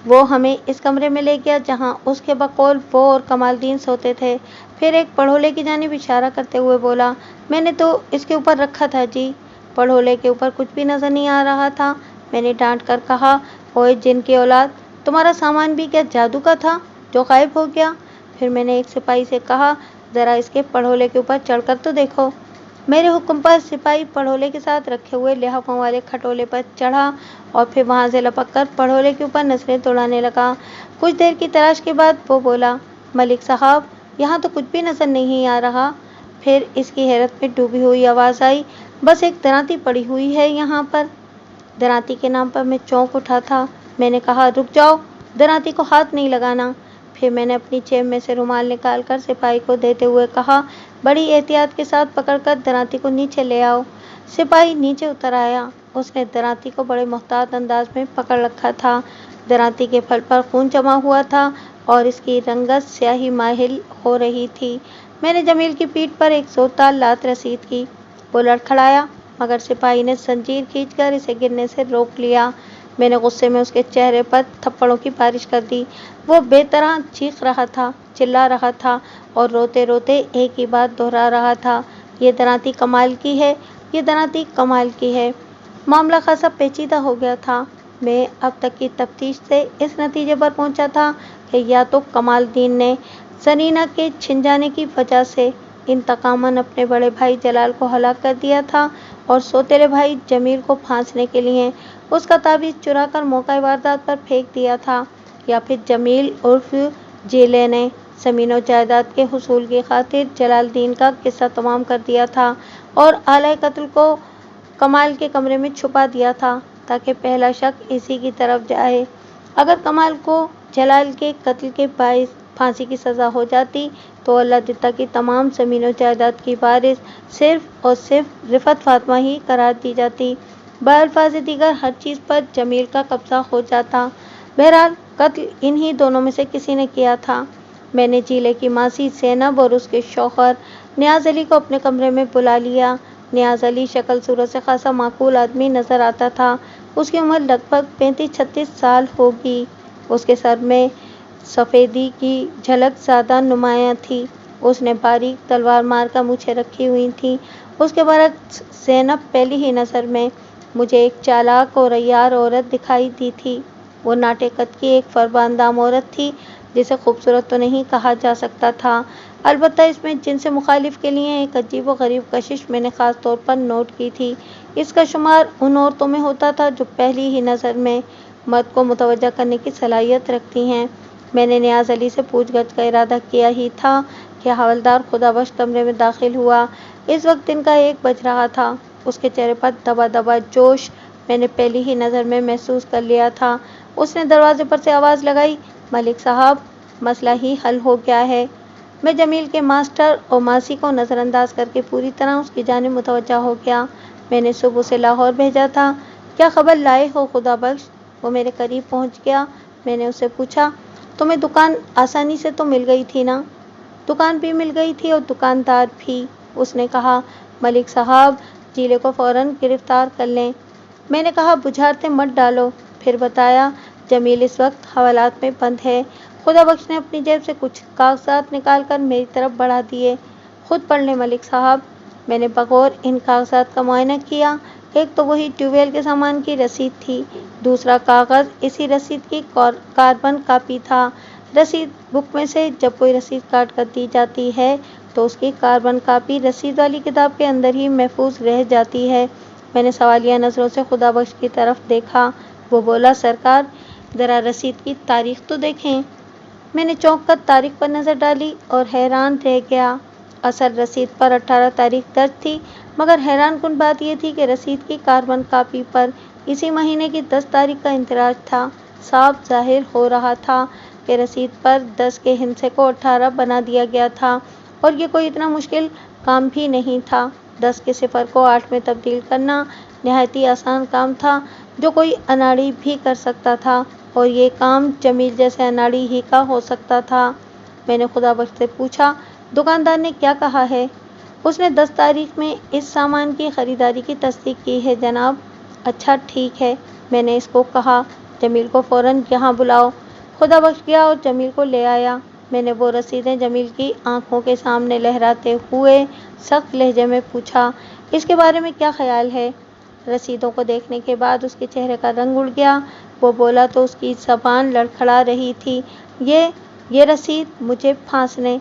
وہ ہمیں اس کمرے میں لے گیا جہاں اس کے بقول وہ اور کمال دین سوتے تھے۔ پھر ایک پڑھولے کی جانب اشارہ کرتے ہوئے بولا، میں نے تو اس کے اوپر رکھا تھا جی۔ پڑھولے کے اوپر کچھ بھی نظر نہیں آ رہا تھا۔ میں نے ڈانٹ کر کہا، اوئے جن کی اولاد، تمہارا سامان بھی کیا جادو کا تھا جو غائب ہو گیا؟ پھر میں نے ایک سپاہی سے کہا، ذرا اس کے پڑھولے کے اوپر چڑھ کر تو دیکھو۔ میرے حکم پر سپاہی پڑھولے کے ساتھ رکھے ہوئے لحافوں والے کھٹولے پر چڑھا اور پھر وہاں سے لپک کر پڑھولے کے اوپر نظریں دوڑانے لگا۔ کچھ دیر کی تلاش کے بعد وہ بولا، ملک صاحب، یہاں تو کچھ بھی نظر نہیں آ رہا۔ پھر اس کی حیرت میں ڈوبی ہوئی آواز آئی، بس ایک درانتی پڑی ہوئی ہے یہاں پر۔ درانتی کے نام پر میں چونک اٹھا تھا۔ میں نے کہا، رک جاؤ، درانتی کو ہاتھ نہیں لگانا۔ پھر میں نے اپنی جیب میں سے رومال نکال کر سپاہی کو دیتے ہوئے کہا، بڑی احتیاط کے ساتھ پکڑ کر دراتی کو نیچے لے آؤ۔ سپاہی نیچے اتر آیا۔ اس نے دراتی کو بڑے محتاط انداز میں پکڑ رکھا تھا۔ دراتی کے پھل پر خون جمع ہوا تھا اور اس کی رنگت سیاہی مائل ہو رہی تھی۔ میں نے جمیل کی پیٹھ پر ایک زوردار لات رسید کی۔ وہ لڑکھڑایا، مگر سپاہی نے زنجیر کھینچ کر اسے گرنے سے روک لیا۔ میں نے غصے میں اس کے چہرے پر تھپڑوں کی بارش کر دی۔ وہ بے طرح چیخ رہا تھا، چلا رہا تھا اور روتے روتے ایک ہی بات دہرا رہا تھا، یہ دراتی کمال کی ہے، یہ دراتی کمال کی ہے۔ معاملہ خاصا پیچیدہ ہو گیا تھا۔ میں اب تک کی تفتیش سے اس نتیجے پر پہنچا تھا کہ یا تو کمال الدین نے زرینہ کے چھن جانے کی وجہ سے انتقاماً اپنے بڑے بھائی جلال کو ہلاک کر دیا تھا اور سوتیلے بھائی جمیل کو پھانسنے کے لیے اس کا تعویذ چرا کر موقع واردات پر پھینک دیا تھا، یا پھر جمیل عرف جیلے نے زمین و جائیداد کے حصول کی خاطر جلال الدین کا قصہ تمام کر دیا تھا اور آلۂ قتل کو کمال کے کمرے میں چھپا دیا تھا تاکہ پہلا شک اسی کی طرف جائے۔ اگر کمال کو جلال کے قتل کے باعث پھانسی کی سزا ہو جاتی تو اللہ دتہ کی تمام زمین و جائیداد کی وارث صرف اور صرف رفعت فاطمہ ہی قرار دی جاتی۔ بالفاظ دیگر ہر چیز پر جمیل کا قبضہ ہو جاتا۔ بہرحال قتل انہی دونوں میں سے کسی نے کیا تھا۔ میں نے جیلے کی ماسی زینب اور اس کے شوہر نیاز علی کو اپنے کمرے میں بلا لیا۔ نیاز علی شکل صورت سے خاصا معقول آدمی نظر آتا تھا۔ اس کی عمر لگ بھگ 35-36 سال ہوگی۔ اس کے سر میں سفیدی کی جھلک زیادہ نمایاں تھی۔ اس نے باریک تلوار مار کا مونچھیں رکھی ہوئی تھیں۔ اس کے برعکس زینب پہلی ہی نظر میں مجھے ایک چالاک اور عیار عورت دکھائی دی تھی۔ وہ ناٹے قد کی ایک فربہ اندام عورت تھی جسے خوبصورت تو نہیں کہا جا سکتا تھا، البتہ اس میں جنس مخالف کے لیے ایک عجیب و غریب کشش میں نے خاص طور پر نوٹ کی تھی۔ اس کا شمار ان عورتوں میں ہوتا تھا جو پہلی ہی نظر میں مرد کو متوجہ کرنے کی صلاحیت رکھتی ہیں۔ میں نے نیاز علی سے پوچھ گچھ کا ارادہ کیا ہی تھا کہ حوالدار خدابخش کمرے میں داخل ہوا۔ اس وقت دن کا 1 بج رہا تھا۔ اس کے چہرے پر دبا دبا جوش میں نے پہلی ہی نظر میں محسوس کر لیا تھا۔ اس نے دروازے پر سے آواز لگائی، ملک صاحب، مسئلہ ہی حل ہو گیا ہے۔ میں جمیل کے ماسٹر اور ماسی کو نظر انداز کر کے پوری طرح اس کی جانب متوجہ ہو گیا۔ میں نے صبح اسے لاہور بھیجا تھا۔ کیا خبر لائے ہو خدابخش؟ وہ میرے قریب پہنچ گیا۔ میں نے اس سے پوچھا، تمہیں دکان آسانی سے تو مل گئی تھی نا؟ دکان بھی مل گئی تھی اور دکاندار بھی۔ اس نے کہا، ملک صاحب، جیلے کو فوراً گرفتار کر لیں۔ میں نے کہا، بجھارتیں مت ڈالو۔ پھر بتایا، جمیل اس وقت حوالات میں بند ہے۔ خدابخش نے اپنی جیب سے کچھ کاغذات نکال کر میری طرف بڑھا دیے۔ خود پڑھ لیں ملک صاحب۔ میں نے بغور ان کاغذات کا معائنہ کیا۔ ایک تو وہی ٹیوب ویل کے سامان کی رسید تھی، دوسرا کاغذ اسی رسید کی کاربن کاپی تھا۔ رسید بک میں سے جب کوئی رسید کاٹ کر دی جاتی ہے تو اس کی کاربن کاپی رسید والی کتاب کے اندر ہی محفوظ رہ جاتی ہے۔ میں نے سوالیہ نظروں سے خدابخش کی طرف دیکھا۔ وہ بولا، سرکار، ذرا رسید کی تاریخ تو دیکھیں۔ میں نے چونک کر تاریخ پر نظر ڈالی اور حیران رہ گیا۔ اصل رسید پر 18 تاریخ درج تھی، مگر حیران کن بات یہ تھی کہ رسید کی کاربن کاپی پر اسی مہینے کی 10 تاریخ کا اندراج تھا۔ صاف ظاہر ہو رہا تھا کہ رسید پر 10 کے ہندسے کو 18 بنا دیا گیا تھا، اور یہ کوئی اتنا مشکل کام بھی نہیں تھا۔ 10 کے صفر کو 8 میں تبدیل کرنا نہایت ہی آسان کام تھا جو کوئی اناڑی بھی کر سکتا تھا، اور یہ کام جمیل جیسے اناڑی ہی کا ہو سکتا تھا۔ میں نے خدابخش سے پوچھا، دکاندار نے کیا کہا ہے؟ اس نے 10 تاریخ میں اس سامان کی خریداری کی تصدیق کی ہے جناب۔ اچھا ٹھیک ہے، میں نے اس کو کہا، جمیل کو فوراً یہاں بلاؤ۔ خدابخش گیا اور جمیل کو لے آیا۔ میں نے وہ رسیدیں جمیل کی آنکھوں کے سامنے لہراتے ہوئے سخت لہجے میں پوچھا، اس کے بارے میں کیا خیال ہے؟ رسیدوں کو دیکھنے کے بعد اس کے چہرے کا رنگ اڑ گیا۔ وہ بولا تو اس کی زبان لڑکھڑا رہی تھی، یہ رسید مجھے پھانسنے۔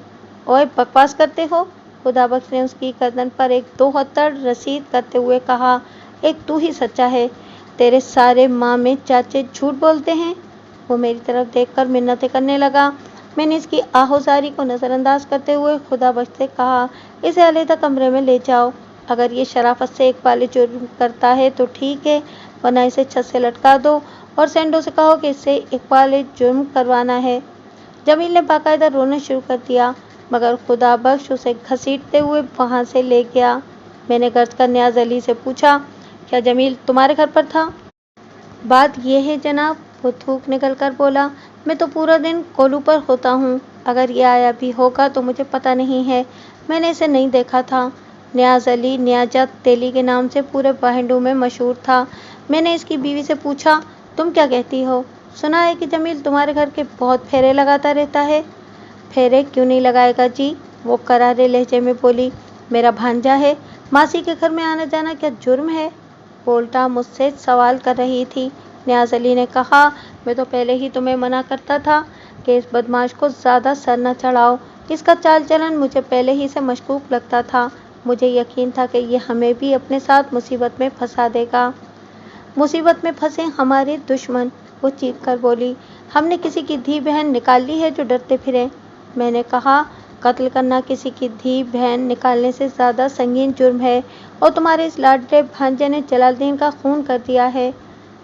اوئے، بکواس کرتے ہو؟ خدابخش نے اس کی گردن پر ایک دوہتڑ رسید کرتے ہوئے کہا، ایک تو ہی سچا ہے، تیرے سارے مامے چاچے جھوٹ بولتے ہیں۔ وہ میری طرف دیکھ کر منتیں کرنے لگا۔ میں نے اس کی آہوازاری کو نظر انداز کرتے ہوئے خدابخش سے کہا، اسے علیحدہ کمرے میں لے جاؤ۔ اگر یہ شرافت سے اقبال جرم کرتا ہے تو ٹھیک ہے، ورنہ اسے چھت سے لٹکا دو اور سینڈوں سے کہو کہ اس سے اقبال جرم کروانا ہے۔ جمیل نے باقاعدہ رونا شروع کر دیا، مگر خدا بخش اسے گھسیٹتے ہوئے وہاں سے لے گیا۔ میں نے گرج کر نیاز علی سے پوچھا، کیا جمیل تمہارے گھر پر تھا؟ بات یہ ہے جناب، وہ تھوک نکل کر بولا، میں تو پورا دن کولو پر ہوتا ہوں، اگر یہ آیا بھی ہوگا تو مجھے پتہ نہیں ہے، میں نے اسے نہیں دیکھا تھا۔ نیاز علی نیاجات تیلی کے نام سے پورے بھائنڈو میں مشہور تھا۔ میں نے اس کی بیوی سے پوچھا، تم کیا کہتی ہو؟ سنا ہے کہ جمیل تمہارے گھر کے بہت پھیرے لگاتا رہتا ہے۔ پھیرے کیوں نہیں لگائے گا جی، وہ کرارے لہجے میں بولی، میرا بھانجا ہے، ماسی کے گھر میں آنا جانا کیا جرم ہے؟ وہ الٹا مجھ سے سوال کر رہی تھی۔ نیاز علی نے کہا، میں تو پہلے ہی تمہیں منع کرتا تھا کہ اس بدمعاش کو زیادہ سر نہ چڑھاؤ، اس کا چال چلن مجھے پہلے ہی سے مشکوک لگتا تھا، مجھے یقین تھا کہ یہ ہمیں بھی اپنے ساتھ مصیبت میں پھنسا دے گا۔ مصیبت میں پھنسے ہمارے دشمن، وہ چیخ کر بولی، ہم نے کسی کی دھی بہن نکال لی ہے جو ڈرتے پھریں؟ میں نے کہا، قتل کرنا کسی کی دھی بہن نکالنے سے زیادہ سنگین جرم ہے، اور تمہارے اس لاڈلے بھانجے نے جلال الدین کا خون کر دیا ہے۔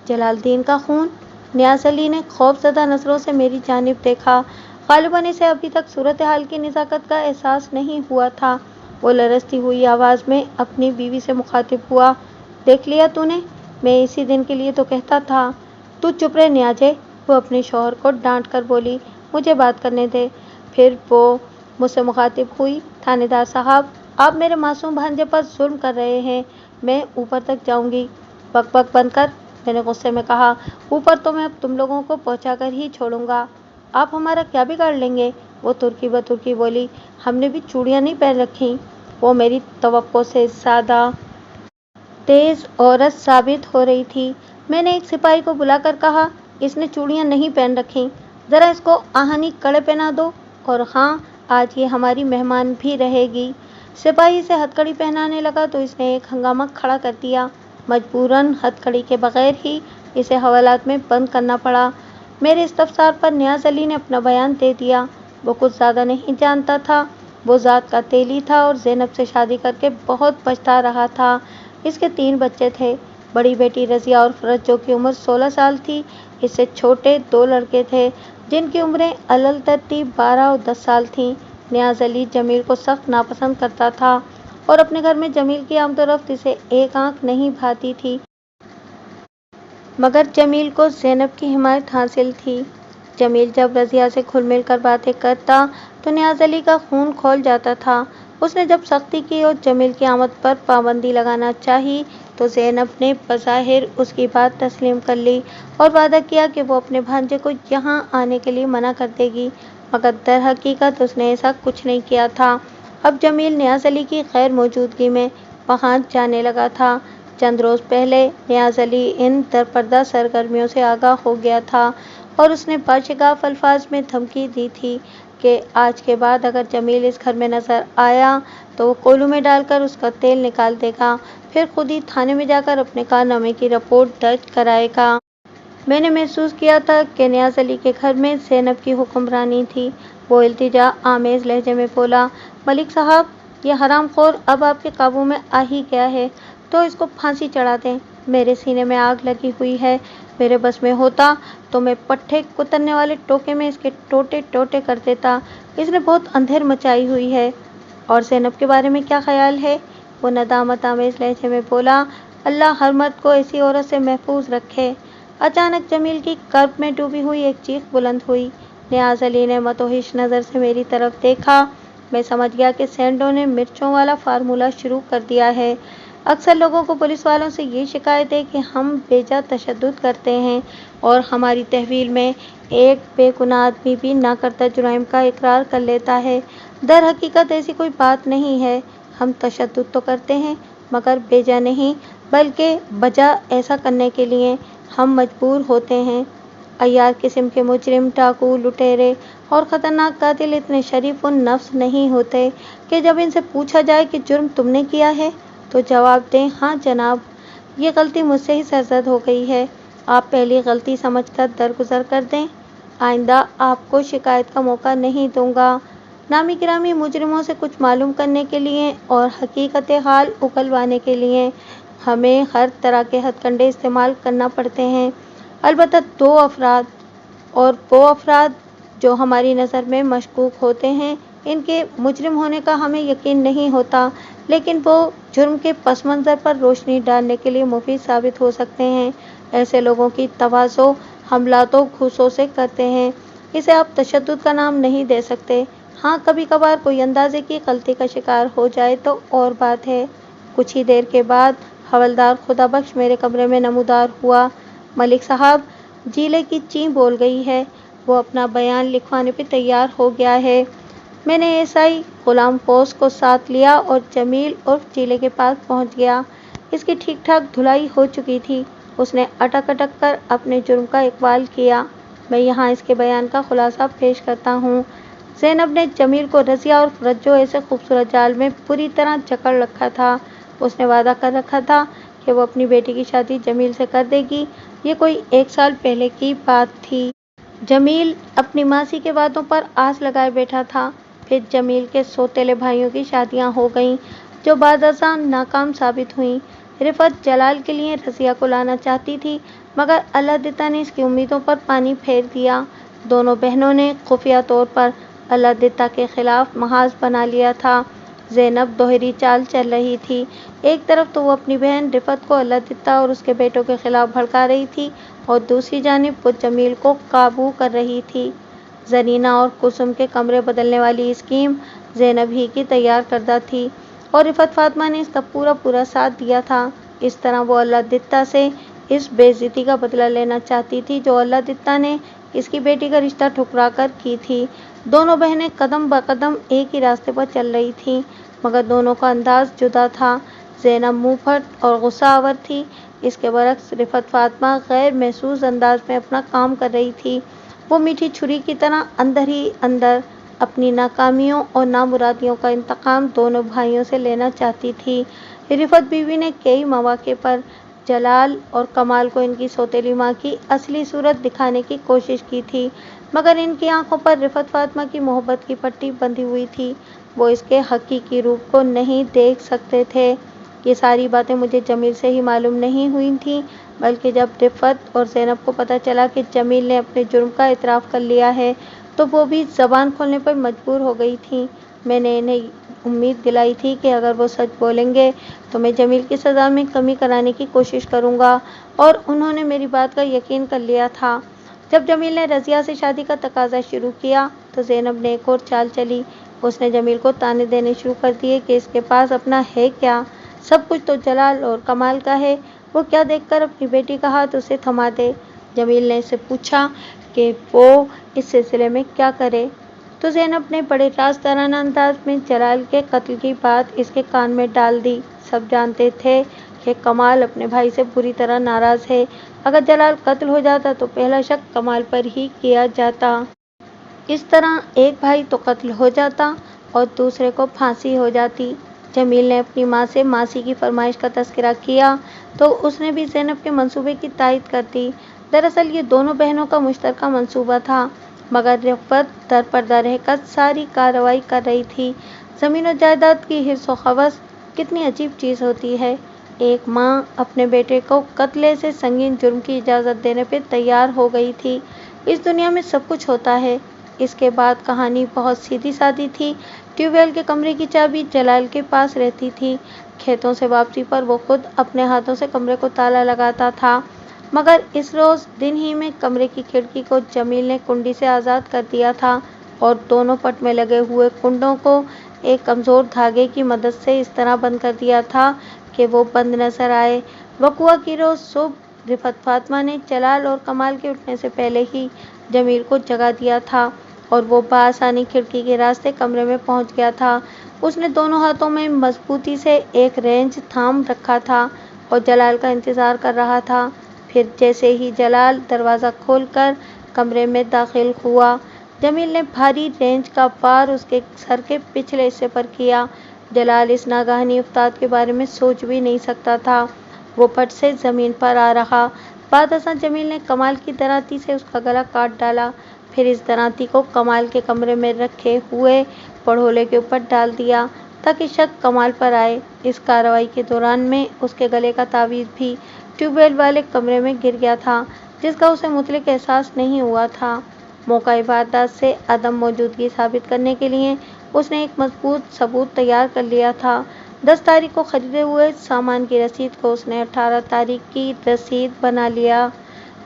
جلال الدین کا خون؟ نیاز علی نے خوف زدہ نظروں سے میری جانب دیکھا، غالباً اسے ابھی تک صورتحال کی نزاکت کا احساس نہیں ہوا تھا۔ وہ لرزتی ہوئی آواز میں اپنی بیوی سے مخاطب ہوا، دیکھ لیا تو نے، میں اسی دن کے لیے تو کہتا تھا۔ تو چپ رہ نیاجے، وہ اپنے شوہر کو ڈانٹ کر بولی، مجھے بات کرنے دے۔ پھر وہ مجھ سے مخاطب ہوئی، تھانے دار صاحب، آپ میرے معصوم بھانجے پر ظلم کر رہے ہیں، میں اوپر تک جاؤں گی۔ بک بک بند کر، میں نے غصے میں کہا، اوپر تو میں اب تم لوگوں کو پہنچا کر ہی چھوڑوں گا، آپ ہمارا کیا بگاڑ لیں گے؟ وہ ترکی بترکی بولی، ہم نے بھی چوڑیاں نہیں پہن رکھیں۔ وہ میری توقع سے زیادہ تیز عورت ثابت ہو رہی تھی۔ میں نے ایک سپاہی کو بلا کر کہا، اس نے چوڑیاں نہیں پہن رکھیں، ذرا اس کو آہنی کڑے پہنا دو، اور ہاں، آج یہ ہماری مہمان بھی رہے گی۔ سپاہی اسے ہتھکڑی پہنانے لگا تو اس نے ایک ہنگامہ کھڑا کر دیا، مجبوراً ہتھکڑی کے بغیر ہی اسے حوالات میں بند کرنا پڑا۔ میرے استفسار پر نیاز علی نے اپنا بیان دے دیا، وہ کچھ زیادہ نہیں جانتا تھا، وہ ذات کا تیلی تھا اور زینب سے شادی کر کے بہت پچھتا رہا تھا۔ اس کے 3 بچے تھے، بڑی بیٹی رضیہ اور فرج جو کی عمر 16 سال تھی، اس سے چھوٹے 2 لڑکے تھے جن کی عمریں علل ترتیب 12 اور 10 سال تھیں۔ نیاز علی جمیل کو سخت ناپسند کرتا تھا اور اپنے گھر میں جمیل کی آمد و رفت اسے ایک آنکھ نہیں بھاتی تھی، مگر جمیل کو زینب کی حمایت حاصل تھی۔ جمیل جب رضیہ سے گھل مل کر باتیں کرتا تو نیاز علی کا خون کھول جاتا تھا۔ اس نے جب سختی کی اور جمیل کی آمد پر پابندی لگانا چاہی تو زینب نے بظاہر اس کی بات تسلیم کر لی اور وعدہ کیا کہ وہ اپنے بھانجے کو یہاں آنے کے لیے منع کر دے گی، مگر در حقیقت اس نے ایسا کچھ نہیں کیا تھا۔ اب جمیل نیاز علی کی غیر موجودگی میں وہاں جانے لگا تھا۔ چند روز پہلے نیاز علی ان درپردہ سرگرمیوں سے آگاہ ہو گیا تھا اور اس نے باشگاف الفاظ میں دھمکی دی تھی کہ آج کے بعد اگر جمیل اس گھر میں نظر آیا تو وہ کولو میں ڈال کر اس کا تیل نکال دے گا، پھر خود ہی تھانے میں جا کر اپنے کارنامے کی رپورٹ درج کرائے گا۔ میں نے محسوس کیا تھا کہ نیاز علی کے گھر میں زینب کی حکمرانی تھی۔ وہ التجا آمیز لہجے میں بولا، ملک صاحب، یہ حرام خور اب آپ کے قابو میں آ ہی گیا ہے تو اس کو پھانسی چڑھا دیں۔ میرے سینے میں آگ لگی ہوئی ہے، میرے بس میں ہوتا تو میں پٹھے کترنے والے ٹوکے میں اس کے ٹوٹے ٹوٹے کر دیتا، اس نے بہت اندھیر مچائی ہوئی ہے۔ اور زینب کے بارے میں کیا خیال ہے؟ وہ ندامت آمیز لہجے میں بولا، اللہ ہر مرد کو ایسی عورت سے محفوظ رکھے۔ اچانک جمیل کی کرب میں ڈوبی ہوئی ایک چیخ بلند ہوئی۔ نیاز علی نے متوحش نظر سے میری طرف دیکھا۔ میں سمجھ گیا کہ سینڈو نے مرچوں والا فارمولہ شروع کر دیا ہے۔ اکثر لوگوں کو پولیس والوں سے یہ شکایت ہے کہ ہم بے جا تشدد کرتے ہیں اور ہماری تحویل میں ایک بے گناہ آدمی بھی نہ کردہ جرائم کا اقرار کر لیتا ہے۔ در حقیقت ایسی کوئی بات نہیں ہے، ہم تشدد تو کرتے ہیں مگر بے جا نہیں، بلکہ بجا ایسا کرنے کے لیے ہم مجبور ہوتے ہیں۔ عیار قسم کے مجرم، ڈاکو، لٹیرے اور خطرناک قاتل اتنے شریف النفس نہیں ہوتے کہ جب ان سے پوچھا جائے کہ جرم تم نے کیا ہے تو جواب دیں، ہاں جناب، یہ غلطی مجھ سے ہی سرزد ہو گئی ہے، آپ پہلی غلطی سمجھ کر درگزر کر دیں، آئندہ آپ کو شکایت کا موقع نہیں دوں گا۔ نامی گرامی مجرموں سے کچھ معلوم کرنے کے لیے اور حقیقت حال اگلوانے کے لیے ہمیں ہر طرح کے ہتھ کنڈے استعمال کرنا پڑتے ہیں، البتہ 2 افراد، اور وہ افراد جو ہماری نظر میں مشکوک ہوتے ہیں، ان کے مجرم ہونے کا ہمیں یقین نہیں ہوتا، لیکن وہ جرم کے پس منظر پر روشنی ڈالنے کے لیے مفید ثابت ہو سکتے ہیں۔ ایسے لوگوں کی تواضع حملات و گھوسوں سے کرتے ہیں۔ اسے آپ تشدد کا نام نہیں دے سکتے۔ ہاں، کبھی کبھار کوئی اندازے کی غلطی کا شکار ہو جائے تو اور بات ہے۔ کچھ ہی دیر کے بعد حوالدار خدا بخش میرے کمرے میں نمودار ہوا۔ ملک صاحب، جیلے کی چیں بول گئی ہے، وہ اپنا بیان لکھوانے پہ تیار ہو گیا ہے۔ میں نے ایس آئی غلام فوز کو ساتھ لیا اور جمیل عرف جیلے کے پاس پہنچ گیا۔ اس کی ٹھیک ٹھاک دھلائی ہو چکی تھی۔ اس نے اٹک اٹک کر اپنے جرم کا اقبال کیا۔ میں یہاں اس کے بیان کا خلاصہ پیش کرتا ہوں۔ زینب نے جمیل کو رضیہ اور رجو ایسے خوبصورت جال میں پوری طرح جکڑ رکھا تھا۔ اس نے وعدہ کر رکھا تھا کہ وہ اپنی بیٹی کی شادی جمیل سے کر دے گی۔ یہ کوئی 1 سال پہلے کی بات تھی۔ جمیل اپنی ماسی کے وعدوں پر آس لگائے بیٹھا تھا۔ پھر جمیل کے سوتیلے بھائیوں کی شادیاں ہو گئیں، جو بعد ازاں ناکام ثابت ہوئیں۔ رفعت جلال کے لیے رضیہ کو لانا چاہتی تھی، مگر اللہ دتہ نے اس کی امیدوں پر پانی پھیر دیا۔ دونوں بہنوں نے خفیہ طور پر اللہ دتہ کے خلاف محاذ بنا لیا تھا۔ زینب دوہری چال چل رہی تھی۔ ایک طرف تو وہ اپنی بہن رفعت کو اللہ دتہ اور اس کے بیٹوں کے خلاف بھڑکا رہی تھی، اور دوسری جانب وہ جمیل کو قابو کر رہی تھی۔ زرینہ اور کلثوم کے کمرے بدلنے والی اسکیم زینب ہی کی تیار کردہ تھی، اور رفعت فاطمہ نے اس کا پورا ساتھ دیا تھا۔ اس طرح وہ اللہ دتہ سے اس بے عزتی کا بدلہ لینا چاہتی تھی جو اللہ دتہ نے اس کی بیٹی کا رشتہ ٹھکرا کر کی تھی۔ دونوں بہنیں قدم بقدم ایک ہی راستے پر چل رہی تھیں، مگر دونوں کا انداز جدا تھا۔ زینب منہ پھٹ اور غصہ آور تھی۔ اس کے برعکس رفعت فاطمہ غیر محسوس انداز میں اپنا کام کر رہی تھی۔ وہ میٹھی چھری کی طرح اندر ہی اندر اپنی ناکامیوں اور نامرادیوں کا انتقام دونوں بھائیوں سے لینا چاہتی تھی۔ رفعت بیوی نے کئی مواقع پر جلال اور کمال کو ان کی سوتیلی ماں کی اصلی صورت دکھانے کی کوشش کی تھی، مگر ان کی آنکھوں پر رفعت فاطمہ کی محبت کی پٹی بندھی ہوئی تھی۔ وہ اس کے حقیقی روپ کو نہیں دیکھ سکتے تھے۔ یہ ساری باتیں مجھے جمیل سے ہی معلوم نہیں ہوئی تھیں، بلکہ جب رفعت اور زینب کو پتہ چلا کہ جمیل نے اپنے جرم کا اعتراف کر لیا ہے، تو وہ بھی زبان کھولنے پر مجبور ہو گئی تھیں۔ میں نے انہیں امید دلائی تھی کہ اگر وہ سچ بولیں گے تو میں جمیل کی سزا میں کمی کرانے کی کوشش کروں گا، اور انہوں نے میری بات کا یقین کر لیا تھا۔ جب جمیل نے رضیہ سے شادی کا تقاضا شروع کیا تو زینب نے ایک اور چال چلی۔ اس نے جمیل کو طعنے دینے شروع کر دیے کہ اس کے پاس اپنا ہے کیا، سب کچھ تو جلال اور کمال کا ہے، وہ کیا دیکھ کر اپنی بیٹی کا ہاتھ اسے تھما دے۔ جمیل نے اس سے پوچھا کہ وہ اس سلسلے میں کیا کرے، تو زینب نے بڑے رازدارانہ انداز میں جلال کے قتل کی بات اس کے کان میں ڈال دی۔ سب جانتے تھے کہ کمال اپنے بھائی سے بری طرح ناراض ہے۔ اگر جلال قتل ہو جاتا تو پہلا شک کمال پر ہی کیا جاتا۔ اس طرح ایک بھائی تو قتل ہو جاتا اور دوسرے کو پھانسی ہو جاتی۔ جمیل نے اپنی ماں سے ماسی کی فرمائش کا تذکرہ کیا تو اس نے بھی زینب کے منصوبے کی تائید کر دی۔ دراصل یہ دونوں بہنوں کا مشترکہ منصوبہ تھا، مگر رفعت در پردہ رہ کر ساری کارروائی کر رہی تھی۔ زمین و جائیداد کی حرص و ہوس کتنی عجیب چیز ہوتی ہے۔ ایک ماں اپنے بیٹے کو قتل سے سنگین جرم کی اجازت دینے پہ تیار ہو گئی تھی۔ اس دنیا میں سب کچھ ہوتا ہے۔ اس کے بعد کہانی بہت سیدھی سادی تھی۔ ٹیوب ویل کے کمرے کی چابی جلال کے پاس رہتی تھی۔ کھیتوں سے واپسی پر وہ خود اپنے ہاتھوں سے کمرے کو تالا لگاتا تھا، مگر اس روز دن ہی میں کمرے کی کھڑکی کو جمیل نے کنڈی سے آزاد کر دیا تھا، اور دونوں پٹ میں لگے ہوئے کنڈوں کو ایک کمزور دھاگے کی مدد سے اس طرح بند کر دیا تھا کہ وہ بند نظر آئے۔ وقوعہ کی روز صبح رفعت فاطمہ نے جلال اور کمال کے اٹھنے سے پہلے ہی جمیل کو جگا دیا تھا، اور وہ بآسانی کھڑکی کے راستے کمرے میں پہنچ گیا تھا۔ اس نے دونوں ہاتھوں میں مضبوطی سے ایک رینچ تھام رکھا تھا اور جلال کا انتظار کر رہا تھا۔ پھر جیسے ہی جلال دروازہ کھول کر کمرے میں داخل ہوا، جمیل نے بھاری رینچ کا وار اس کے سر کے پچھلے حصے پر کیا۔ جلال اس ناگہانی افتاد کے بارے میں سوچ بھی نہیں سکتا تھا۔ وہ پٹ سے زمین پر آ رہا۔ بعد ازاں جمیل نے کمال کی دراتی سے اس کا گلا کاٹ ڈالا، پھر اس دراتی کو کمال کے کمرے میں رکھے ہوئے پڑھولے کے اوپر ڈال دیا تاکہ شک کمال پر آئے۔ اس کارروائی کے دوران میں اس کے گلے کا تعویذ بھی ٹیوب ویل والے کمرے میں گر گیا تھا، جس کا اسے مطلق احساس نہیں ہوا تھا۔ موقع واردات سے عدم موجودگی ثابت کرنے کے لیے اس نے ایک مضبوط ثبوت تیار کر لیا تھا۔ 10 تاریخ کو خریدے ہوئے سامان کی رسید کو اس نے 18 تاریخ کی رسید بنا لیا،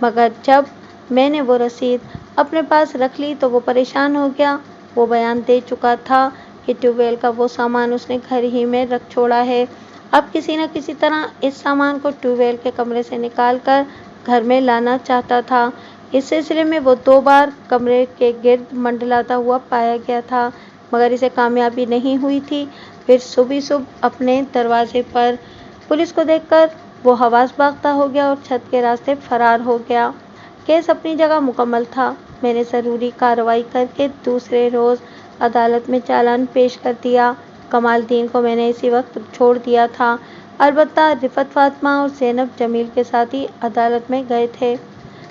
مگر جب میں نے وہ رسید اپنے پاس رکھ لی تو وہ پریشان ہو گیا۔ وہ بیان دے چکا تھا کہ ٹیوب ویل کا وہ سامان اس نے گھر ہی میں رکھ چھوڑا ہے۔ اب کسی نہ کسی طرح اس سامان کو ٹیوب ویل کے کمرے سے نکال کر گھر میں لانا چاہتا تھا۔ اس سلسلے میں وہ 2 بار کمرے کے گرد منڈلاتا ہوا پایا گیا تھا، مگر اسے کامیابی نہیں ہوئی تھی۔ پھر صبح اپنے دروازے پر پولیس کو دیکھ کر وہ حواس باختہ ہو گیا اور چھت کے راستے فرار ہو گیا۔ کیس اپنی جگہ مکمل تھا۔ میں نے ضروری کارروائی کر کے دوسرے روز عدالت میں چالان پیش کر دیا۔ کمال الدین کو میں نے اسی وقت چھوڑ دیا تھا، البتہ رفعت فاطمہ اور زینب جمیل کے ساتھ ہی عدالت میں گئے تھے۔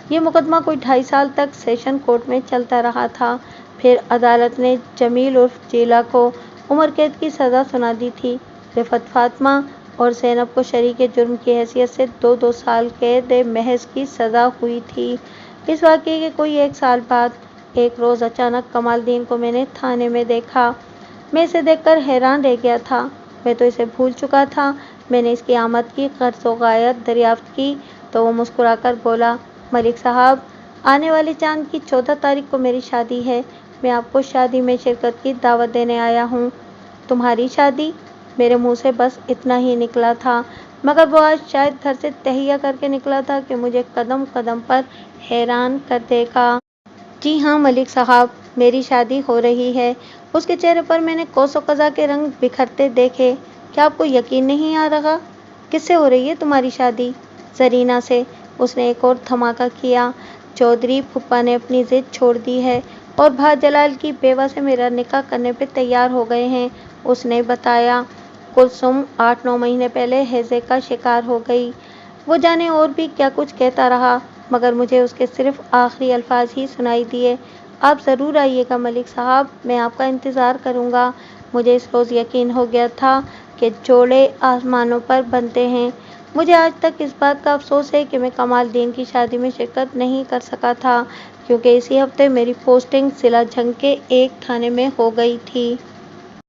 یہ مقدمہ کوئی 2.5 سال تک سیشن کورٹ میں چلتا رہا تھا۔ پھر عدالت نے جمیل عرف جیلہ کو عمر قید کی سزا سنا دی تھی۔ رفعت فاطمہ اور زینب کو شریک جرم کی حیثیت سے 2 سال قید محض کی سزا ہوئی تھی۔ اس واقعے کے کوئی 1 سال بعد ایک روز اچانک کمال الدین کو میں نے تھانے میں دیکھا۔ میں اسے دیکھ کر حیران رہ گیا تھا۔ میں تو اسے بھول چکا تھا۔ میں نے اس کی آمد کی غرض و غایت دریافت کی تو وہ مسکرا کر بولا، ملک صاحب، آنے والے چاند کی 14 تاریخ کو میری شادی ہے۔ میں آپ کو شادی میں شرکت کی دعوت دینے آیا ہوں۔ تمہاری شادی؟ میرے منہ سے بس اتنا ہی نکلا تھا، مگر وہ آج شاید گھر سے تہیہ کر کے نکلا تھا کہ مجھے قدم قدم پر حیران کر دے گا۔ جی ہاں ملک صاحب، میری شادی ہو رہی ہے۔ اس کے چہرے پر میں نے قوس و قزح کے رنگ بکھرتے دیکھے۔ کیا آپ کو یقین نہیں آ رہا؟ کس سے ہو رہی ہے تمہاری شادی؟ زرینہ سے۔ اس نے ایک اور دھماکہ کیا۔ چودھری پھپھا نے اپنی ضد چھوڑ دی ہے اور بھا جلال کی بیوہ سے میرا نکاح کرنے پہ تیار ہو گئے ہیں۔ اس نے بتایا، کلثوم 8-9 مہینے پہلے ہیضے کا شکار ہو گئی۔ وہ جانے اور بھی کیا کچھ کہتا رہا، مگر مجھے اس کے صرف آخری الفاظ ہی سنائی دیے، آپ ضرور آئیے گا ملک صاحب، میں آپ کا انتظار کروں گا۔ مجھے اس روز یقین ہو گیا تھا کہ جوڑے آسمانوں پر بنتے ہیں۔ مجھے آج تک اس بات کا افسوس ہے کہ میں کمال الدین کی شادی میں شرکت نہیں کر سکا تھا، کیونکہ اسی ہفتے میری پوسٹنگ ضلع جھنگ کے ایک تھانے میں ہو گئی تھی۔